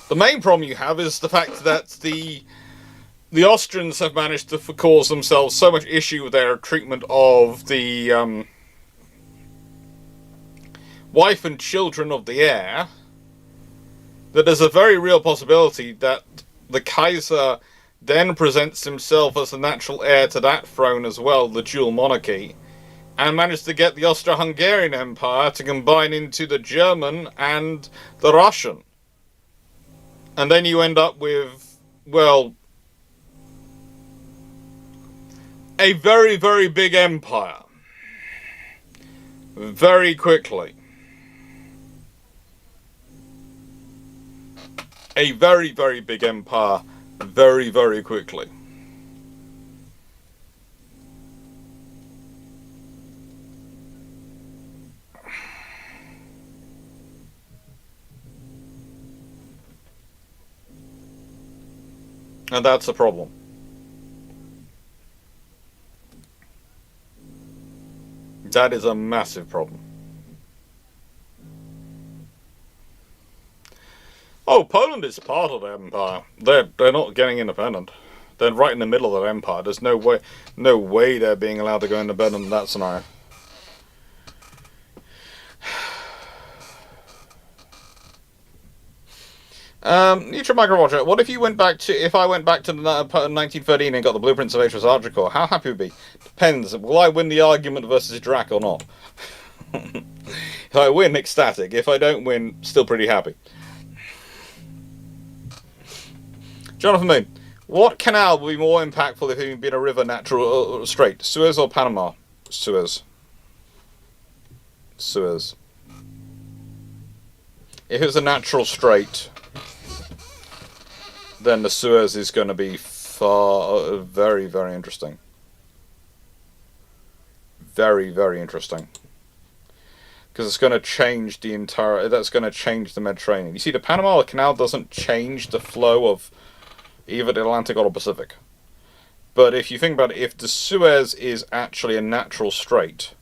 The main problem you have is the fact that the Austrians have managed to cause themselves so much issue with their treatment of the wife and children of the heir, that there's a very real possibility that the Kaiser then presents himself as the natural heir to that throne as well, the dual monarchy, and managed to get the Austro-Hungarian Empire to combine into the German and the Russian. And then you end up with, well, a very, very big empire. Very quickly. A very, very big empire. Very, very quickly. And that's a problem. That is a massive problem. Oh, Poland is part of the empire. They're not getting independent. They're right in the middle of that empire. There's no way they're being allowed to go independent in that scenario. Neutral Micro Roger, what if I went back to the 1913 and got the blueprints of HMS Argicore? How happy would be? Depends. Will I win the argument versus Drac or not? If I win, ecstatic. If I don't win, still pretty happy. Jonathan Moon, what canal would be more impactful if it had been a river, natural or strait? Suez or Panama? Suez. Suez. If it's a natural strait, then the Suez is going to be very, very interesting. Very, very interesting. Because it's going to change that's going to change the Mediterranean. You see, the Panama Canal doesn't change the flow of either the Atlantic or the Pacific. But if you think about it, if the Suez is actually a natural strait,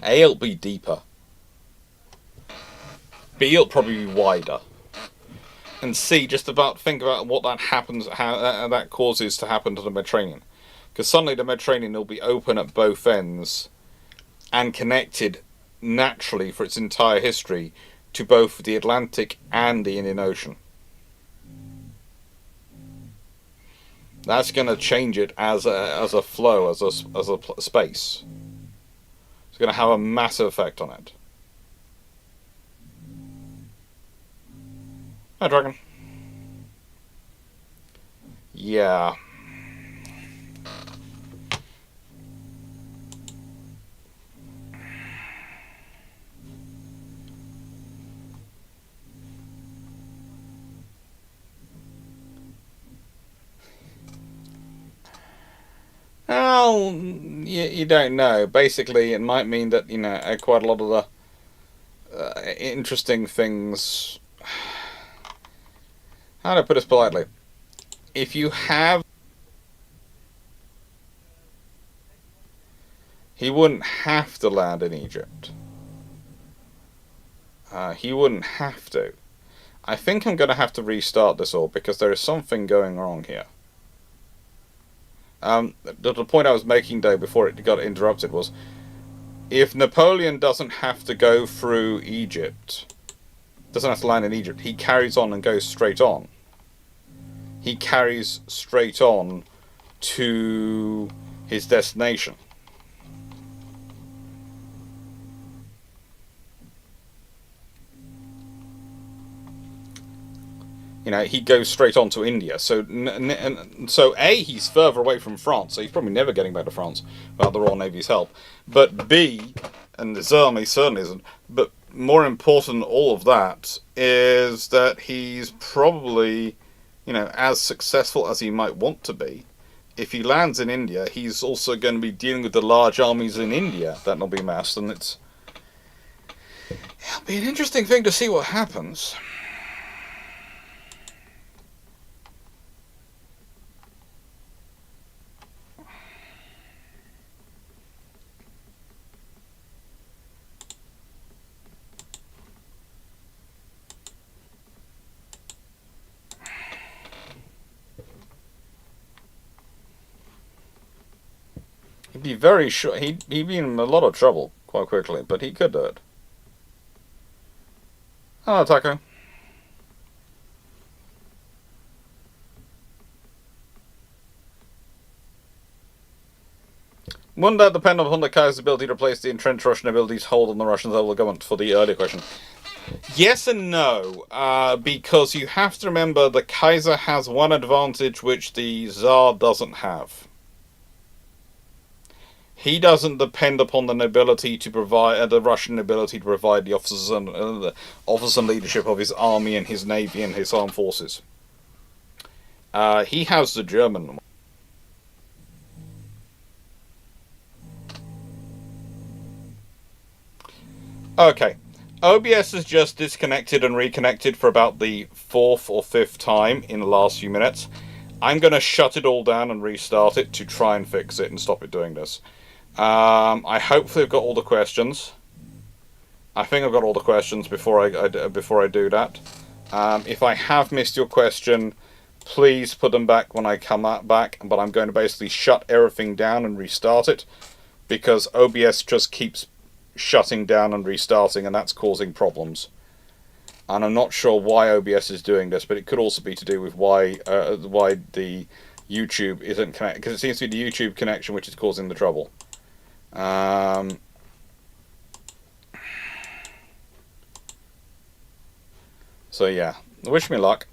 A, it'll be deeper. B, it'll probably be wider. And C, just think about what that happens, how that causes to happen to the Mediterranean. Because suddenly the Mediterranean will be open at both ends and connected naturally for its entire history to both the Atlantic and the Indian Ocean. That's going to change it as a flow, as a space. It's going to have a massive effect on it. Hi, Dragon. Yeah. Well, you don't know. Basically, it might mean that, quite a lot of the interesting things... How do I put this politely? If you have... He wouldn't have to land in Egypt. He wouldn't have to. I think I'm going to have to restart this all, because there is something going wrong here. The point I was making, though, before it got interrupted was, if Napoleon doesn't have to go through Egypt, doesn't have to land in Egypt, he carries on and goes straight on. He carries straight on to his destination. He goes straight on to India. So A, he's further away from France, so he's probably never getting back to France without the Royal Navy's help. But B, and his army certainly isn't, but more important than all of that is that he's probably, as successful as he might want to be. If he lands in India, he's also going to be dealing with the large armies in India that'll be massed, and it'll be an interesting thing to see what happens. He'd be very sure. He'd be in a lot of trouble quite quickly, but he could do it. Hello, Taco. Wouldn't that depend upon the Kaiser's ability to replace the entrenched Russian abilities hold on the Russian level of government for the earlier question? Yes and no, because you have to remember the Kaiser has one advantage which the Tsar doesn't have. He doesn't depend upon the nobility to provide the Russian nobility to provide the officers and leadership of his army and his navy and his armed forces. He has the German. Okay, OBS has just disconnected and reconnected for about the 4th or 5th time in the last few minutes. I'm going to shut it all down and restart it to try and fix it and stop it doing this. I hopefully have got all the questions. I think I've got all the questions before I do that. If I have missed your question, please put them back when I come back. But I'm going to basically shut everything down and restart it, because OBS just keeps shutting down and restarting, and that's causing problems. And I'm not sure why OBS is doing this, but it could also be to do with why the YouTube isn't connected, because it seems to be the YouTube connection which is causing the trouble. So yeah, wish me luck.